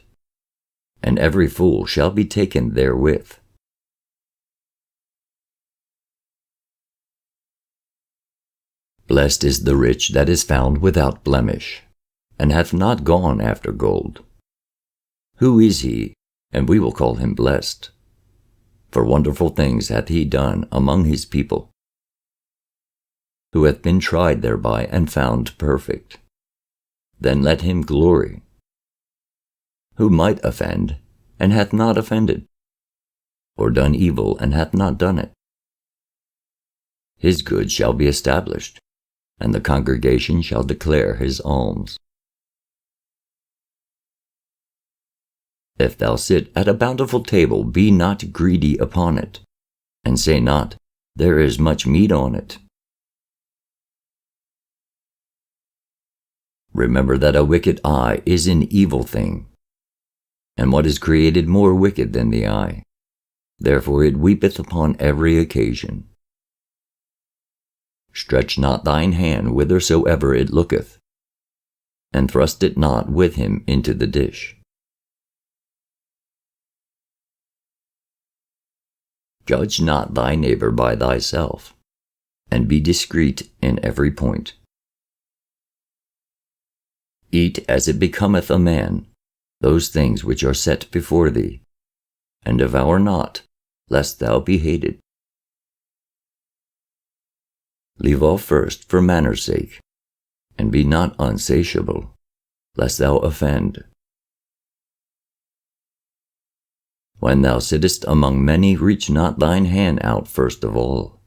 and every fool shall be taken therewith. Blessed is the rich that is found without blemish, and hath not gone after gold. Who is he, and we will call him blessed? For wonderful things hath he done among his people, who hath been tried thereby and found perfect. Then let him glory, who might offend, and hath not offended, or done evil, and hath not done it. His good shall be established, and the congregation shall declare his alms. If thou sit at a bountiful table, be not greedy upon it, and say not, there is much meat on it. Remember that a wicked eye is an evil thing, and what is created more wicked than the eye? Therefore it weepeth upon every occasion. Stretch not thine hand whithersoever it looketh, and thrust it not with him into the dish. Judge not thy neighbor by thyself, and be discreet in every point. Eat as it becometh a man those things which are set before thee, and devour not, lest thou be hated. Leave off first for manner's sake, and be not unsatiable, lest thou offend. When thou sittest among many, reach not thine hand out first of all.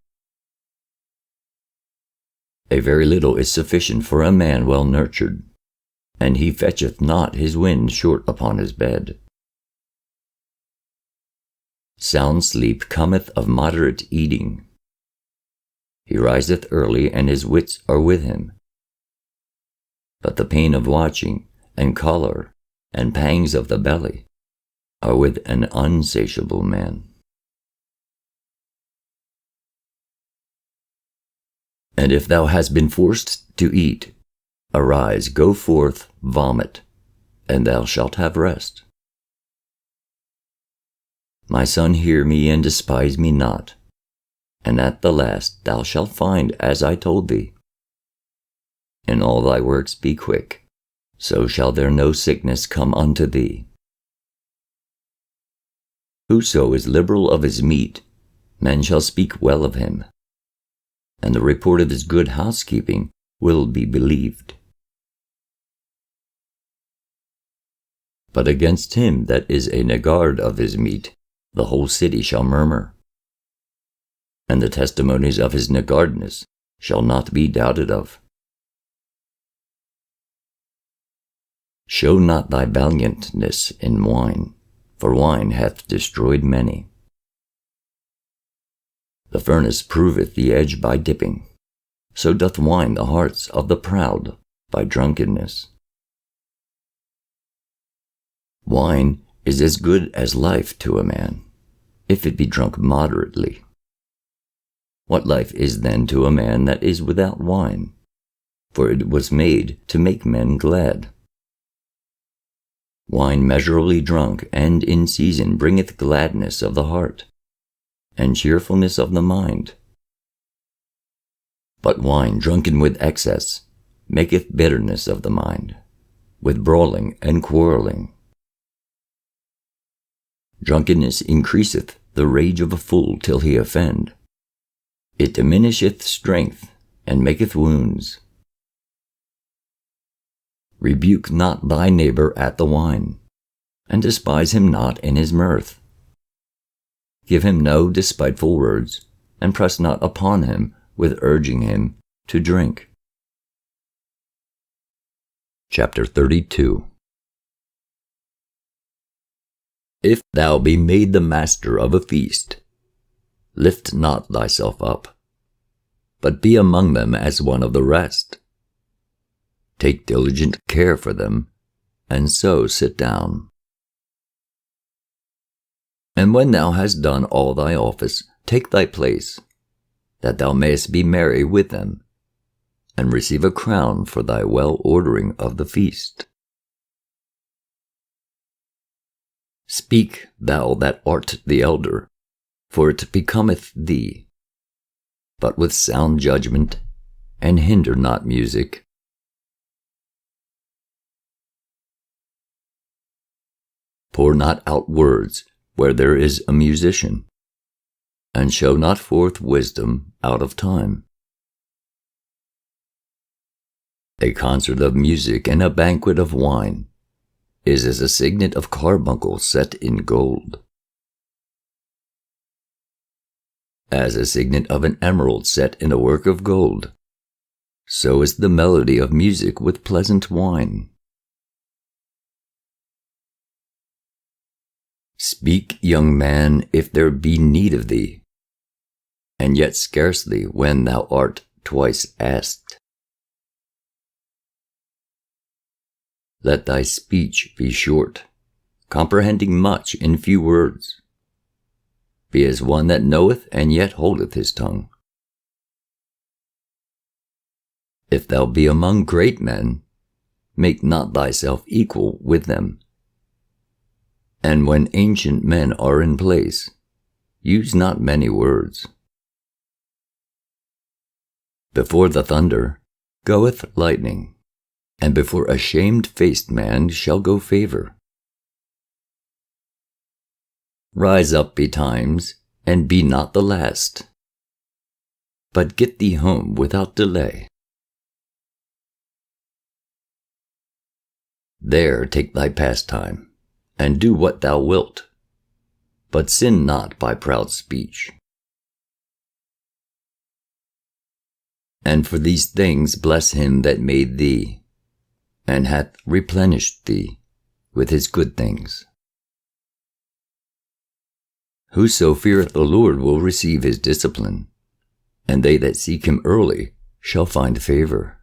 A very little is sufficient for a man well nurtured, and he fetcheth not his wind short upon his bed. Sound sleep cometh of moderate eating. He riseth early, and his wits are with him. But the pain of watching, and choler, and pangs of the belly, are with an unsatiable man. And if thou hast been forced to eat, arise, go forth, vomit, and thou shalt have rest. My son, hear me, and despise me not, and at the last thou shalt find as I told thee. In all thy works be quick, so shall there no sickness come unto thee. Whoso is liberal of his meat, men shall speak well of him, and the report of his good housekeeping will be believed. But against him that is a niggard of his meat, the whole city shall murmur, and the testimonies of his niggardness shall not be doubted of. Show not thy valiantness in wine, for wine hath destroyed many. The furnace proveth the edge by dipping, so doth wine the hearts of the proud by drunkenness. Wine is as good as life to a man, if it be drunk moderately. What life is then to a man that is without wine? For it was made to make men glad. Wine measurably drunk and in season bringeth gladness of the heart, and cheerfulness of the mind. But wine drunken with excess maketh bitterness of the mind, with brawling and quarreling. Drunkenness increaseth the rage of a fool till he offend. It diminisheth strength, and maketh wounds. Rebuke not thy neighbor at the wine, and despise him not in his mirth. Give him no despiteful words, and press not upon him with urging him to drink. Chapter 32. If thou be made the master of a feast, lift not thyself up, but be among them as one of the rest. Take diligent care for them, and so sit down. And when thou hast done all thy office, take thy place, that thou mayest be merry with them, and receive a crown for thy well-ordering of the feast. Speak, thou that art the elder, for it becometh thee, but with sound judgment, and hinder not music. Pour not out words where there is a musician, and show not forth wisdom out of time. A concert of music and a banquet of wine is as a signet of carbuncle set in gold, as a signet of an emerald set in a work of gold. So is the melody of music with pleasant wine. Speak, young man, if there be need of thee, and yet scarcely when thou art twice asked. Let thy speech be short, comprehending much in few words. Be as one that knoweth and yet holdeth his tongue. If thou be among great men, make not thyself equal with them. And when ancient men are in place, use not many words. Before the thunder goeth lightning, and before a shamefaced man shall go favor. Rise up betimes, and be not the last, but get thee home without delay. There take thy pastime, and do what thou wilt, but sin not by proud speech. And for these things bless him that made thee, and hath replenished thee with his good things. Whoso feareth the Lord will receive his discipline, and they that seek him early shall find favor.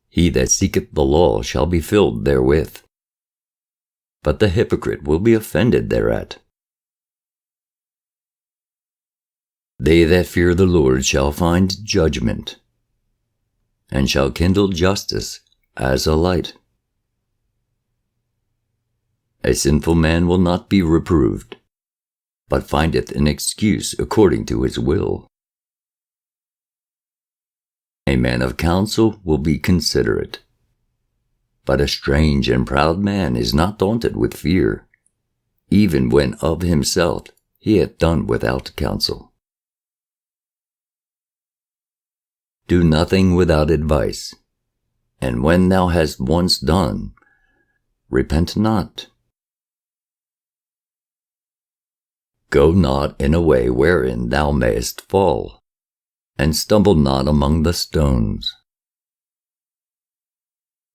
He that seeketh the law shall be filled therewith, but the hypocrite will be offended thereat. They that fear the Lord shall find judgment, and shall kindle justice as a light. A sinful man will not be reproved, but findeth an excuse according to his will. A man of counsel will be considerate, but a strange and proud man is not daunted with fear, even when of himself he hath done without counsel. Do nothing without advice, and when thou hast once done, repent not. Go not in a way wherein thou mayest fall, and stumble not among the stones.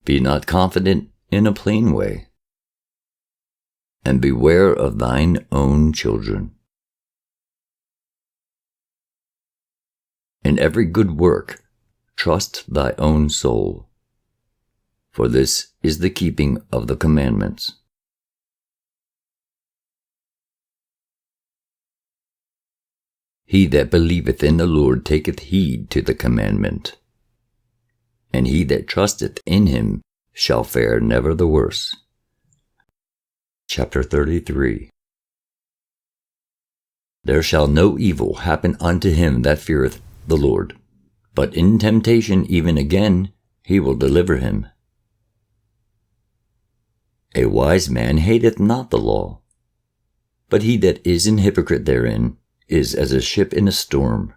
Be not confident in a plain way, and beware of thine own children. In every good work trust thy own soul, for this is the keeping of the commandments. He that believeth in the Lord taketh heed to the commandment, and he that trusteth in him shall fare never the worse. Chapter 33. There shall no evil happen unto him that feareth the Lord, but in temptation even again he will deliver him. A wise man hateth not the law, but he that is an hypocrite therein is as a ship in a storm.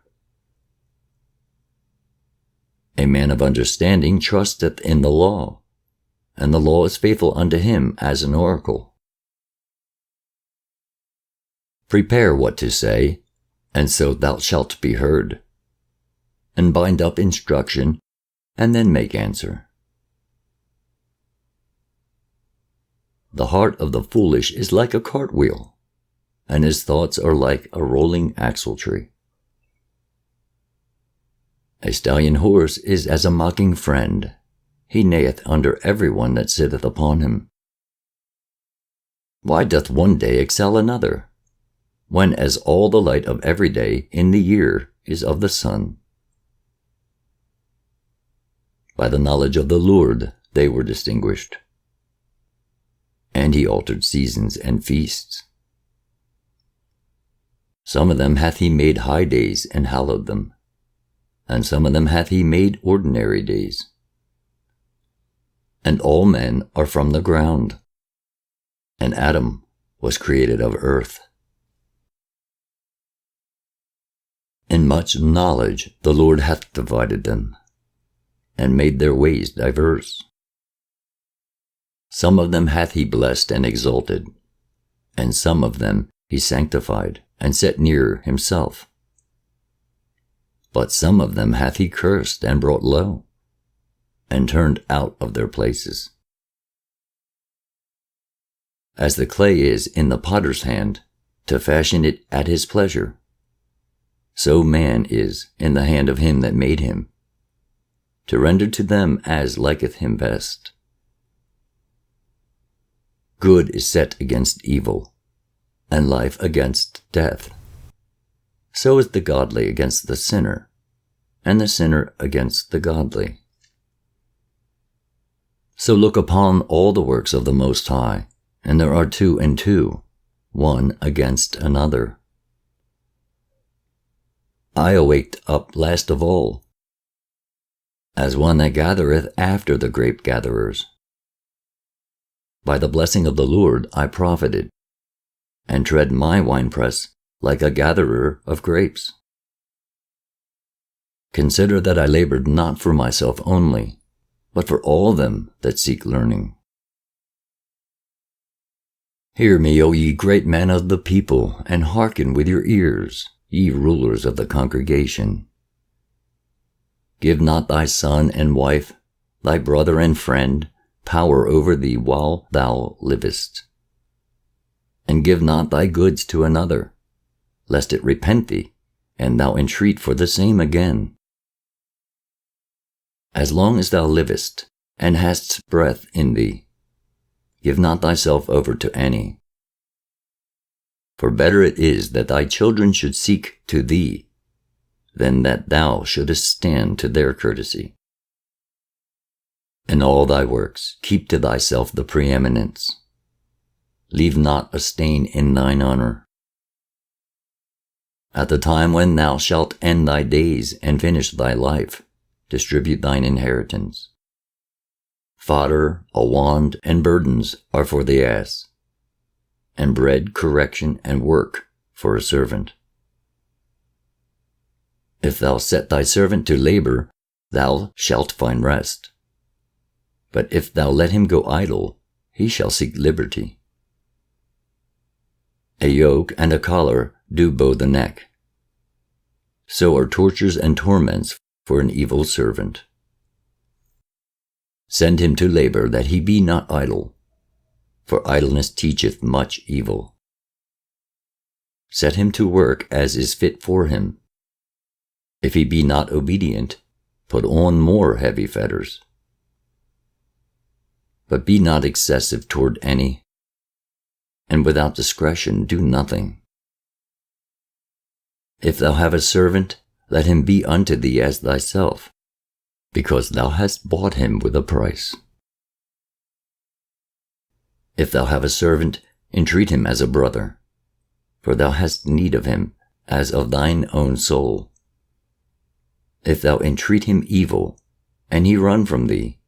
A man of understanding trusteth in the law, and the law is faithful unto him as an oracle. Prepare what to say, and so thou shalt be heard. And bind up instruction, and then make answer. The heart of the foolish is like a cartwheel, and his thoughts are like a rolling axle-tree. A stallion horse is as a mocking friend. He neigheth under every one that sitteth upon him. Why doth one day excel another, when as all the light of every day in the year is of the sun? By the knowledge of the Lord they were distinguished, and he altered seasons and feasts. Some of them hath he made high days and hallowed them, and some of them hath he made ordinary days. And all men are from the ground, and Adam was created of earth. In much knowledge the Lord hath divided them, and made their ways diverse. Some of them hath he blessed and exalted, and some of them he sanctified and set near himself. But some of them hath he cursed and brought low, and turned out of their places. As the clay is in the potter's hand, to fashion it at his pleasure, so man is in the hand of him that made him, to render to them as liketh him best. Good is set against evil, and life against death. So is the godly against the sinner, and the sinner against the godly. So look upon all the works of the Most High, and there are 2 and 2, one against another. I awaked up last of all, as one that gathereth after the grape gatherers. By the blessing of the Lord I profited, and tread my winepress like a gatherer of grapes. Consider that I labored not for myself only, but for all them that seek learning. Hear me, O ye great men of the people, and hearken with your ears, ye rulers of the congregation. Give not thy son and wife, thy brother and friend, power over thee while thou livest. And give not thy goods to another, lest it repent thee, and thou entreat for the same again. As long as thou livest, and hast breath in thee, give not thyself over to any. For better it is that thy children should seek to thee, than that thou shouldest stand to their courtesy. In all thy works keep to thyself the preeminence. Leave not a stain in thine honor. At the time when thou shalt end thy days and finish thy life, distribute thine inheritance. Fodder, a wand, and burdens are for the ass, and bread, correction, and work for a servant. If thou set thy servant to labor, thou shalt find rest. But if thou let him go idle, he shall seek liberty. A yoke and a collar do bow the neck. So are tortures and torments for an evil servant. Send him to labor that he be not idle, for idleness teacheth much evil. Set him to work as is fit for him. If he be not obedient, put on more heavy fetters. But be not excessive toward any, and without discretion do nothing. If thou have a servant, let him be unto thee as thyself, because thou hast bought him with a price. If thou have a servant, entreat him as a brother, for thou hast need of him as of thine own soul. If thou entreat him evil, and he run from thee,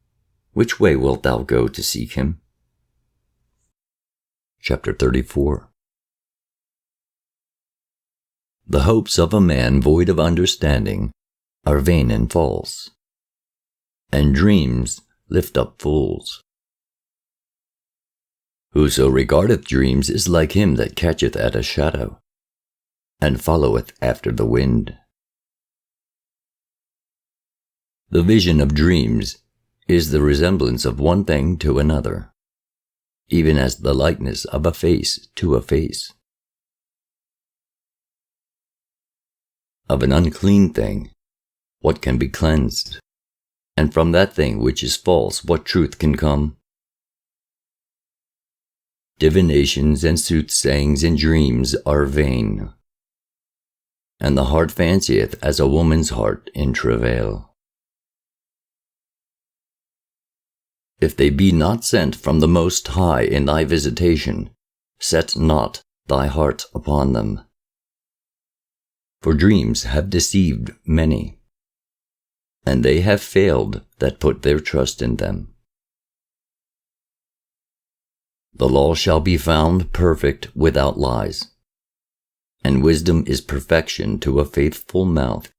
which way wilt thou go to seek him? Chapter 34. The hopes of a man void of understanding are vain and false, and dreams lift up fools. Whoso regardeth dreams is like him that catcheth at a shadow, and followeth after the wind. The vision of dreams is the resemblance of one thing to another, even as the likeness of a face to a face. Of an unclean thing, what can be cleansed? And from that thing which is false, what truth can come? Divinations and soothsayings and dreams are vain, and the heart fancieth as a woman's heart in travail. If they be not sent from the Most High in thy visitation, set not thy heart upon them. For dreams have deceived many, and they have failed that put their trust in them. The law shall be found perfect without lies, and wisdom is perfection to a faithful mouth.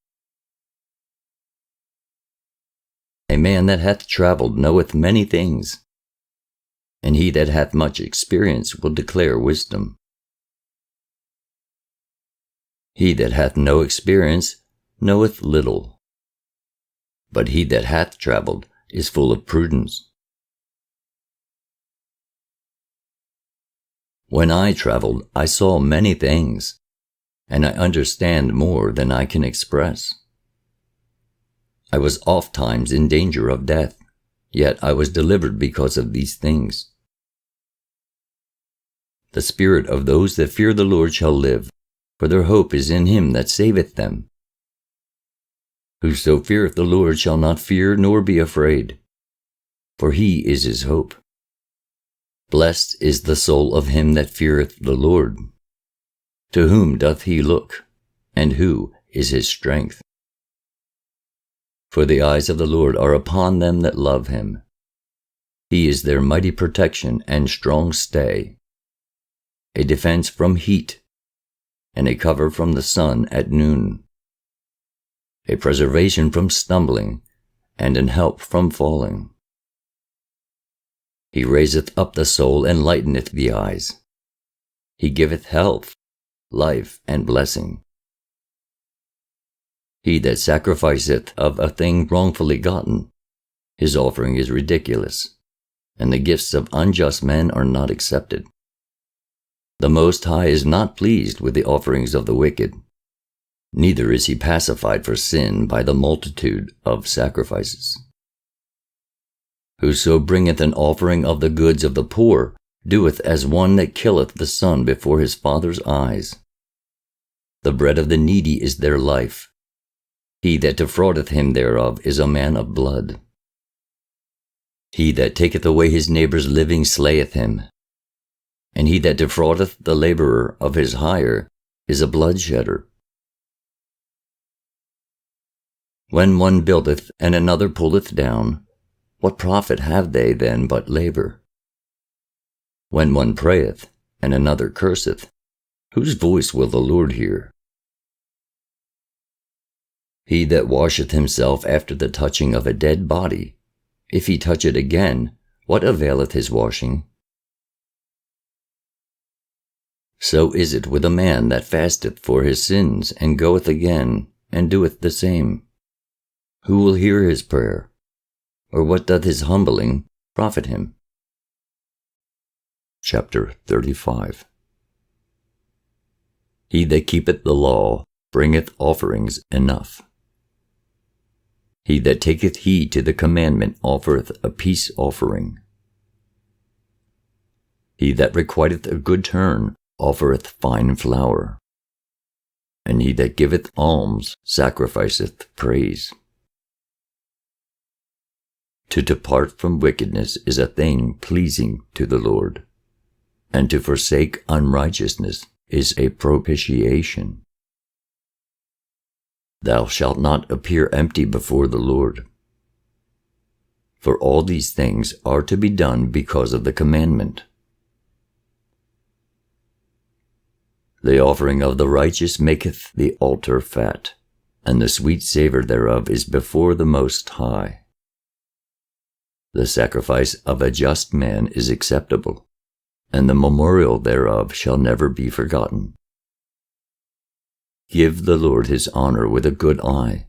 A man that hath travelled knoweth many things, and he that hath much experience will declare wisdom. He that hath no experience knoweth little, but he that hath travelled is full of prudence. When I travelled, I saw many things, and I understand more than I can express. I was ofttimes in danger of death, yet I was delivered because of these things. The spirit of those that fear the Lord shall live, for their hope is in him that saveth them. Whoso feareth the Lord shall not fear nor be afraid, for he is his hope. Blessed is the soul of him that feareth the Lord. To whom doth he look, and who is his strength? For the eyes of the Lord are upon them that love him. He is their mighty protection and strong stay, a defense from heat, and a cover from the sun at noon, a preservation from stumbling, and an help from falling. He raiseth up the soul and lighteneth the eyes. He giveth health, life, and blessing. He that sacrificeth of a thing wrongfully gotten, his offering is ridiculous, and the gifts of unjust men are not accepted. The Most High is not pleased with the offerings of the wicked, neither is he pacified for sin by the multitude of sacrifices. Whoso bringeth an offering of the goods of the poor doeth as one that killeth the son before his father's eyes. The bread of the needy is their life. He that defraudeth him thereof is a man of blood. He that taketh away his neighbour's living slayeth him, and he that defraudeth the labourer of his hire is a bloodshedder. When one buildeth and another pulleth down, what profit have they then but labour? When one prayeth and another curseth, whose voice will the Lord hear? He that washeth himself after the touching of a dead body, if he touch it again, what availeth his washing? So is it with a man that fasteth for his sins, and goeth again, and doeth the same. Who will hear his prayer? Or what doth his humbling profit him? Chapter 35. He that keepeth the law bringeth offerings enough. He that taketh heed to the commandment offereth a peace offering. He that requiteth a good turn offereth fine flour, and he that giveth alms sacrificeth praise. To depart from wickedness is a thing pleasing to the Lord, and to forsake unrighteousness is a propitiation. Thou shalt not appear empty before the Lord. For all these things are to be done because of the commandment. The offering of the righteous maketh the altar fat, and the sweet savour thereof is before the Most High. The sacrifice of a just man is acceptable, and the memorial thereof shall never be forgotten. Give the Lord his honor with a good eye,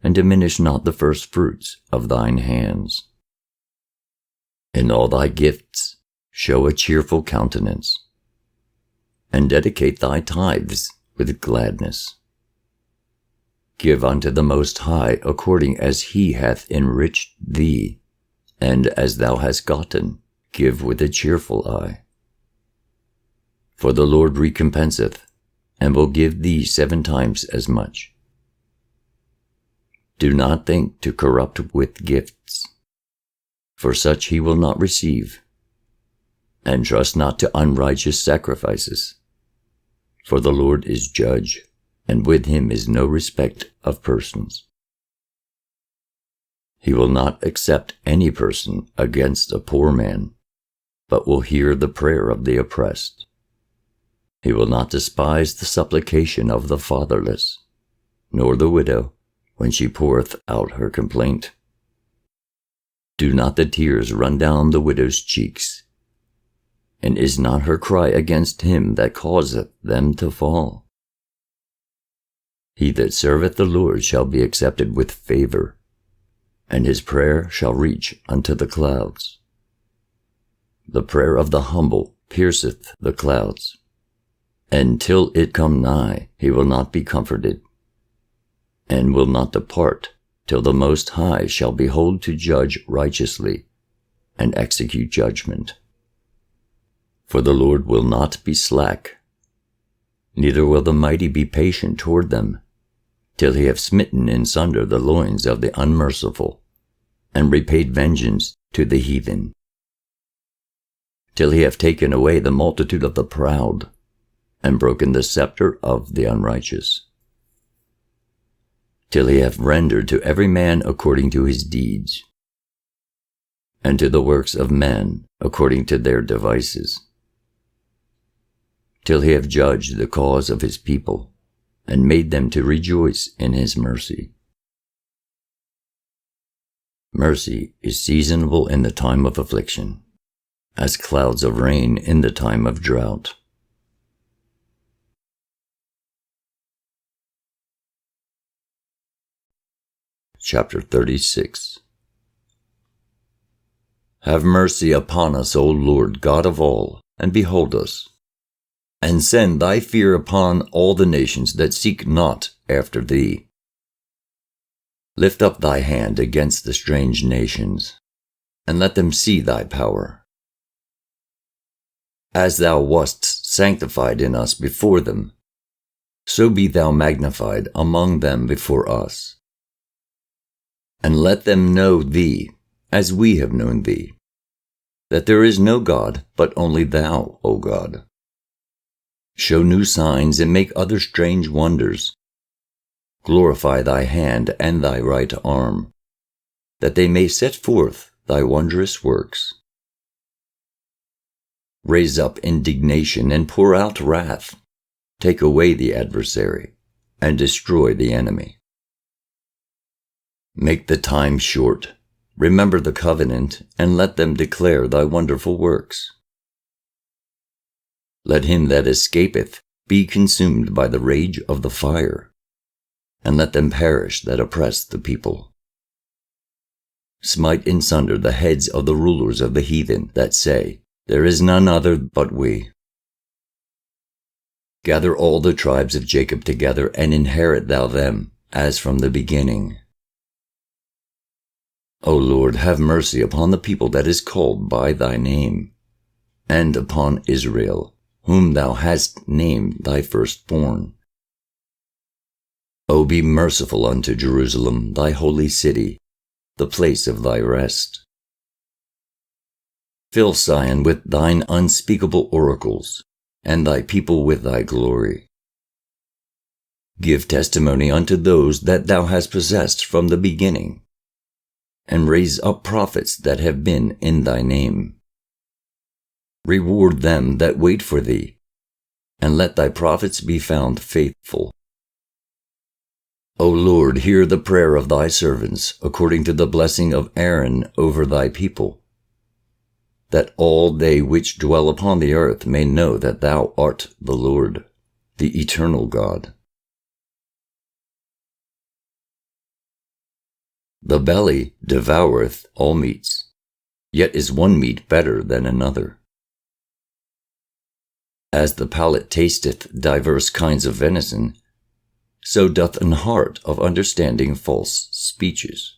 and diminish not the first fruits of thine hands. In all thy gifts show a cheerful countenance, and dedicate thy tithes with gladness. Give unto the Most High according as he hath enriched thee, and as thou hast gotten, give with a cheerful eye. For the Lord recompenseth, and will give thee 7 times as much. Do not think to corrupt with gifts, for such he will not receive. And trust not to unrighteous sacrifices, for the Lord is judge, and with him is no respect of persons. He will not accept any person against a poor man, but will hear the prayer of the oppressed. He will not despise the supplication of the fatherless, nor the widow when she poureth out her complaint. Do not the tears run down the widow's cheeks, and is not her cry against him that causeth them to fall? He that serveth the Lord shall be accepted with favor, and his prayer shall reach unto the clouds. The prayer of the humble pierceth the clouds, and till it come nigh he will not be comforted, and will not depart till the Most High shall behold to judge righteously, and execute judgment. For the Lord will not be slack, neither will the mighty be patient toward them, till he have smitten in sunder the loins of the unmerciful, and repaid vengeance to the heathen. Till he have taken away the multitude of the proud, and broken the scepter of the unrighteous. Till he have rendered to every man according to his deeds, and to the works of men according to their devices. Till he have judged the cause of his people, and made them to rejoice in his mercy. Mercy is seasonable in the time of affliction, as clouds of rain in the time of drought. Chapter 36. Have mercy upon us, O Lord God of all, and behold us, and send thy fear upon all the nations that seek not after thee. Lift up thy hand against the strange nations, and let them see thy power. As thou wast sanctified in us before them, so be thou magnified among them before us. And let them know thee, as we have known thee, that there is no God but only thou, O God. Show new signs and make other strange wonders. Glorify thy hand and thy right arm, that they may set forth thy wondrous works. Raise up indignation and pour out wrath. Take away the adversary, and destroy the enemy. Make the time short, remember the covenant, and let them declare thy wonderful works. Let him that escapeth be consumed by the rage of the fire, and let them perish that oppress the people. Smite in sunder the heads of the rulers of the heathen that say, There is none other but we. Gather all the tribes of Jacob together, and inherit thou them, as from the beginning. O Lord, have mercy upon the people that is called by thy name, and upon Israel, whom thou hast named thy firstborn. O be merciful unto Jerusalem, thy holy city, the place of thy rest. Fill Sion with thine unspeakable oracles, and thy people with thy glory. Give testimony unto those that thou hast possessed from the beginning, and raise up prophets that have been in thy name. Reward them that wait for thee, and let thy prophets be found faithful. O Lord, hear the prayer of thy servants, according to the blessing of Aaron over thy people, that all they which dwell upon the earth may know that thou art the Lord, the eternal God, The belly devoureth all meats, yet is one meat better than another. As the palate tasteth divers kinds of venison, so doth an heart of understanding false speeches.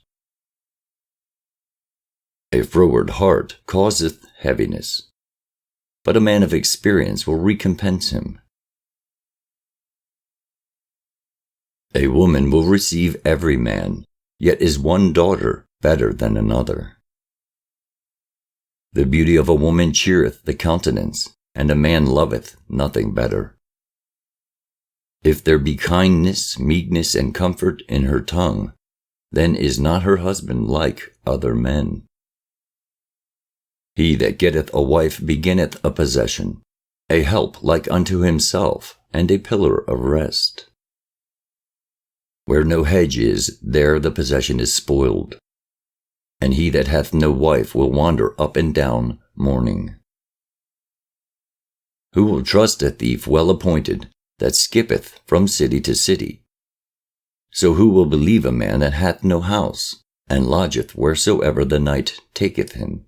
A froward heart causeth heaviness, but a man of experience will recompense him. A woman will receive every man, yet is one daughter better than another. The beauty of a woman cheereth the countenance, and a man loveth nothing better. If there be kindness, meekness, and comfort in her tongue, then is not her husband like other men. He that getteth a wife beginneth a possession, a help like unto himself, and a pillar of rest. Where no hedge is, there the possession is spoiled, and he that hath no wife will wander up and down mourning. Who will trust a thief well appointed, that skippeth from city to city? So who will believe a man that hath no house, and lodgeth wheresoever the night taketh him?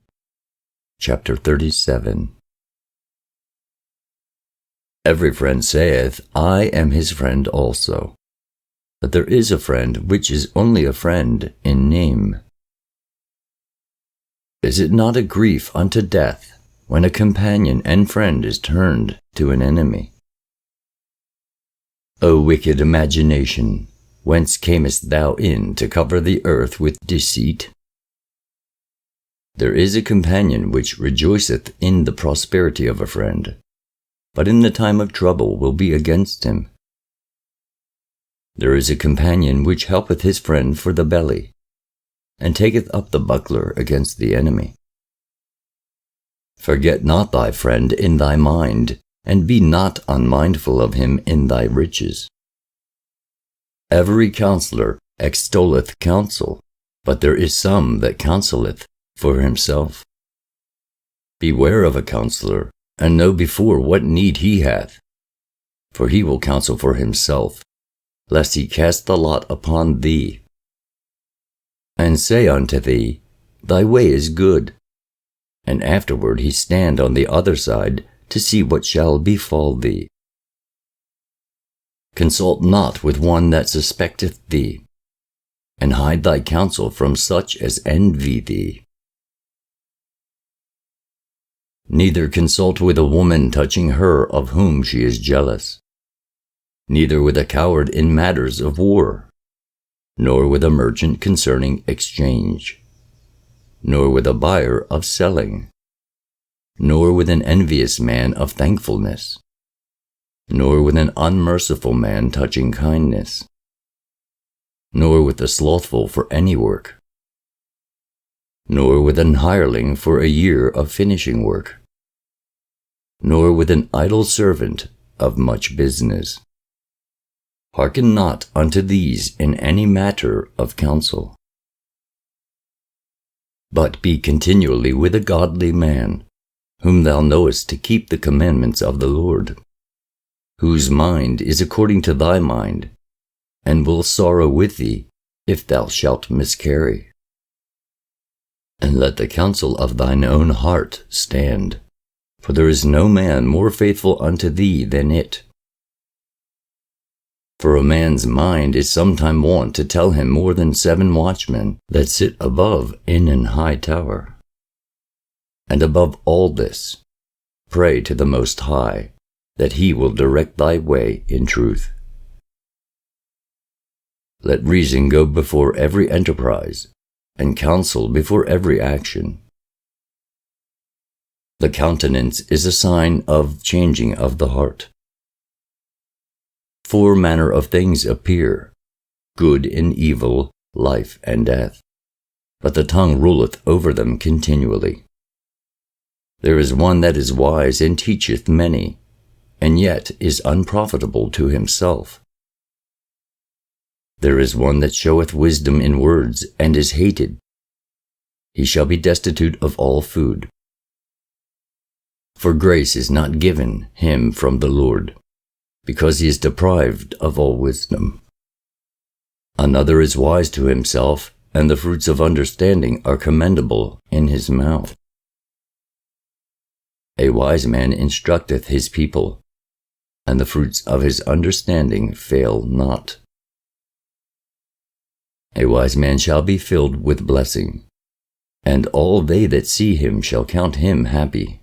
Chapter 37. Every friend saith, I am his friend also. But there is a friend which is only a friend in name. Is it not a grief unto death, when a companion and friend is turned to an enemy? O wicked imagination, whence camest thou in to cover the earth with deceit? There is a companion which rejoiceth in the prosperity of a friend, but in the time of trouble will be against him. There is a companion which helpeth his friend for the belly, and taketh up the buckler against the enemy. Forget not thy friend in thy mind, and be not unmindful of him in thy riches. Every counselor extolleth counsel, but there is some that counseleth for himself. Beware of a counselor, and know before what need he hath, for he will counsel for himself, lest he cast the lot upon thee. And say unto thee, Thy way is good, and afterward he stand on the other side to see what shall befall thee. Consult not with one that suspecteth thee, and hide thy counsel from such as envy thee. Neither consult with a woman touching her of whom she is jealous, neither with a coward in matters of war, nor with a merchant concerning exchange, nor with a buyer of selling, nor with an envious man of thankfulness, nor with an unmerciful man touching kindness, nor with the slothful for any work, nor with an hireling for a year of finishing work, nor with an idle servant of much business. Hearken not unto these in any matter of counsel, but be continually with a godly man, whom thou knowest to keep the commandments of the Lord, whose mind is according to thy mind, and will sorrow with thee if thou shalt miscarry. And let the counsel of thine own heart stand, for there is no man more faithful unto thee than it. For a man's mind is sometime wont to tell him more than 7 watchmen that sit above in an high tower. And above all this, pray to the Most High, that he will direct thy way in truth. Let reason go before every enterprise, and counsel before every action. The countenance is a sign of changing of the heart. 4 manner of things appear, good and evil, life and death, but the tongue ruleth over them continually. There is one that is wise and teacheth many, and yet is unprofitable to himself. There is one that showeth wisdom in words, and is hated. He shall be destitute of all food. For grace is not given him from the Lord, because he is deprived of all wisdom. Another is wise to himself, and the fruits of understanding are commendable in his mouth. A wise man instructeth his people, and the fruits of his understanding fail not. A wise man shall be filled with blessing, and all they that see him shall count him happy.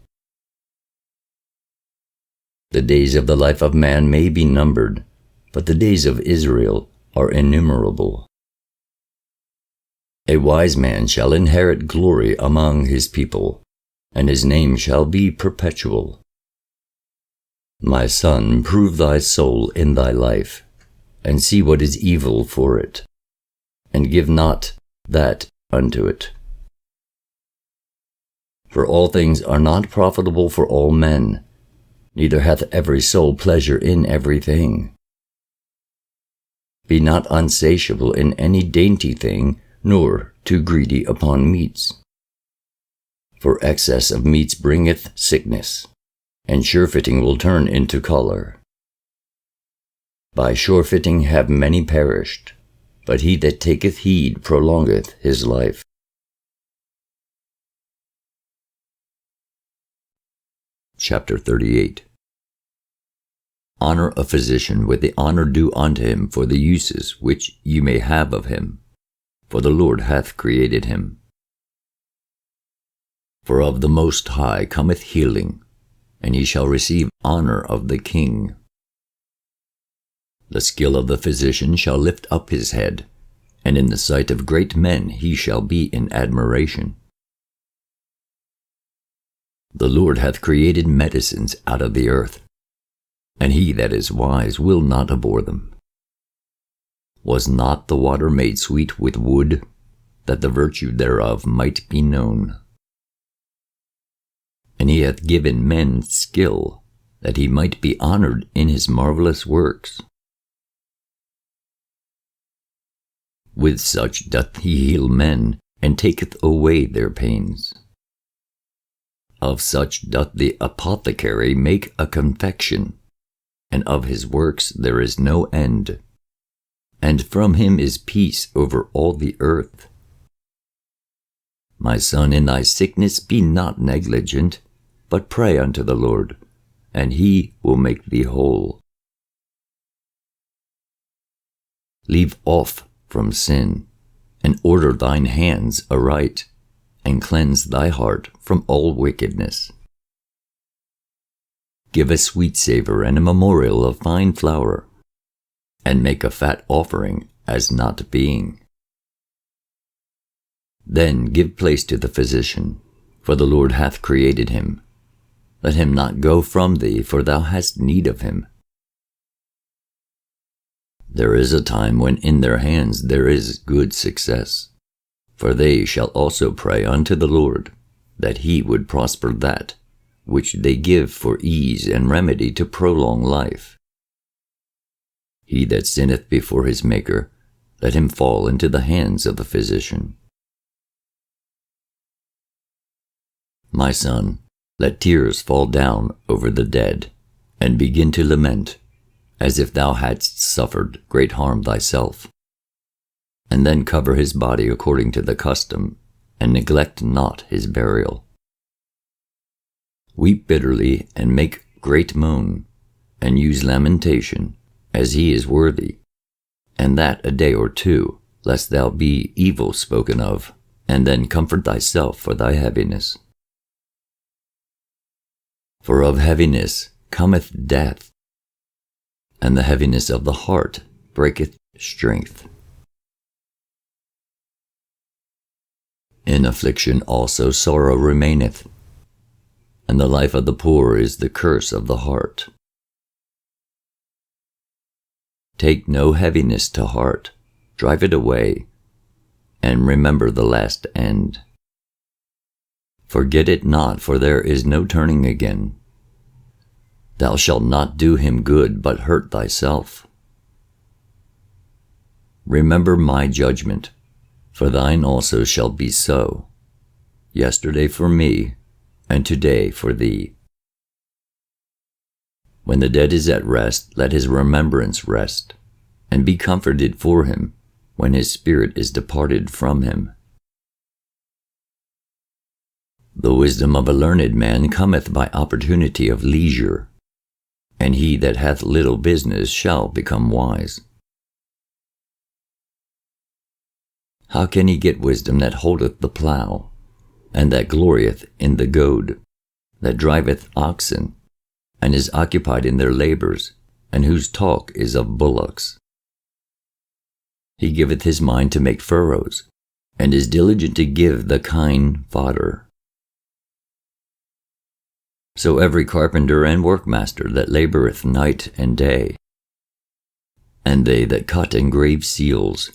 The days of the life of man may be numbered, but the days of Israel are innumerable. A wise man shall inherit glory among his people, and his name shall be perpetual. My son, prove thy soul in thy life, and see what is evil for it, and give not that unto it. For all things are not profitable for all men, neither hath every soul pleasure in everything. Be not unsatiable in any dainty thing, nor too greedy upon meats. For excess of meats bringeth sickness, and surefitting will turn into choler. By surefitting have many perished, but he that taketh heed prolongeth his life. Chapter 38. Honor a physician with the honor due unto him for the uses which you may have of him, for the Lord hath created him. For of the Most High cometh healing, and he shall receive honor of the king. The skill of the physician shall lift up his head, and in the sight of great men he shall be in admiration. The Lord hath created medicines out of the earth, and he that is wise will not abhor them. Was not the water made sweet with wood, that the virtue thereof might be known? And he hath given men skill, that he might be honored in his marvelous works. With such doth he heal men, and taketh away their pains. Of such doth the apothecary make a confection, and of his works there is no end. And from him is peace over all the earth. My son, in thy sickness be not negligent, but pray unto the Lord, and he will make thee whole. Leave off from sin, and order thine hands aright, and cleanse thy heart from all wickedness. Give a sweet savor and a memorial of fine flour, and make a fat offering as not being. Then give place to the physician, for the Lord hath created him. Let him not go from thee, for thou hast need of him. There is a time when in their hands there is good success, for they shall also pray unto the Lord, that he would prosper that which they give for ease and remedy to prolong life. He that sinneth before his Maker, let him fall into the hands of the physician. My son, let tears fall down over the dead, and begin to lament, as if thou hadst suffered great harm thyself. And then cover his body according to the custom, and neglect not his burial. Weep bitterly, and make great moan, and use lamentation, as he is worthy, and that a day or two, lest thou be evil spoken of, and then comfort thyself for thy heaviness. For of heaviness cometh death, and the heaviness of the heart breaketh strength. In affliction also sorrow remaineth, and the life of the poor is the curse of the heart. Take no heaviness to heart, drive it away, and remember the last end. Forget it not, for there is no turning again. Thou shalt not do him good, but hurt thyself. Remember my judgment, for thine also shall be so, yesterday for me, and today for thee. When the dead is at rest, let his remembrance rest, and be comforted for him, when his spirit is departed from him. The wisdom of a learned man cometh by opportunity of leisure, and he that hath little business shall become wise. How can he get wisdom that holdeth the plough, and that glorieth in the goad, that driveth oxen, and is occupied in their labors, and whose talk is of bullocks? He giveth his mind to make furrows, and is diligent to give the kine fodder. So every carpenter and workmaster that laboureth night and day, and they that cut and grave seals,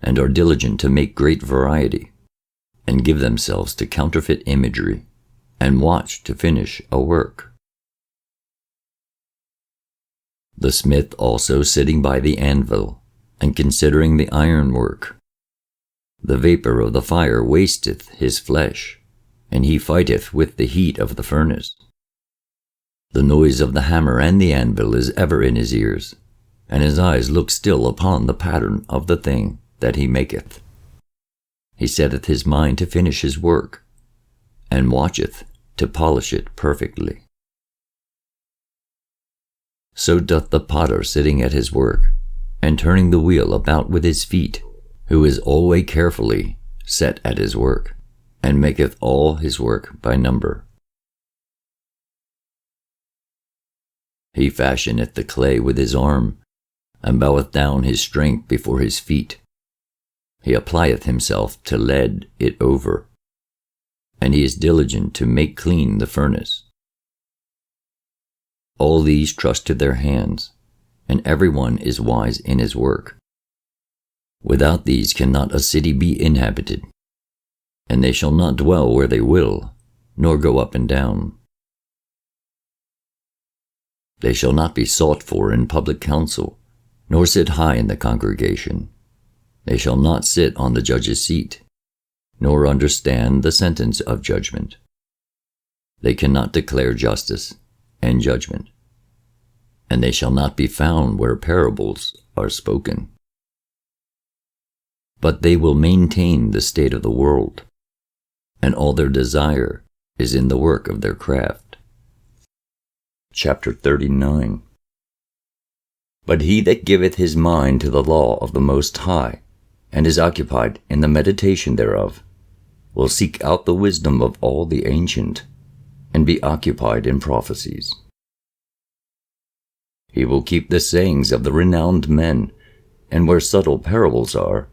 and are diligent to make great variety, and give themselves to counterfeit imagery, and watch to finish a work. The smith also sitting by the anvil, and considering the ironwork. The vapour of the fire wasteth his flesh, and he fighteth with the heat of the furnace. The noise of the hammer and the anvil is ever in his ears, and his eyes look still upon the pattern of the thing that he maketh. He setteth his mind to finish his work, and watcheth to polish it perfectly. So doth the potter sitting at his work, and turning the wheel about with his feet, who is always carefully set at his work, and maketh all his work by number. He fashioneth the clay with his arm, and boweth down his strength before his feet. He applieth himself to lead it over, and he is diligent to make clean the furnace. All these trust to their hands, and every one is wise in his work. Without these cannot a city be inhabited, and they shall not dwell where they will, nor go up and down. They shall not be sought for in public council, nor sit high in the congregation. They shall not sit on the judge's seat, nor understand the sentence of judgment. They cannot declare justice and judgment, and they shall not be found where parables are spoken. But they will maintain the state of the world, and all their desire is in the work of their craft. Chapter 39. But he that giveth his mind to the law of the Most High, and is occupied in the meditation thereof, will seek out the wisdom of all the ancient, and be occupied in prophecies. He will keep the sayings of the renowned men, and where subtle parables are,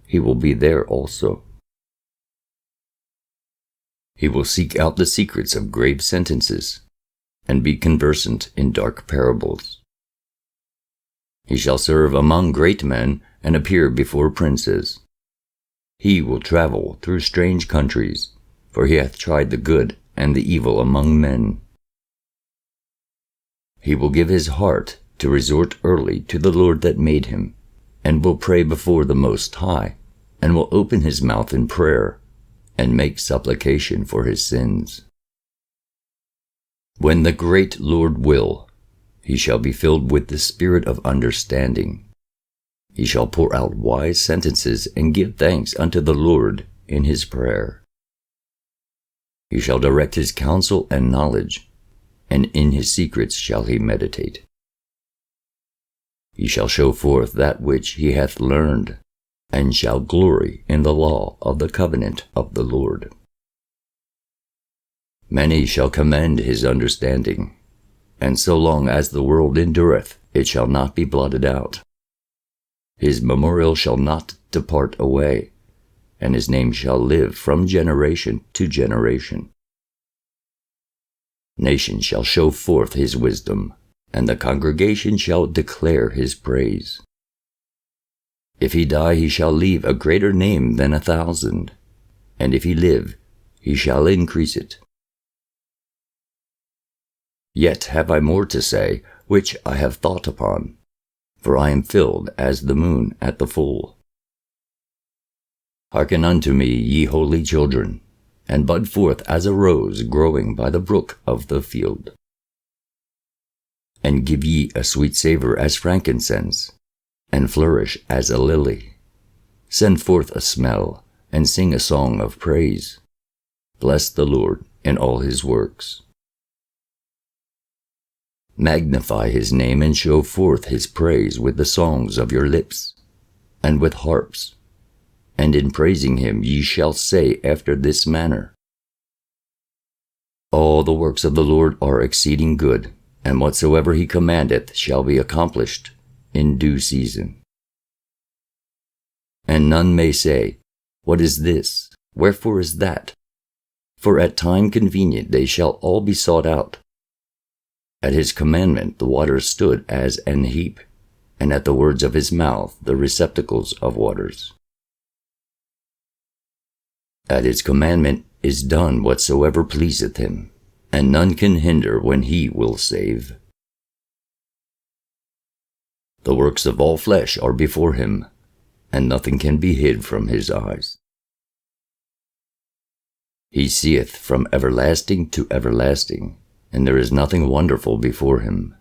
he will be there also. He will seek out the secrets of grave sentences, and be conversant in dark parables. He shall serve among great men, and appear before princes. He will travel through strange countries, for he hath tried the good and the evil among men. He will give his heart to resort early to the Lord that made him, and will pray before the Most High, and will open his mouth in prayer, and make supplication for his sins. When the great Lord will, he shall be filled with the spirit of understanding. He shall pour out wise sentences and give thanks unto the Lord in his prayer. He shall direct his counsel and knowledge, and in his secrets shall he meditate. He shall show forth that which he hath learned, and shall glory in the law of the covenant of the Lord. Many shall commend his understanding, and so long as the world endureth, it shall not be blotted out. His memorial shall not depart away, and his name shall live from generation to generation. Nations shall show forth his wisdom, and the congregation shall declare his praise. If he die, he shall leave a greater name than 1,000, and if he live, he shall increase it. Yet have I more to say, which I have thought upon, for I am filled as the moon at the full. Hearken unto me, ye holy children, and bud forth as a rose growing by the brook of the field. And give ye a sweet savour as frankincense, and flourish as a lily. Send forth a smell, and sing a song of praise. Bless the Lord in all his works. Magnify his name and show forth his praise with the songs of your lips, and with harps. And in praising him ye shall say after this manner, All the works of the Lord are exceeding good, and whatsoever he commandeth shall be accomplished in due season. And none may say, What is this? Wherefore is that? For at time convenient they shall all be sought out. At his commandment the waters stood as an heap, and at the words of his mouth the receptacles of waters. At his commandment is done whatsoever pleaseth him, and none can hinder when he will save. The works of all flesh are before him, and nothing can be hid from his eyes. He seeth from everlasting to everlasting, and there is nothing wonderful before him.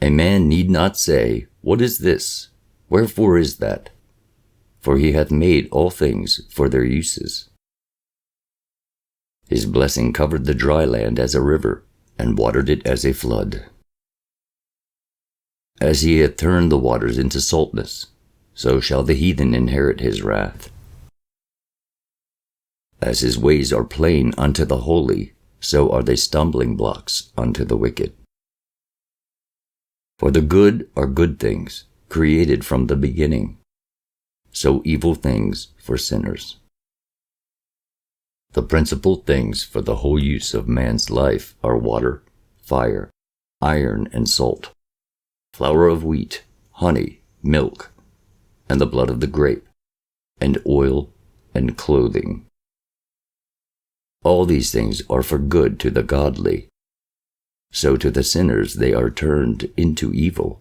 A man need not say, What is this? Wherefore is that? For he hath made all things for their uses. His blessing covered the dry land as a river, and watered it as a flood. As he hath turned the waters into saltness, so shall the heathen inherit his wrath. As his ways are plain unto the holy, so are they stumbling blocks unto the wicked. For the good are good things, created from the beginning, so evil things for sinners. The principal things for the whole use of man's life are water, fire, iron, and salt, flour of wheat, honey, milk, and the blood of the grape, and oil, and clothing. All these things are for good to the godly, so to the sinners they are turned into evil.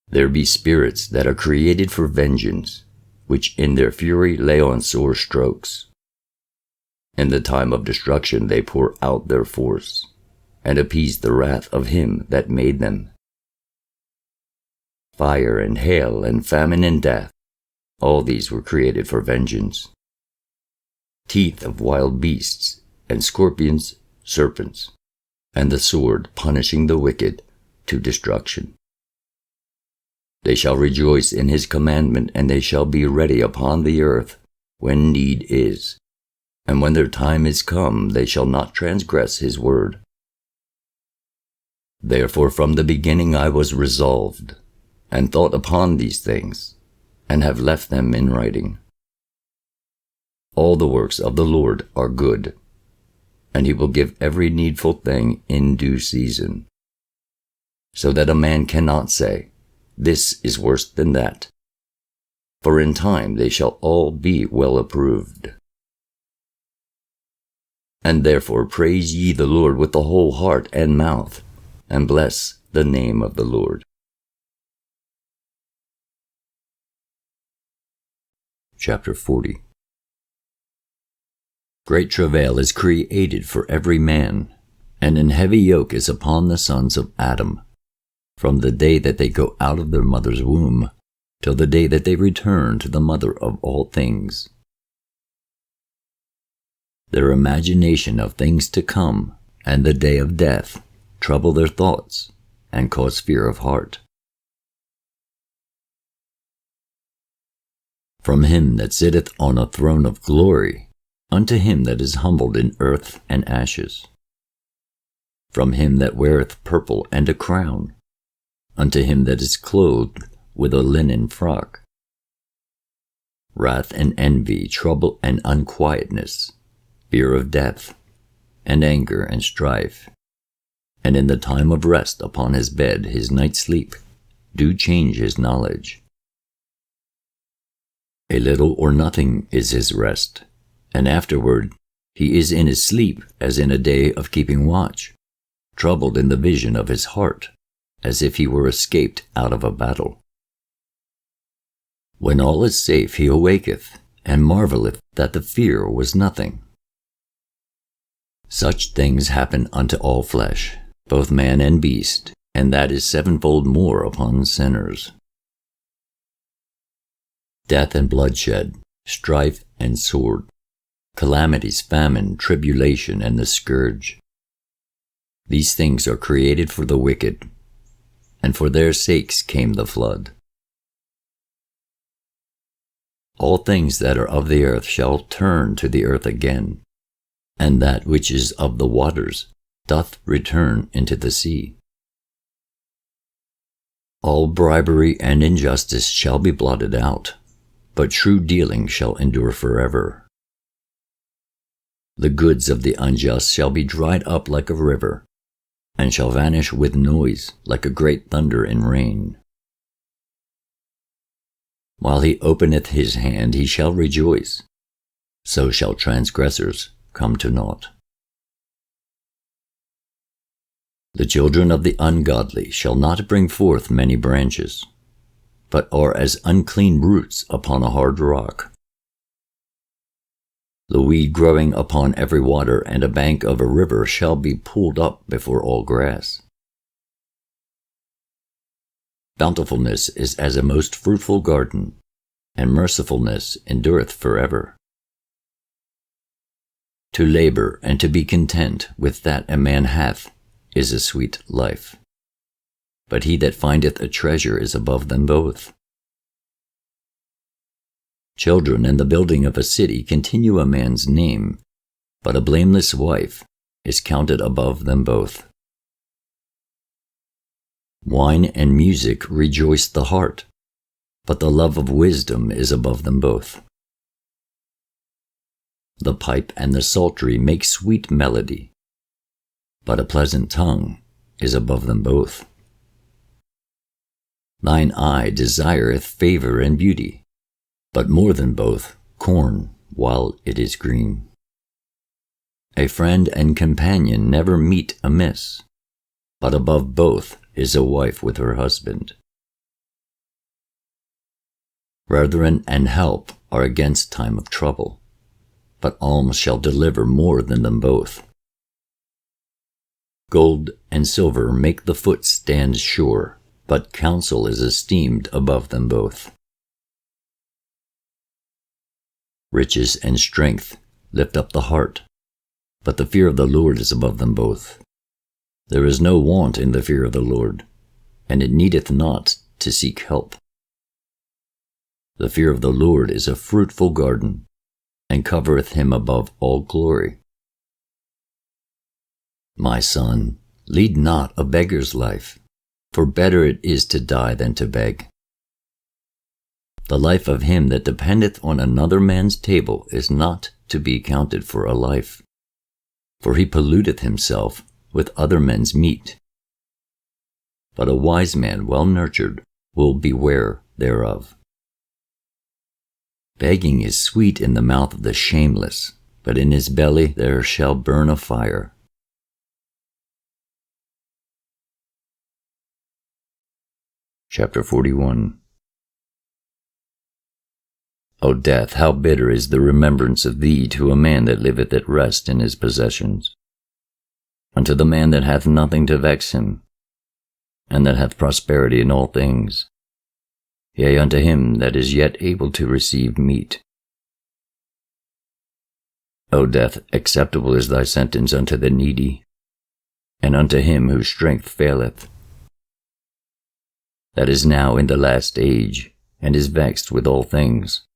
There be spirits that are created for vengeance, which in their fury lay on sore strokes. In the time of destruction they pour out their force, and appease the wrath of him that made them. Fire and hail and famine and death, all these were created for vengeance. Teeth of wild beasts, and scorpions, serpents, and the sword punishing the wicked to destruction. They shall rejoice in his commandment, and they shall be ready upon the earth when need is. And when their time is come, they shall not transgress his word. Therefore from the beginning I was resolved, and thought upon these things, and have left them in writing. All the works of the Lord are good, and he will give every needful thing in due season, so that a man cannot say, This is worse than that. For in time they shall all be well approved. And therefore praise ye the Lord with the whole heart and mouth, and bless the name of the Lord. Chapter 40. Great travail is created for every man, and an heavy yoke is upon the sons of Adam, from the day that they go out of their mother's womb, till the day that they return to the mother of all things. Their imagination of things to come, and the day of death, trouble their thoughts, and cause fear of heart. From him that sitteth on a throne of glory, unto him that is humbled in earth and ashes. From him that weareth purple and a crown, unto him that is clothed with a linen frock. Wrath and envy, trouble and unquietness, fear of death, and anger and strife. And in the time of rest upon his bed his night sleep do change his knowledge. A little or nothing is his rest, and afterward he is in his sleep as in a day of keeping watch, troubled in the vision of his heart, as if he were escaped out of a battle. When all is safe he awaketh, and marvelleth that the fear was nothing. Such things happen unto all flesh, both man and beast, and that is sevenfold more upon sinners. death and bloodshed, strife and sword, calamities, famine, tribulation, and the scourge. These things are created for the wicked, and for their sakes came the flood. All things that are of the earth shall turn to the earth again, and that which is of the waters doth return into the sea. All bribery and injustice shall be blotted out, but true dealing shall endure forever. The goods of the unjust shall be dried up like a river, and shall vanish with noise like a great thunder and rain. While he openeth his hand, he shall rejoice. So shall transgressors come to naught. The children of the ungodly shall not bring forth many branches, but are as unclean roots upon a hard rock. The weed growing upon every water and a bank of a river shall be pulled up before all grass. Bountifulness is as a most fruitful garden, and mercifulness endureth forever. To labor and to be content with that a man hath is a sweet life, but he that findeth a treasure is above them both. Children and the building of a city continue a man's name, but a blameless wife is counted above them both. Wine and music rejoice the heart, but the love of wisdom is above them both. The pipe and the psaltery make sweet melody, but a pleasant tongue is above them both. Thine eye desireth favor and beauty, but more than both, corn while it is green. A friend and companion never meet amiss, but above both is a wife with her husband. Brethren and help are against time of trouble, but alms shall deliver more than them both. Gold and silver make the foot stand sure, but counsel is esteemed above them both. Riches and strength lift up the heart, but the fear of the Lord is above them both. There is no want in the fear of the Lord, and it needeth not to seek help. The fear of the Lord is a fruitful garden, and covereth him above all glory. My son, lead not a beggar's life, for better it is to die than to beg. The life of him that dependeth on another man's table is not to be counted for a life, for he polluteth himself with other men's meat. But a wise man well nurtured will beware thereof. Begging is sweet in the mouth of the shameless, but in his belly there shall burn a fire. Chapter 41. O death, how bitter is the remembrance of thee to a man that liveth at rest in his possessions, unto the man that hath nothing to vex him, and that hath prosperity in all things, yea, unto him that is yet able to receive meat. O death, acceptable is thy sentence unto the needy, and unto him whose strength faileth, that is now in the last age, and is vexed with all things,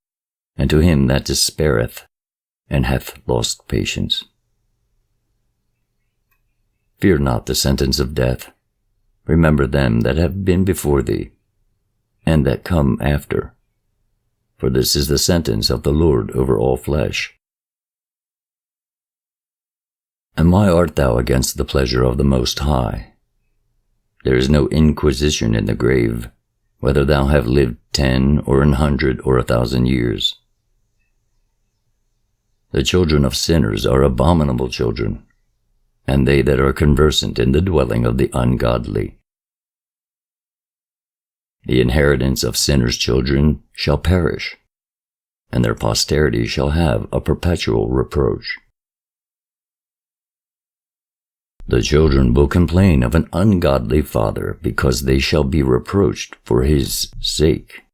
and to him that despaireth, and hath lost patience. Fear not the sentence of death. Remember them that have been before thee, and that come after. For this is the sentence of the Lord over all flesh. And why art thou against the pleasure of the Most High? There is no inquisition in the grave, whether thou have lived 10 or 100 or 1,000 years. The children of sinners are abominable children, and they that are conversant in the dwelling of the ungodly. The inheritance of sinners' children shall perish, and their posterity shall have a perpetual reproach. The children will complain of an ungodly father, because they shall be reproached for his sake.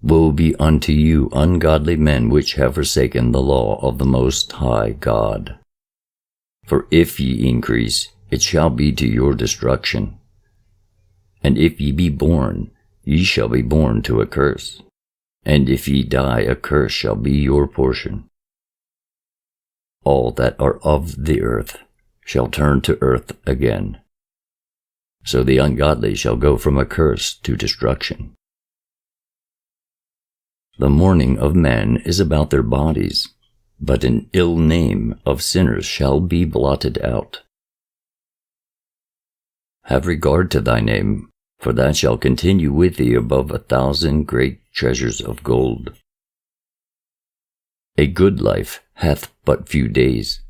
Woe be unto you, ungodly men, which have forsaken the law of the Most High God. For if ye increase, it shall be to your destruction. And if ye be born, ye shall be born to a curse. And if ye die, a curse shall be your portion. All that are of the earth shall turn to earth again. So the ungodly shall go from a curse to destruction. The mourning of men is about their bodies, but an ill name of sinners shall be blotted out. Have regard to thy name, for that shall continue with thee above 1,000 great treasures of gold. A good life hath but few days,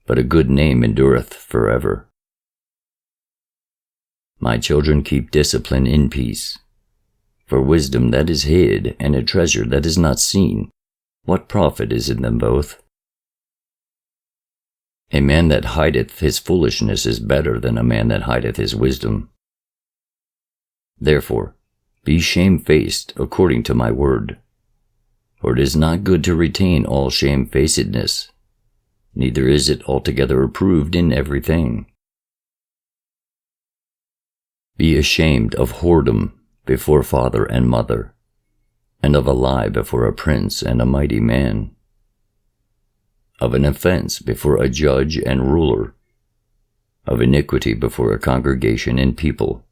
but a good name endureth forever. My children, keep discipline in peace. For wisdom that is hid, and a treasure that is not seen, what profit is in them both? A man that hideth his foolishness is better than a man that hideth his wisdom. Therefore, be shamefaced according to my word. For it is not good to retain all shamefacedness, neither is it altogether approved in everything. Be ashamed of whoredom before father and mother, and of a lie before a prince and a mighty man, of an offense before a judge and ruler, of iniquity before a congregation and people,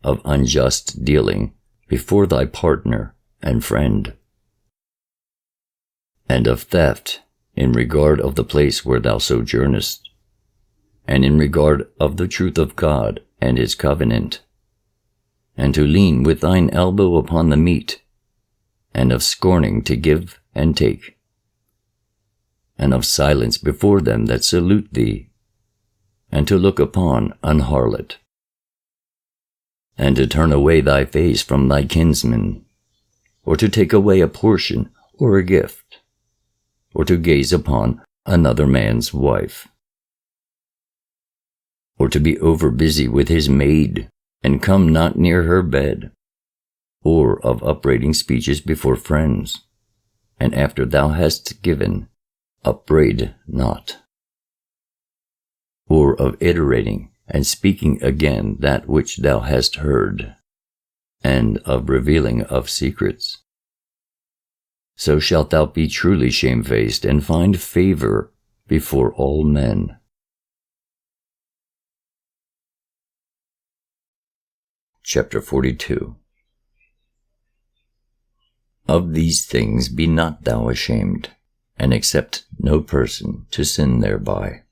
of unjust dealing before thy partner and friend, and of theft in regard of the place where thou sojournest, and in regard of the truth of God and his covenant, and to lean with thine elbow upon the meat, and of scorning to give and take, and of silence before them that salute thee, and to look upon an harlot, and to turn away thy face from thy kinsman, or to take away a portion or a gift, or to gaze upon another man's wife, or to be over-busy with his maid, and come not near her bed, or of upbraiding speeches before friends, and after thou hast given, upbraid not, or of iterating and speaking again that which thou hast heard, and of revealing of secrets. So shalt thou be truly shamefaced, and find favor before all men. Chapter 42. Of these things be not thou ashamed, and accept no person to sin thereby.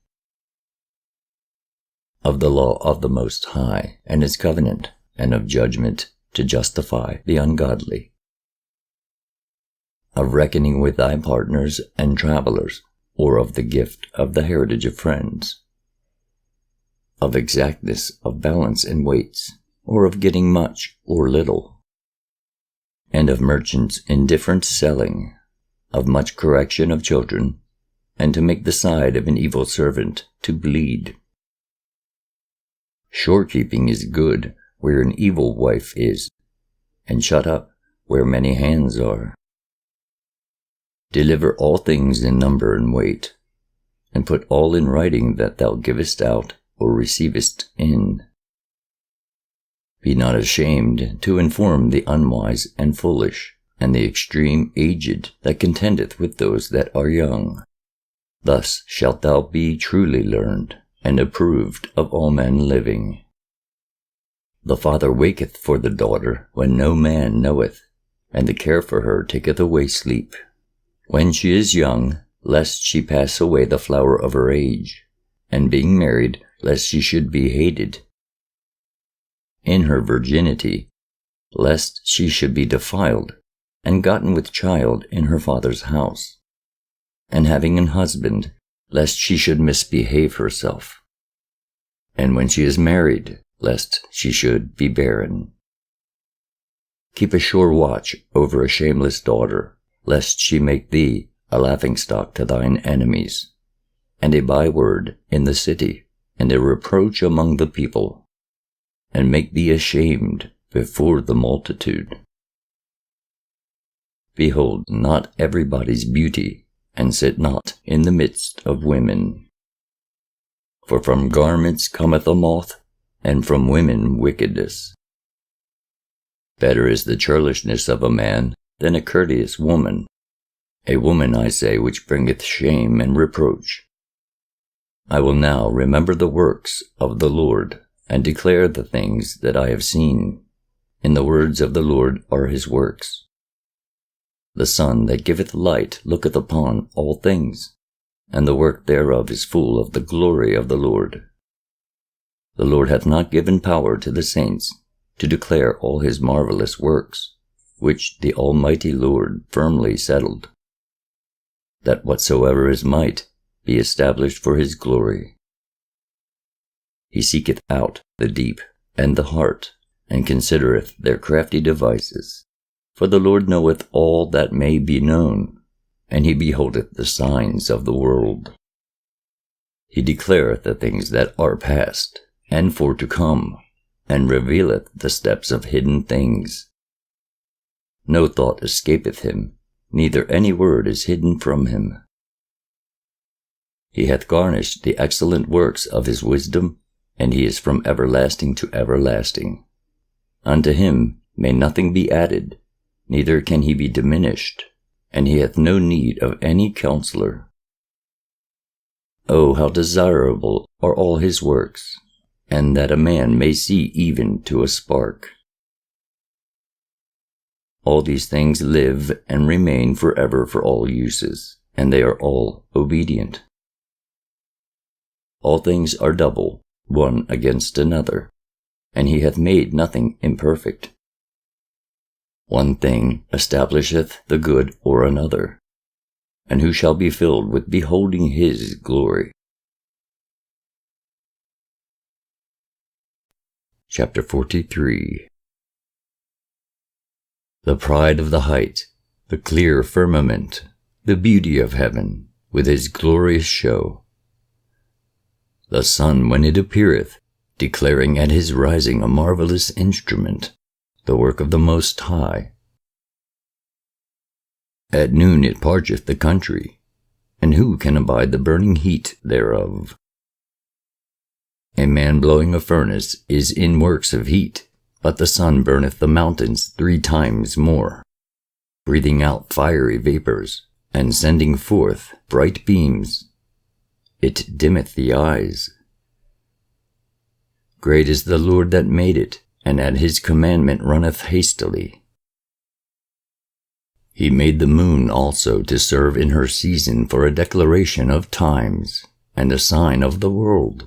Of the law of the Most High, and his covenant, and of judgment to justify the ungodly. Of reckoning with thy partners and travelers, or of the gift of the heritage of friends. Of exactness of balance and weights, or of getting much or little. And of merchants' indifferent selling, of much correction of children, and to make the side of an evil servant to bleed. Shorekeeping is good where an evil wife is, and shut up where many hands are. Deliver all things in number and weight, and put all in writing that thou givest out or receivest in. Be not ashamed to inform the unwise and foolish, and the extreme aged that contendeth with those that are young. Thus shalt thou be truly learned, and approved of all men living. The father waketh for the daughter when no man knoweth, and the care for her taketh away sleep. When she is young, lest she pass away the flower of her age, and being married, lest she should be hated. In her virginity, lest she should be defiled, and gotten with child in her father's house, and having an husband, lest she should misbehave herself, and when she is married, lest she should be barren. Keep a sure watch over a shameless daughter, lest she make thee a laughingstock to thine enemies, and a byword in the city, and a reproach among the people, and make thee ashamed before the multitude. Behold not everybody's beauty, and sit not in the midst of women. For from garments cometh a moth, and from women wickedness. Better is the churlishness of a man than a courteous woman, a woman, I say, which bringeth shame and reproach. I will now remember the works of the Lord, and declare the things that I have seen. In the words of the Lord are his works. The sun that giveth light looketh upon all things, and the work thereof is full of the glory of the Lord. The Lord hath not given power to the saints to declare all his marvelous works, which the Almighty Lord firmly settled, that whatsoever is might be established for his glory. He seeketh out the deep and the heart, and considereth their crafty devices. For the Lord knoweth all that may be known, and he beholdeth the signs of the world. He declareth the things that are past, and for to come, and revealeth the steps of hidden things. No thought escapeth him, neither any word is hidden from him. He hath garnished the excellent works of his wisdom, and he is from everlasting to everlasting. Unto him may nothing be added, neither can he be diminished, and he hath no need of any counselor. Oh, how desirable are all his works, and that a man may see even to a spark. All these things live and remain forever for all uses, and they are all obedient. All things are double, one against another, and he hath made nothing imperfect. One thing establisheth the good or another, and who shall be filled with beholding his glory? Chapter 43. The pride of the height, the clear firmament, the beauty of heaven, with his glorious show. The sun when it appeareth, declaring at his rising a marvelous instrument, the work of the Most High. At noon it parcheth the country, and who can abide the burning heat thereof? A man blowing a furnace is in works of heat, but the sun burneth the mountains 3 times more, breathing out fiery vapors, and sending forth bright beams. It dimmeth the eyes. Great is the Lord that made it, and at his commandment runneth hastily. He made the moon also to serve in her season for a declaration of times, and a sign of the world.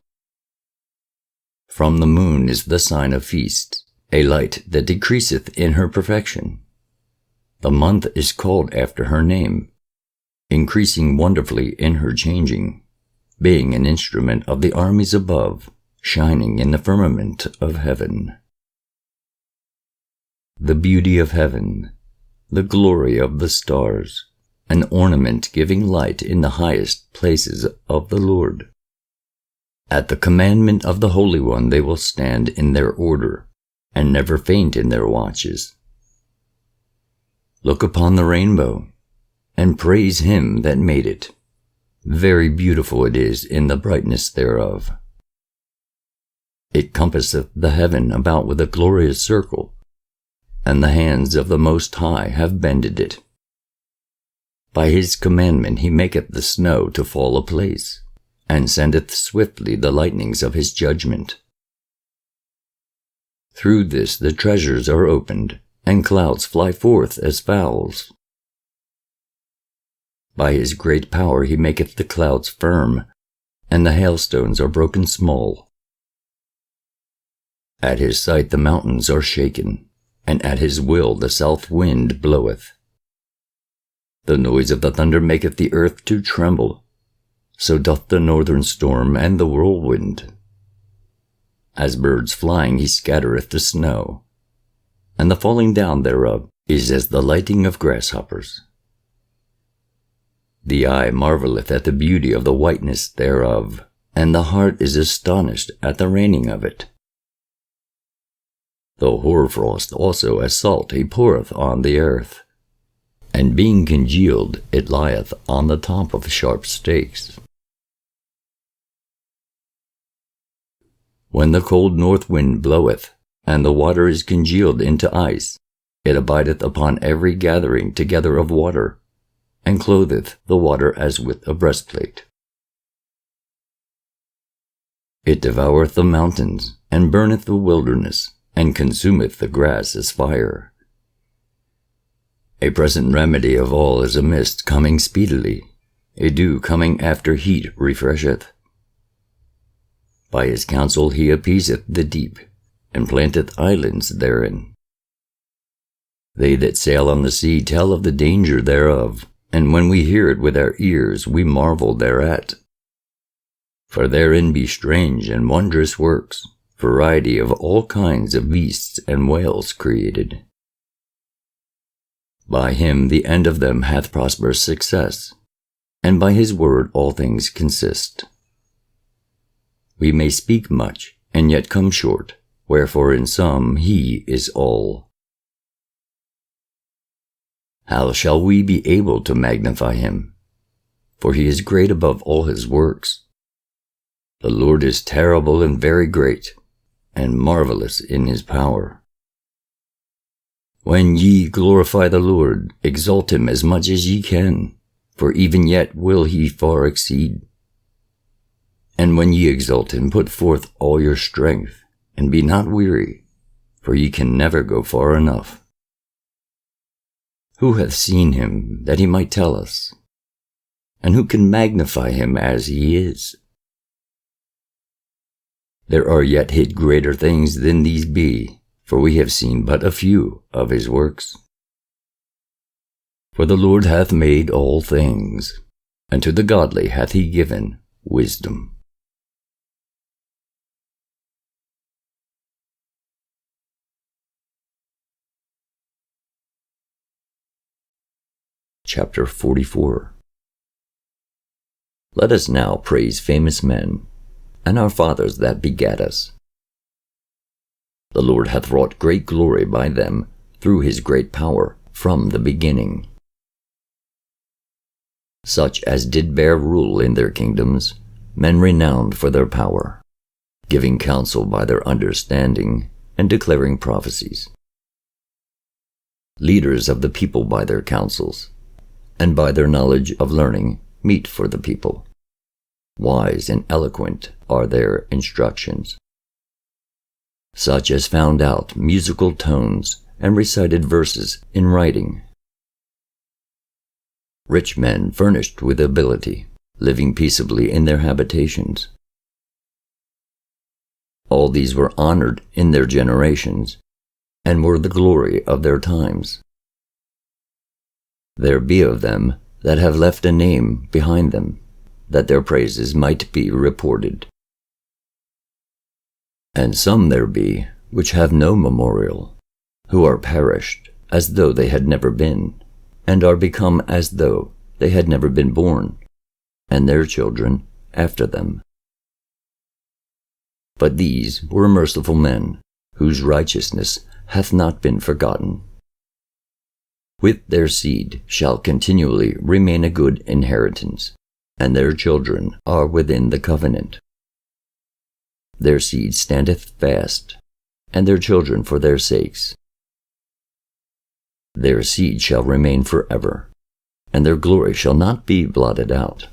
From the moon is the sign of feast, a light that decreaseth in her perfection. The month is called after her name, increasing wonderfully in her changing, being an instrument of the armies above, shining in the firmament of heaven. The beauty of heaven, the glory of the stars, an ornament giving light in the highest places of the Lord. At the commandment of the Holy One they will stand in their order, and never faint in their watches. Look upon the rainbow, and praise him that made it. Very beautiful it is in the brightness thereof. It compasseth the heaven about with a glorious circle, and the hands of the Most High have bended it. By his commandment he maketh the snow to fall aplace, and sendeth swiftly the lightnings of his judgment. Through this the treasures are opened, and clouds fly forth as fowls. By his great power he maketh the clouds firm, and the hailstones are broken small. At his sight the mountains are shaken, and at his will the south wind bloweth. The noise of the thunder maketh the earth to tremble, so doth the northern storm and the whirlwind. As birds flying he scattereth the snow, and the falling down thereof is as the lighting of grasshoppers. The eye marvelleth at the beauty of the whiteness thereof, and the heart is astonished at the raining of it. The hoarfrost also as salt he poureth on the earth. and being congealed it lieth on the top of sharp stakes. When the cold north wind bloweth, and the water is congealed into ice, it abideth upon every gathering together of water, and clotheth the water as with a breastplate. It devoureth the mountains, and burneth the wilderness, and consumeth the grass as fire. A present remedy of all is a mist coming speedily, a dew coming after heat refresheth. By his counsel he appeaseth the deep, and planteth islands therein. They that sail on the sea tell of the danger thereof, and when we hear it with our ears we marvel thereat. For therein be strange and wondrous works, variety of all kinds of beasts and whales created. By him the end of them hath prosperous success, and by his word all things consist. We may speak much, and yet come short, wherefore in some he is all. How shall we be able to magnify him? For he is great above all his works. The Lord is terrible and very great, and marvelous in his power. When ye glorify the Lord, exalt him as much as ye can, for even yet will he far exceed. And when ye exalt him, put forth all your strength, and be not weary, for ye can never go far enough. Who hath seen him, that he might tell us? And who can magnify him as he is? There are yet hid greater things than these be, for we have seen but a few of his works. For the Lord hath made all things, and to the godly hath he given wisdom. Chapter 44. Let us now praise famous men, and our fathers that begat us. The Lord hath wrought great glory by them through his great power from the beginning. Such as did bear rule in their kingdoms, men renowned for their power, giving counsel by their understanding, and declaring prophecies. Leaders of the people by their counsels, and by their knowledge of learning meet for the people. Wise and eloquent are their instructions. Such as found out musical tones and recited verses in writing. Rich men furnished with ability, living peaceably in their habitations. All these were honored in their generations, and were the glory of their times. There be of them that have left a name behind them, that their praises might be reported. And some there be which have no memorial, who are perished as though they had never been, and are become as though they had never been born, and their children after them. But these were merciful men, whose righteousness hath not been forgotten. With their seed shall continually remain a good inheritance, and their children are within the covenant. Their seed standeth fast, and their children for their sakes. Their seed shall remain forever, and their glory shall not be blotted out.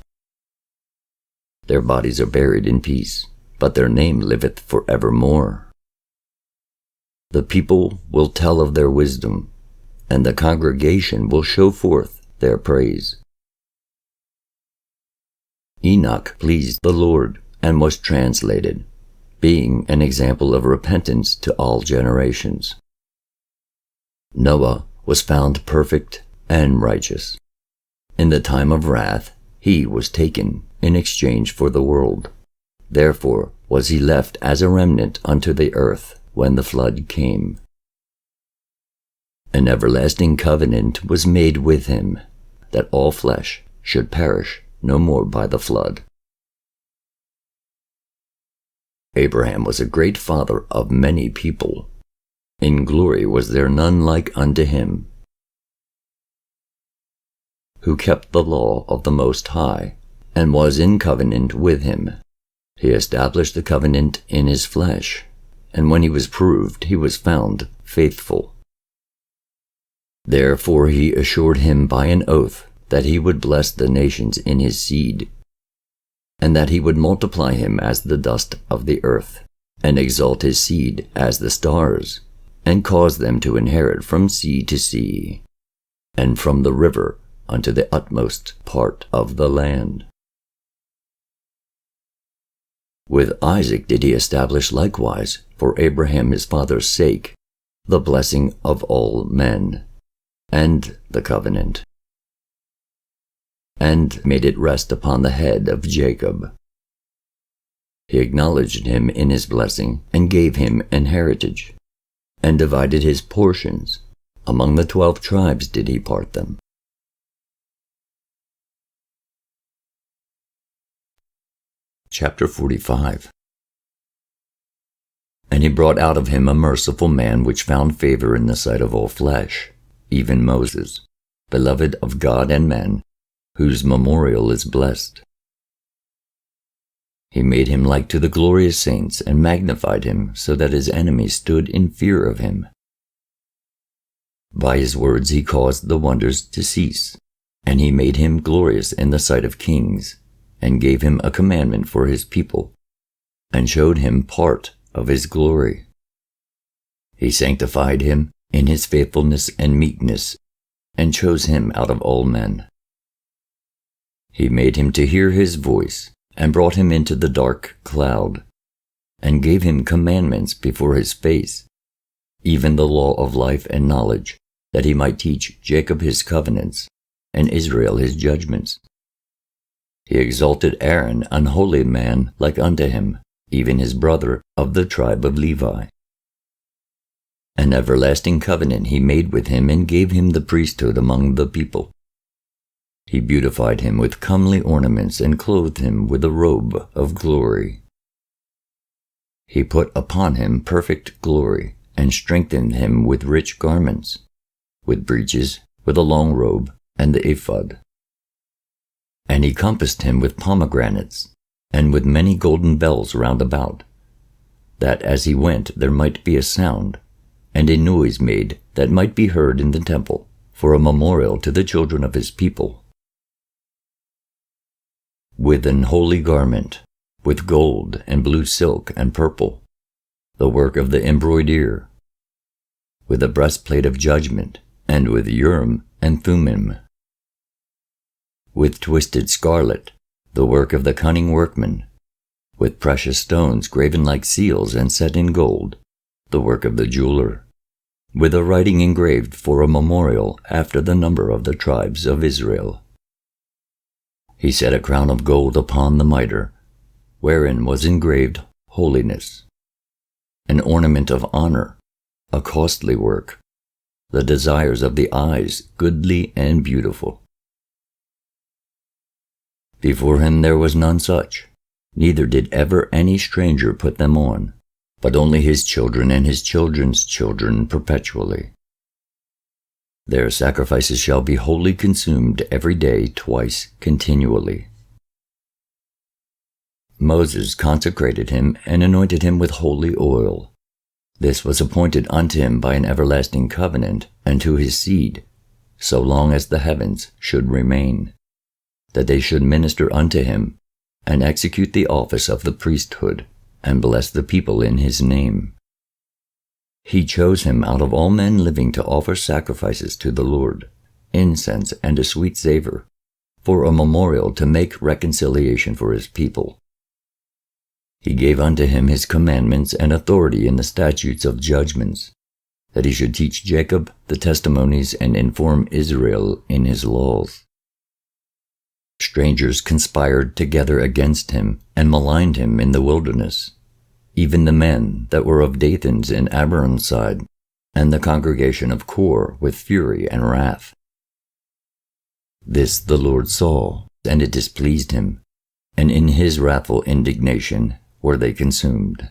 Their bodies are buried in peace, but their name liveth forevermore. The people will tell of their wisdom, and the congregation will show forth their praise. Enoch pleased the Lord, and was translated, being an example of repentance to all generations. Noah was found perfect and righteous. In the time of wrath he was taken in exchange for the world. Therefore was he left as a remnant unto the earth when the flood came. An everlasting covenant was made with him, that all flesh should perish no more by the flood. Abraham was a great father of many people. In glory was there none like unto him. who kept the law of the Most High, and was in covenant with him. He established the covenant in his flesh, and when he was proved, he was found faithful. Therefore he assured him by an oath that he would bless the nations in his seed, and that he would multiply him as the dust of the earth, and exalt his seed as the stars, and cause them to inherit from sea to sea, and from the river unto the utmost part of the land. With Isaac did he establish likewise, for Abraham his father's sake, the blessing of all men, and the covenant, and made it rest upon the head of Jacob. He acknowledged him in his blessing, and gave him an heritage, and divided his portions. Among the 12 tribes did he part them. Chapter 45. And he brought out of him a merciful man which found favor in the sight of all flesh, even Moses, beloved of God and men, whose memorial is blessed. He made him like to the glorious saints, and magnified him, so that his enemies stood in fear of him. By his words he caused the wonders to cease, and he made him glorious in the sight of kings, and gave him a commandment for his people, and showed him part of his glory. He sanctified him in his faithfulness and meekness, and chose him out of all men. He made him to hear his voice, and brought him into the dark cloud, and gave him commandments before his face, even the law of life and knowledge, that he might teach Jacob his covenants, and Israel his judgments. He exalted Aaron, an holy man like unto him, even his brother of the tribe of Levi. An everlasting covenant he made with him, and gave him the priesthood among the people. He beautified him with comely ornaments, and clothed him with a robe of glory. He put upon him perfect glory, and strengthened him with rich garments, with breeches, with a long robe, and the ephod. And he compassed him with pomegranates, and with many golden bells round about, that as he went there might be a sound, and a noise made that might be heard in the temple, for a memorial to the children of his people. With an holy garment, with gold and blue silk and purple, the work of the embroiderer, with a breastplate of judgment, and with Urim and Thummim, with twisted scarlet, the work of the cunning workman, with precious stones graven like seals and set in gold, the work of the jeweler, with a writing engraved for a memorial after the number of the tribes of Israel. He set a crown of gold upon the mitre, wherein was engraved holiness, an ornament of honor, a costly work, the desires of the eyes, goodly and beautiful. Before him there was none such, neither did ever any stranger put them on, but only his children and his children's children perpetually. Their sacrifices shall be wholly consumed every day twice continually. Moses consecrated him and anointed him with holy oil. This was appointed unto him by an everlasting covenant, and to his seed, so long as the heavens should remain, that they should minister unto him, and execute the office of the priesthood, and bless the people in his name. He chose him out of all men living to offer sacrifices to the Lord, incense and a sweet savor, for a memorial to make reconciliation for his people. He gave unto him his commandments and authority in the statutes of judgments, that he should teach Jacob the testimonies and inform Israel in his laws. Strangers conspired together against him, and maligned him in the wilderness, even the men that were of Dathan's and Abiram's side, and the congregation of Kor with fury and wrath. This the Lord saw, and it displeased him, and in his wrathful indignation were they consumed.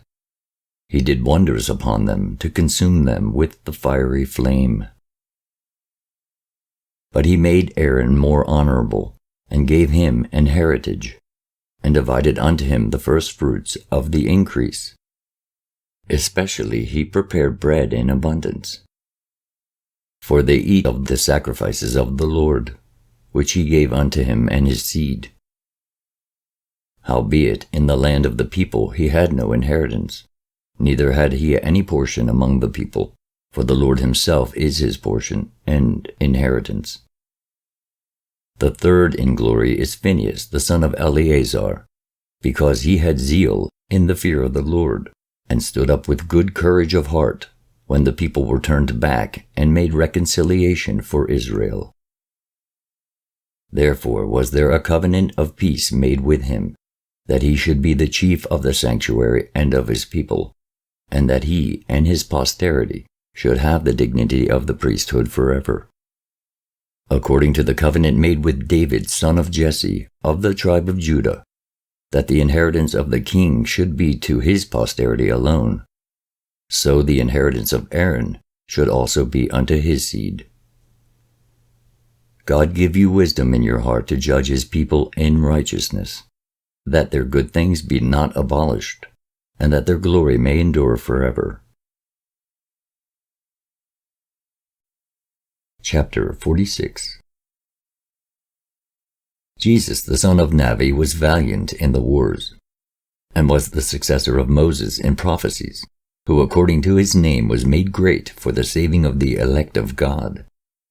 He did wonders upon them to consume them with the fiery flame. But he made Aaron more honorable, and gave him an heritage, and divided unto him the firstfruits of the increase. Especially he prepared bread in abundance. For they eat of the sacrifices of the Lord, which he gave unto him and his seed. Howbeit in the land of the people he had no inheritance, neither had he any portion among the people, for the Lord himself is his portion and inheritance. The third in glory is Phinehas, the son of Eleazar, because he had zeal in the fear of the Lord, and stood up with good courage of heart, when the people were turned back, and made reconciliation for Israel. Therefore was there a covenant of peace made with him, that he should be the chief of the sanctuary and of his people, and that he and his posterity should have the dignity of the priesthood forever. According to the covenant made with David, son of Jesse, of the tribe of Judah, that the inheritance of the king should be to his posterity alone, so the inheritance of Aaron should also be unto his seed. God give you wisdom in your heart to judge his people in righteousness, that their good things be not abolished, and that their glory may endure forever. Chapter 46. Jesus the son of Navi was valiant in the wars, and was the successor of Moses in prophecies, who according to his name was made great for the saving of the elect of God,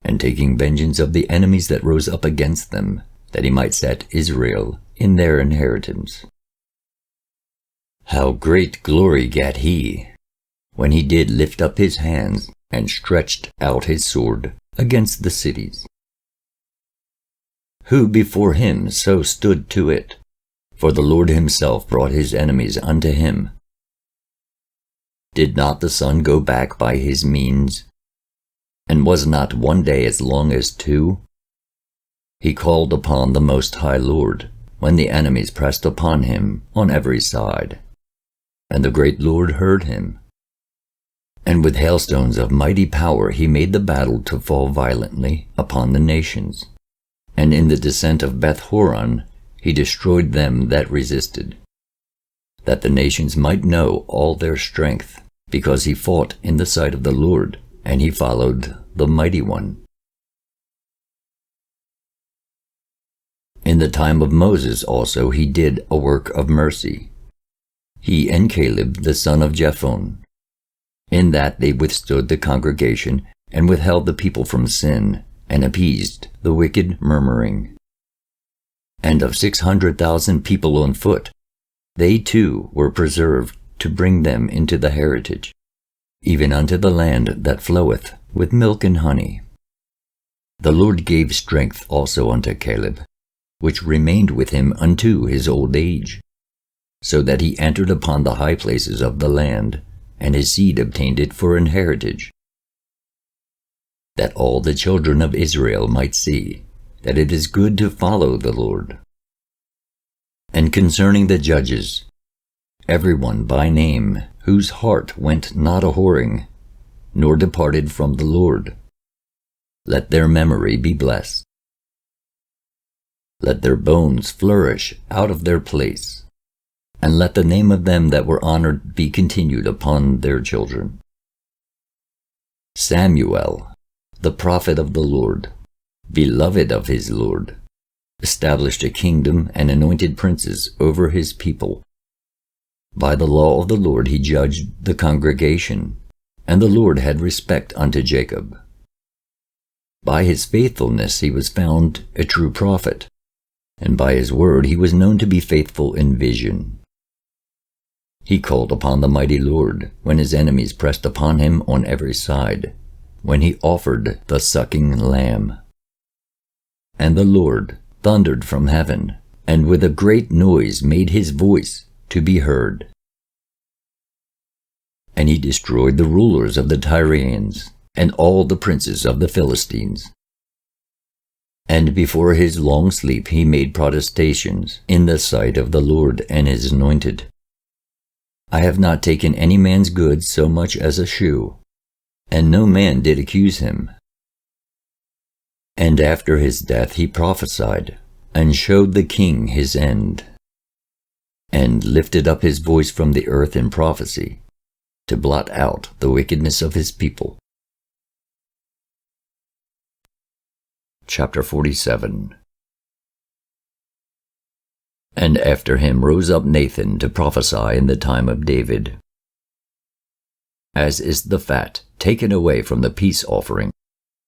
and taking vengeance of the enemies that rose up against them, that he might set Israel in their inheritance. How great glory gat he, when he did lift up his hands, and stretched out his sword against the cities. Who before him so stood to it? For the Lord himself brought his enemies unto him. Did not the sun go back by his means? And was not one day as long as two? He called upon the Most High Lord, when the enemies pressed upon him on every side. And the great Lord heard him. And with hailstones of mighty power he made the battle to fall violently upon the nations. And in the descent of Beth-horon he destroyed them that resisted, that the nations might know all their strength, because he fought in the sight of the Lord, and he followed the mighty one. In the time of Moses also he did a work of mercy, he and Caleb the son of Jephunneh, in that they withstood the congregation, and withheld the people from sin, and appeased the wicked murmuring. And of 600,000 people on foot, they too were preserved to bring them into the heritage, even unto the land that floweth with milk and honey. The Lord gave strength also unto Caleb, which remained with him unto his old age, so that he entered upon the high places of the land, and his seed obtained it for an heritage, that all the children of Israel might see that it is good to follow the Lord. And concerning the judges, every one by name, whose heart went not a-whoring, nor departed from the Lord, let their memory be blessed. Let their bones flourish out of their place, and let the name of them that were honored be continued upon their children. Samuel, the prophet of the Lord, beloved of his Lord, established a kingdom and anointed princes over his people. By the law of the Lord he judged the congregation, and the Lord had respect unto Jacob. By his faithfulness he was found a true prophet, and by his word he was known to be faithful in vision. He called upon the mighty Lord when his enemies pressed upon him on every side, when he offered the sucking lamb. And the Lord thundered from heaven, and with a great noise made his voice to be heard. And he destroyed the rulers of the Tyrians, and all the princes of the Philistines. And before his long sleep he made protestations in the sight of the Lord and his anointed. I have not taken any man's goods so much as a shoe, and no man did accuse him. And after his death he prophesied, and showed the king his end, and lifted up his voice from the earth in prophecy, to blot out the wickedness of his people. Chapter 47. And after him rose up Nathan to prophesy in the time of David. As is the fat taken away from the peace offering,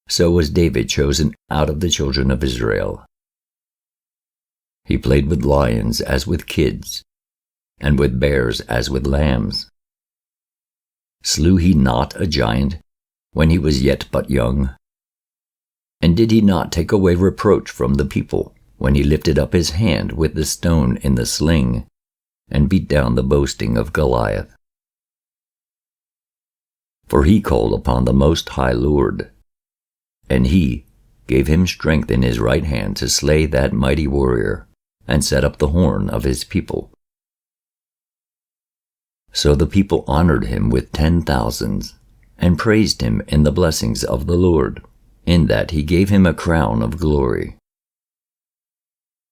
so was David chosen out of the children of Israel. He played with lions as with kids, and with bears as with lambs. Slew he not a giant when he was yet but young? And did he not take away reproach from the people when he lifted up his hand with the stone in the sling, and beat down the boasting of Goliath? For he called upon the Most High Lord, and he gave him strength in his right hand to slay that mighty warrior, and set up the horn of his people. So the people honored him with 10,000s, and praised him in the blessings of the Lord, in that he gave him a crown of glory.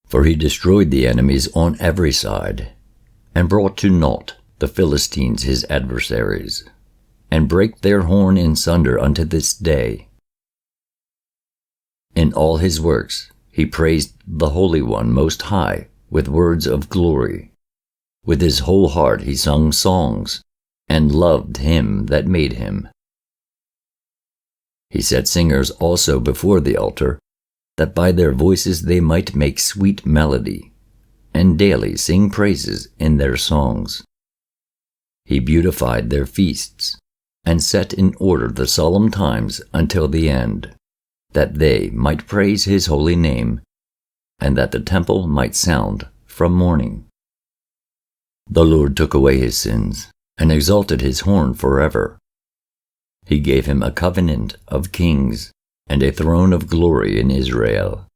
For he destroyed the enemies on every side, and brought to naught the Philistines his adversaries, and brake their horn in sunder unto this day. In all his works he praised the Holy One Most High with words of glory. With his whole heart he sung songs, and loved him that made him. He set singers also before the altar, that by their voices they might make sweet melody, and daily sing praises in their songs. He beautified their feasts, and set in order the solemn times until the end, that they might praise his holy name, and that the temple might sound from morning. The Lord took away his sins, and exalted his horn forever. He gave him a covenant of kings, and a throne of glory in Israel.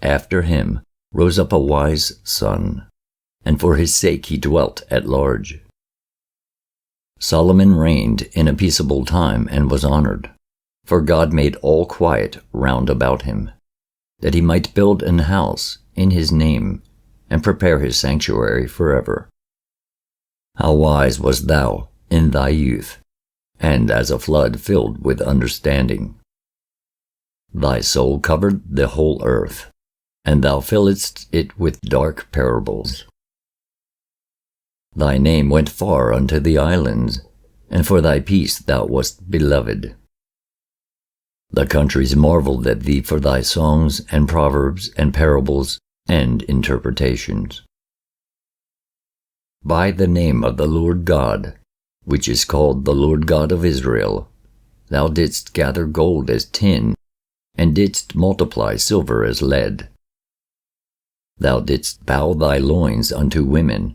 After him rose up a wise son, and for his sake he dwelt at large. Solomon reigned in a peaceable time and was honored, for God made all quiet round about him, that he might build an house in his name, and prepare his sanctuary forever. How wise wast thou in thy youth, and as a flood filled with understanding. Thy soul covered the whole earth, and thou filledst it with dark parables. Thy name went far unto the islands, and for thy peace thou wast beloved. The countries marveled at thee for thy songs and proverbs and parables and interpretations. By the name of the Lord God, which is called the Lord God of Israel, thou didst gather gold as tin, and didst multiply silver as lead. Thou didst bow thy loins unto women,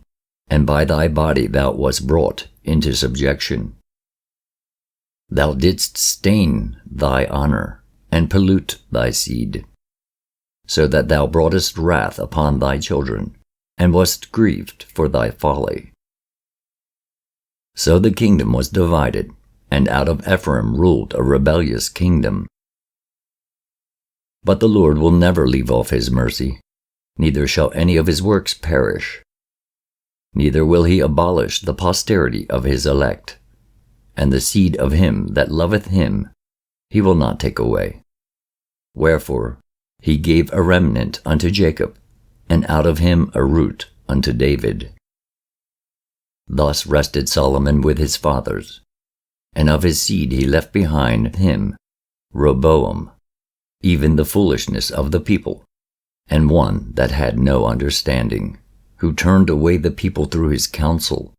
and by thy body thou wast brought into subjection. Thou didst stain thy honor, and pollute thy seed, so that thou broughtest wrath upon thy children, and wast grieved for thy folly. So the kingdom was divided, and out of Ephraim ruled a rebellious kingdom. But the Lord will never leave off his mercy, neither shall any of his works perish. Neither will he abolish the posterity of his elect, and the seed of him that loveth him he will not take away. Wherefore he gave a remnant unto Jacob, and out of him a root unto David. Thus rested Solomon with his fathers, and of his seed he left behind him Rehoboam, even the foolishness of the people, and one that had no understanding, who turned away the people through his counsel.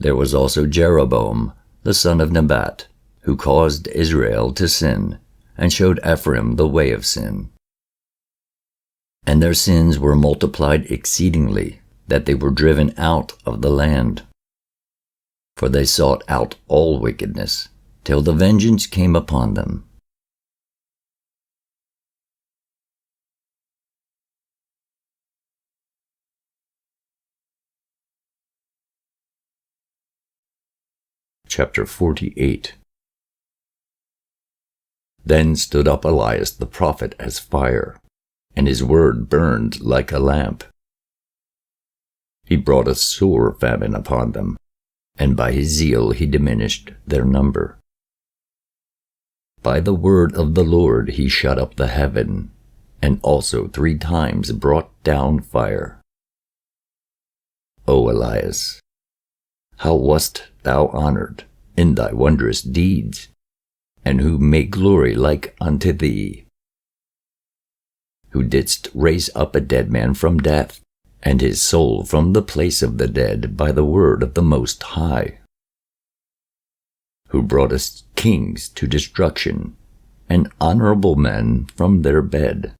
There was also Jeroboam, the son of Nebat, who caused Israel to sin, and showed Ephraim the way of sin. And their sins were multiplied exceedingly, that they were driven out of the land. For they sought out all wickedness, till the vengeance came upon them. Chapter 48. Then stood up Elias the prophet as fire, and his word burned like a lamp. He brought a sore famine upon them, and by his zeal he diminished their number. By the word of the Lord he shut up the heaven, and also 3 times brought down fire. O Elias, how wast thou honored in thy wondrous deeds, and who made glory like unto thee? Who didst raise up a dead man from death, and his soul from the place of the dead by the word of the Most High? Who broughtest kings to destruction, and honorable men from their bed?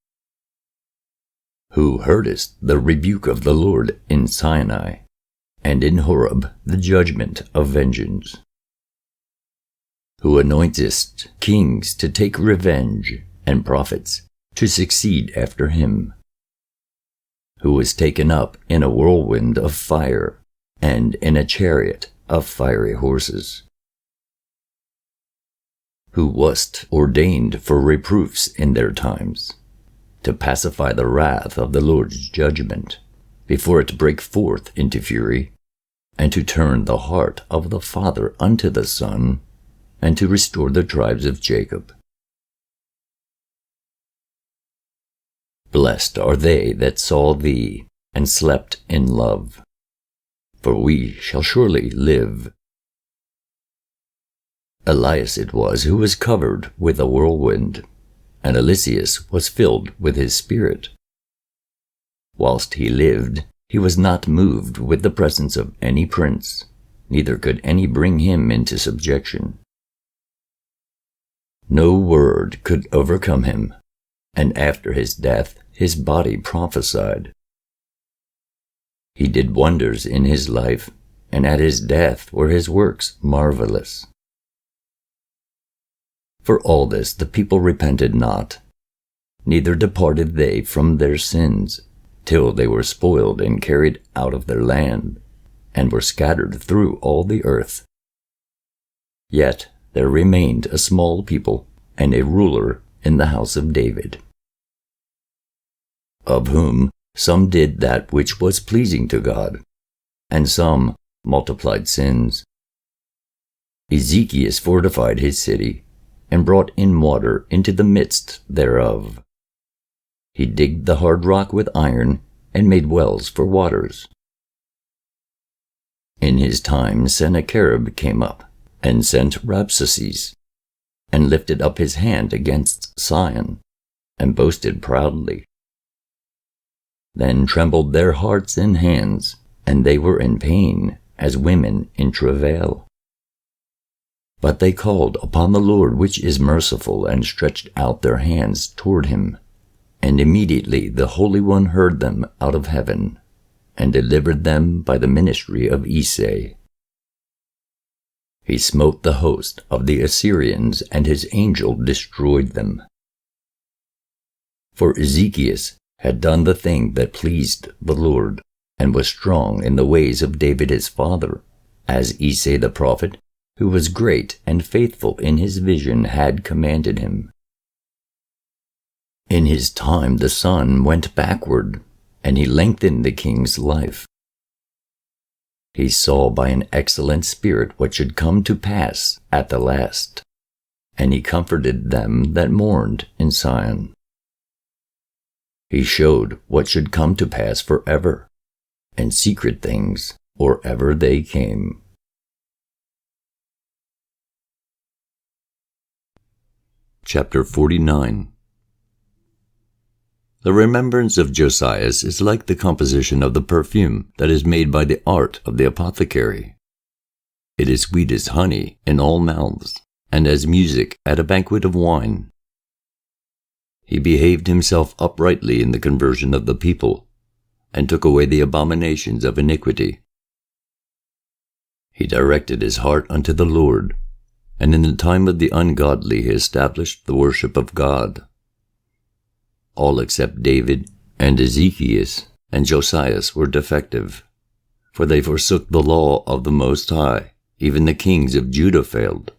Who heardest the rebuke of the Lord in Sinai, and in Horeb the judgment of vengeance? Who anointest kings to take revenge, and prophets to succeed after him? Who was taken up in a whirlwind of fire, and in a chariot of fiery horses? Who wast ordained for reproofs in their times, to pacify the wrath of the Lord's judgment, before it break forth into fury, and to turn the heart of the father unto the son, and to restore the tribes of Jacob. Blessed are they that saw thee, and slept in love, for we shall surely live. Elias it was who was covered with a whirlwind, and Eliseus was filled with his spirit. Whilst he lived, he was not moved with the presence of any prince, neither could any bring him into subjection. No word could overcome him, and after his death his body prophesied. He did wonders in his life, and at his death were his works marvelous. For all this the people repented not, neither departed they from their sins, till they were spoiled and carried out of their land, and were scattered through all the earth. Yet there remained a small people, and a ruler in the house of David, of whom some did that which was pleasing to God, and some multiplied sins. Ezekias fortified his city, and brought in water into the midst thereof. He digged the hard rock with iron, and made wells for waters. In his time Sennacherib came up, and sent Rabsaces, and lifted up his hand against Sion, and boasted proudly. Then trembled their hearts and hands, and they were in pain, as women in travail. But they called upon the Lord which is merciful, and stretched out their hands toward him. And immediately the Holy One heard them out of heaven, and delivered them by the ministry of Isai. He smote the host of the Assyrians, and his angel destroyed them. For Ezekias had done the thing that pleased the Lord, and was strong in the ways of David his father, as Isai the prophet, who was great and faithful in his vision, had commanded him. In his time the sun went backward, and he lengthened the king's life. He saw by an excellent spirit what should come to pass at the last, and he comforted them that mourned in Sion. He showed what should come to pass forever, and secret things or ever they came. Chapter 49. The remembrance of Josias is like the composition of the perfume that is made by the art of the apothecary. It is sweet as honey in all mouths, and as music at a banquet of wine. He behaved himself uprightly in the conversion of the people, and took away the abominations of iniquity. He directed his heart unto the Lord, and in the time of the ungodly he established the worship of God. All except David and Ezekias and Josias were defective, for they forsook the law of the Most High. Even the kings of Judah failed.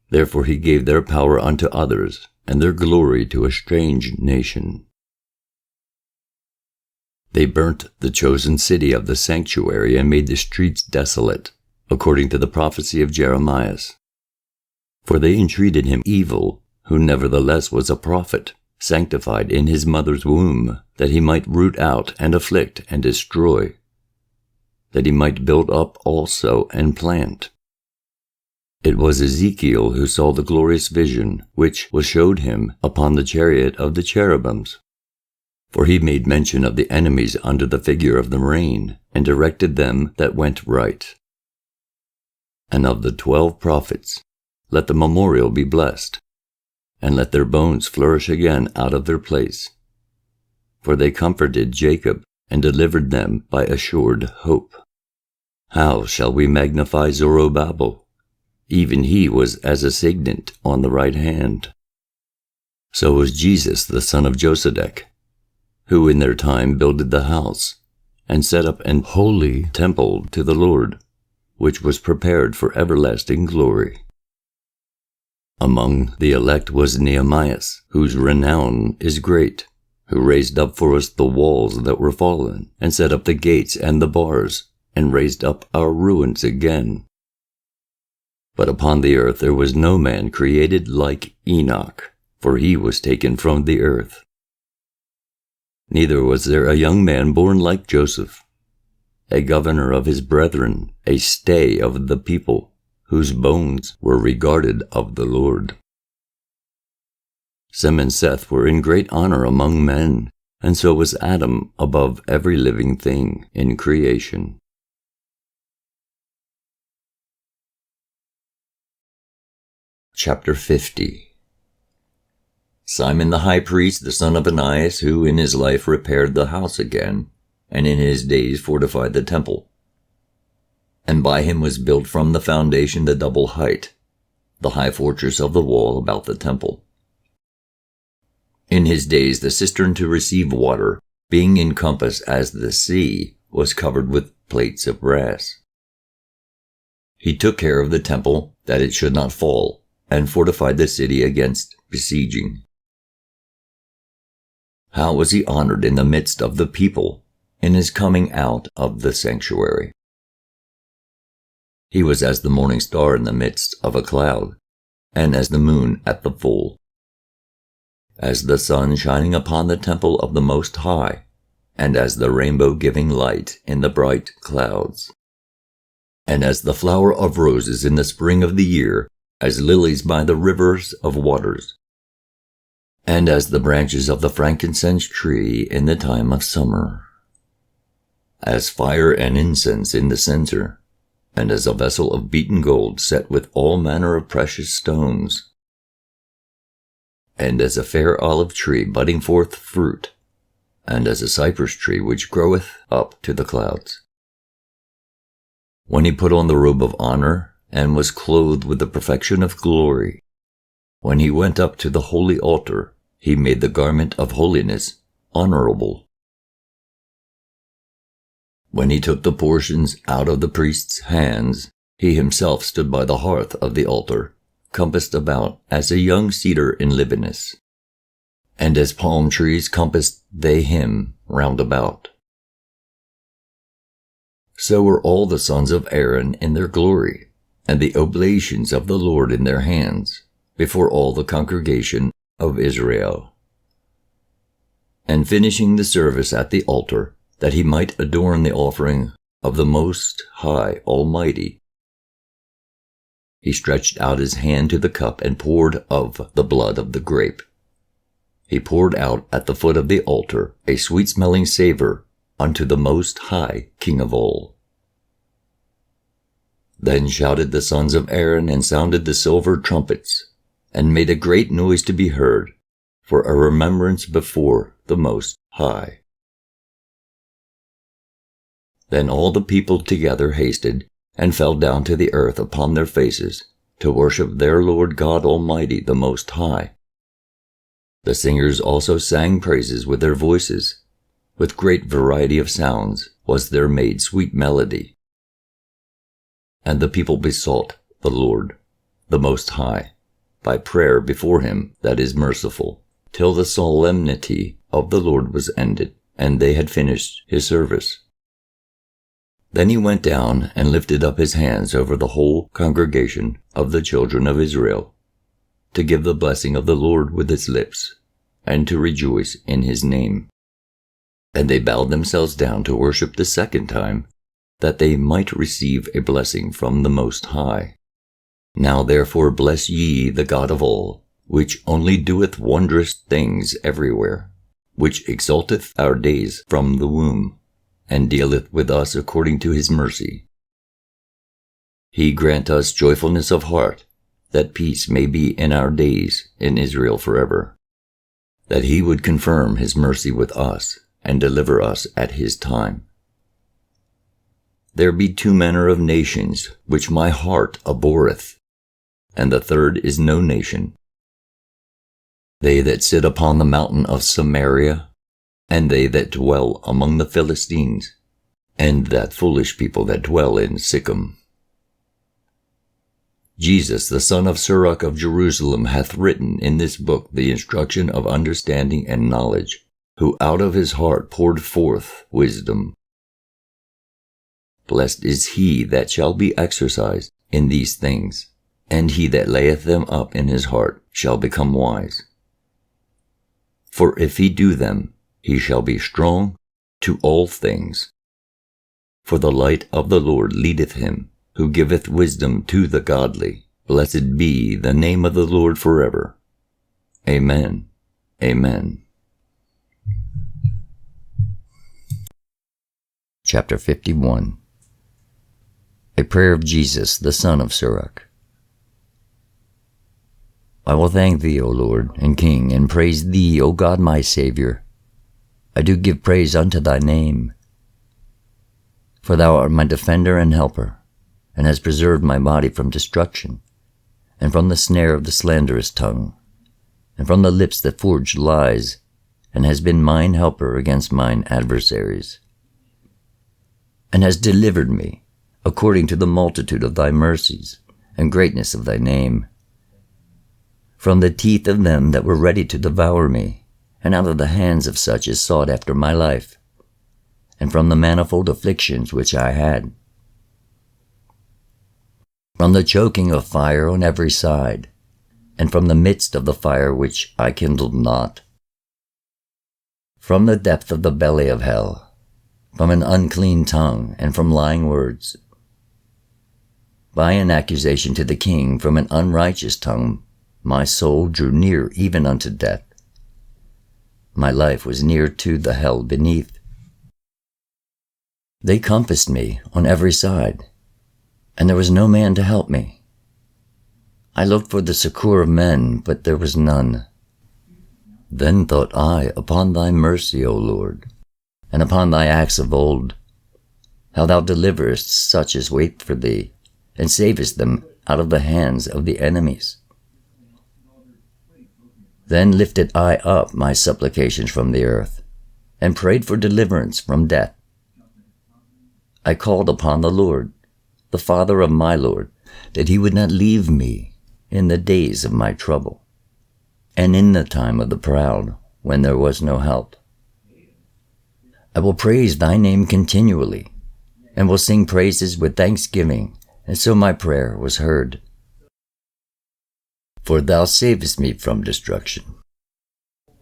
Therefore he gave their power unto others, and their glory to a strange nation. They burnt the chosen city of the sanctuary and made the streets desolate, according to the prophecy of Jeremiah. For they entreated him evil, who nevertheless was a prophet, sanctified in his mother's womb, that he might root out and afflict and destroy, that he might build up also and plant. It was Ezekiel who saw the glorious vision which was showed him upon the chariot of the cherubims. For he made mention of the enemies under the figure of the rain, and directed them that went right. And of the 12 prophets, let the memorial be blessed, and let their bones flourish again out of their place. For they comforted Jacob, and delivered them by assured hope. How shall we magnify Zorobabel? Even he was as a signet on the right hand. So was Jesus the son of Josedech, who in their time builded the house, and set up an holy temple to the Lord, which was prepared for everlasting glory. Among the elect was Nehemiah, whose renown is great, who raised up for us the walls that were fallen, and set up the gates and the bars, and raised up our ruins again. But upon the earth there was no man created like Enoch, for he was taken from the earth. Neither was there a young man born like Joseph, a governor of his brethren, a stay of the people, whose bones were regarded of the Lord. Sem and Seth were in great honor among men, and so was Adam above every living thing in creation. Chapter 50. Simon the high priest, the son of Ananias, who in his life repaired the house again, and in his days fortified the temple. And by him was built from the foundation the double height, the high fortress of the wall about the temple. In his days the cistern to receive water, being in compass as the sea, was covered with plates of brass. He took care of the temple, that it should not fall, and fortified the city against besieging. How was he honored in the midst of the people, in his coming out of the sanctuary? He was as the morning star in the midst of a cloud, and as the moon at the full, as the sun shining upon the temple of the Most High, and as the rainbow giving light in the bright clouds, and as the flower of roses in the spring of the year, as lilies by the rivers of waters, and as the branches of the frankincense tree in the time of summer, as fire and incense in the censer, and as a vessel of beaten gold set with all manner of precious stones, and as a fair olive tree budding forth fruit, and as a cypress tree which groweth up to the clouds. When he put on the robe of honor, and was clothed with the perfection of glory, when he went up to the holy altar, he made the garment of holiness honorable. When he took the portions out of the priest's hands, he himself stood by the hearth of the altar, compassed about as a young cedar in Libanus, and as palm trees compassed they him round about. So were all the sons of Aaron in their glory, and the oblations of the Lord in their hands, before all the congregation of Israel. And finishing the service at the altar, that he might adorn the offering of the Most High Almighty, he stretched out his hand to the cup and poured of the blood of the grape. He poured out at the foot of the altar a sweet-smelling savor unto the Most High King of all. Then shouted the sons of Aaron, and sounded the silver trumpets, and made a great noise to be heard, for a remembrance before the Most High. Then all the people together hasted, and fell down to the earth upon their faces, to worship their Lord God Almighty, the Most High. The singers also sang praises with their voices. With great variety of sounds was there made sweet melody. And the people besought the Lord, the Most High, by prayer before him that is merciful, till the solemnity of the Lord was ended, and they had finished his service. Then he went down and lifted up his hands over the whole congregation of the children of Israel, to give the blessing of the Lord with his lips, and to rejoice in his name. And they bowed themselves down to worship the second time, that they might receive a blessing from the Most High. Now therefore bless ye the God of all, which only doeth wondrous things everywhere, which exalteth our days from the womb, and dealeth with us according to his mercy. He grant us joyfulness of heart, that peace may be in our days in Israel forever, that he would confirm his mercy with us, and deliver us at his time. There be two manner of nations, which my heart abhorreth, and the third is no nation. They that sit upon the mountain of Samaria, and they that dwell among the Philistines, and that foolish people that dwell in Sichem. Jesus, the son of Sirach of Jerusalem, hath written in this book the instruction of understanding and knowledge, who out of his heart poured forth wisdom. Blessed is he that shall be exercised in these things, and he that layeth them up in his heart shall become wise. For if he do them, he shall be strong to all things. For the light of the Lord leadeth him, who giveth wisdom to the godly. Blessed be the name of the Lord forever. Amen. Amen. Chapter 51. A prayer of Jesus, the son of Sirach. I will thank thee, O Lord, and King, and praise thee, O God my Saviour. I do give praise unto thy name. For thou art my defender and helper, and hast preserved my body from destruction, and from the snare of the slanderous tongue, and from the lips that forge lies, and hast been mine helper against mine adversaries, and hast delivered me according to the multitude of thy mercies and greatness of thy name, from the teeth of them that were ready to devour me, and out of the hands of such as sought after my life, and from the manifold afflictions which I had, from the choking of fire on every side, and from the midst of the fire which I kindled not, from the depth of the belly of hell, from an unclean tongue, and from lying words, by an accusation to the king, from an unrighteous tongue, my soul drew near even unto death. My life was near to the hell beneath. They compassed me on every side, and there was no man to help me. I looked for the succour of men, but there was none. Then thought I upon thy mercy, O Lord, and upon thy acts of old, how thou deliverest such as wait for thee, and savest them out of the hands of the enemies. Then lifted I up my supplications from the earth, and prayed for deliverance from death. I called upon the Lord, the Father of my Lord, that he would not leave me in the days of my trouble, and in the time of the proud, when there was no help. I will praise thy name continually, and will sing praises with thanksgiving, and so my prayer was heard. For thou savest me from destruction,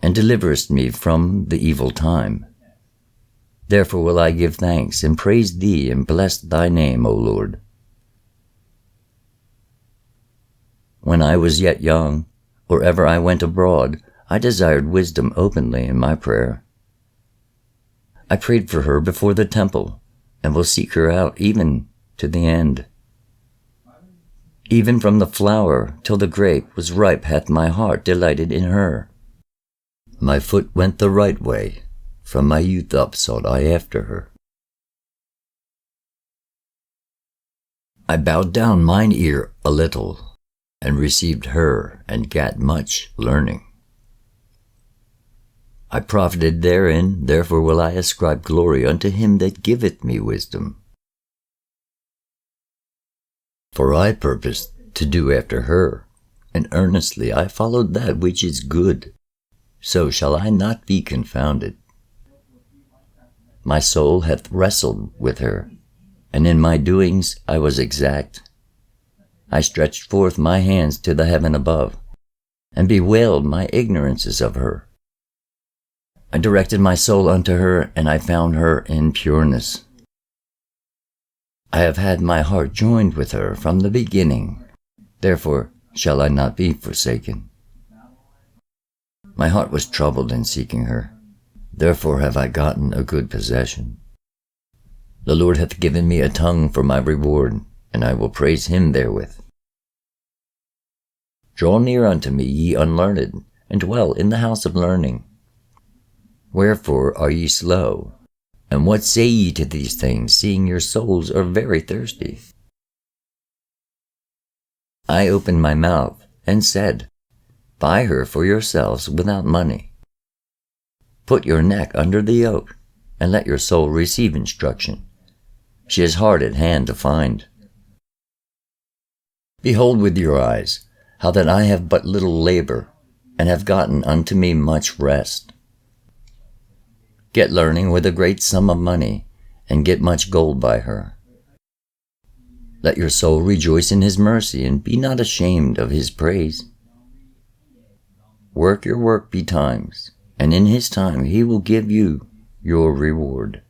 and deliverest me from the evil time. Therefore will I give thanks, and praise thee, and bless thy name, O Lord. When I was yet young, or ever I went abroad, I desired wisdom openly in my prayer. I prayed for her before the temple, and will seek her out even to the end. Even from the flower till the grape was ripe hath my heart delighted in her. My foot went the right way, from my youth up sought I after her. I bowed down mine ear a little, and received her, and gat much learning. I profited therein, therefore will I ascribe glory unto him that giveth me wisdom. For I purposed to do after her, and earnestly I followed that which is good. So shall I not be confounded. My soul hath wrestled with her, and in my doings I was exact. I stretched forth my hands to the heaven above, and bewailed my ignorances of her. I directed my soul unto her, and I found her in pureness. I have had my heart joined with her from the beginning, therefore shall I not be forsaken. My heart was troubled in seeking her, therefore have I gotten a good possession. The Lord hath given me a tongue for my reward, and I will praise him therewith. Draw near unto me, ye unlearned, and dwell in the house of learning. Wherefore are ye slow? And what say ye to these things, seeing your souls are very thirsty? I opened my mouth, and said, Buy her for yourselves without money. Put your neck under the yoke, and let your soul receive instruction. She is hard at hand to find. Behold with your eyes, how that I have but little labor, and have gotten unto me much rest. Get learning with a great sum of money, and get much gold by her. Let your soul rejoice in his mercy, and be not ashamed of his praise. Work your work betimes, and in his time he will give you your reward.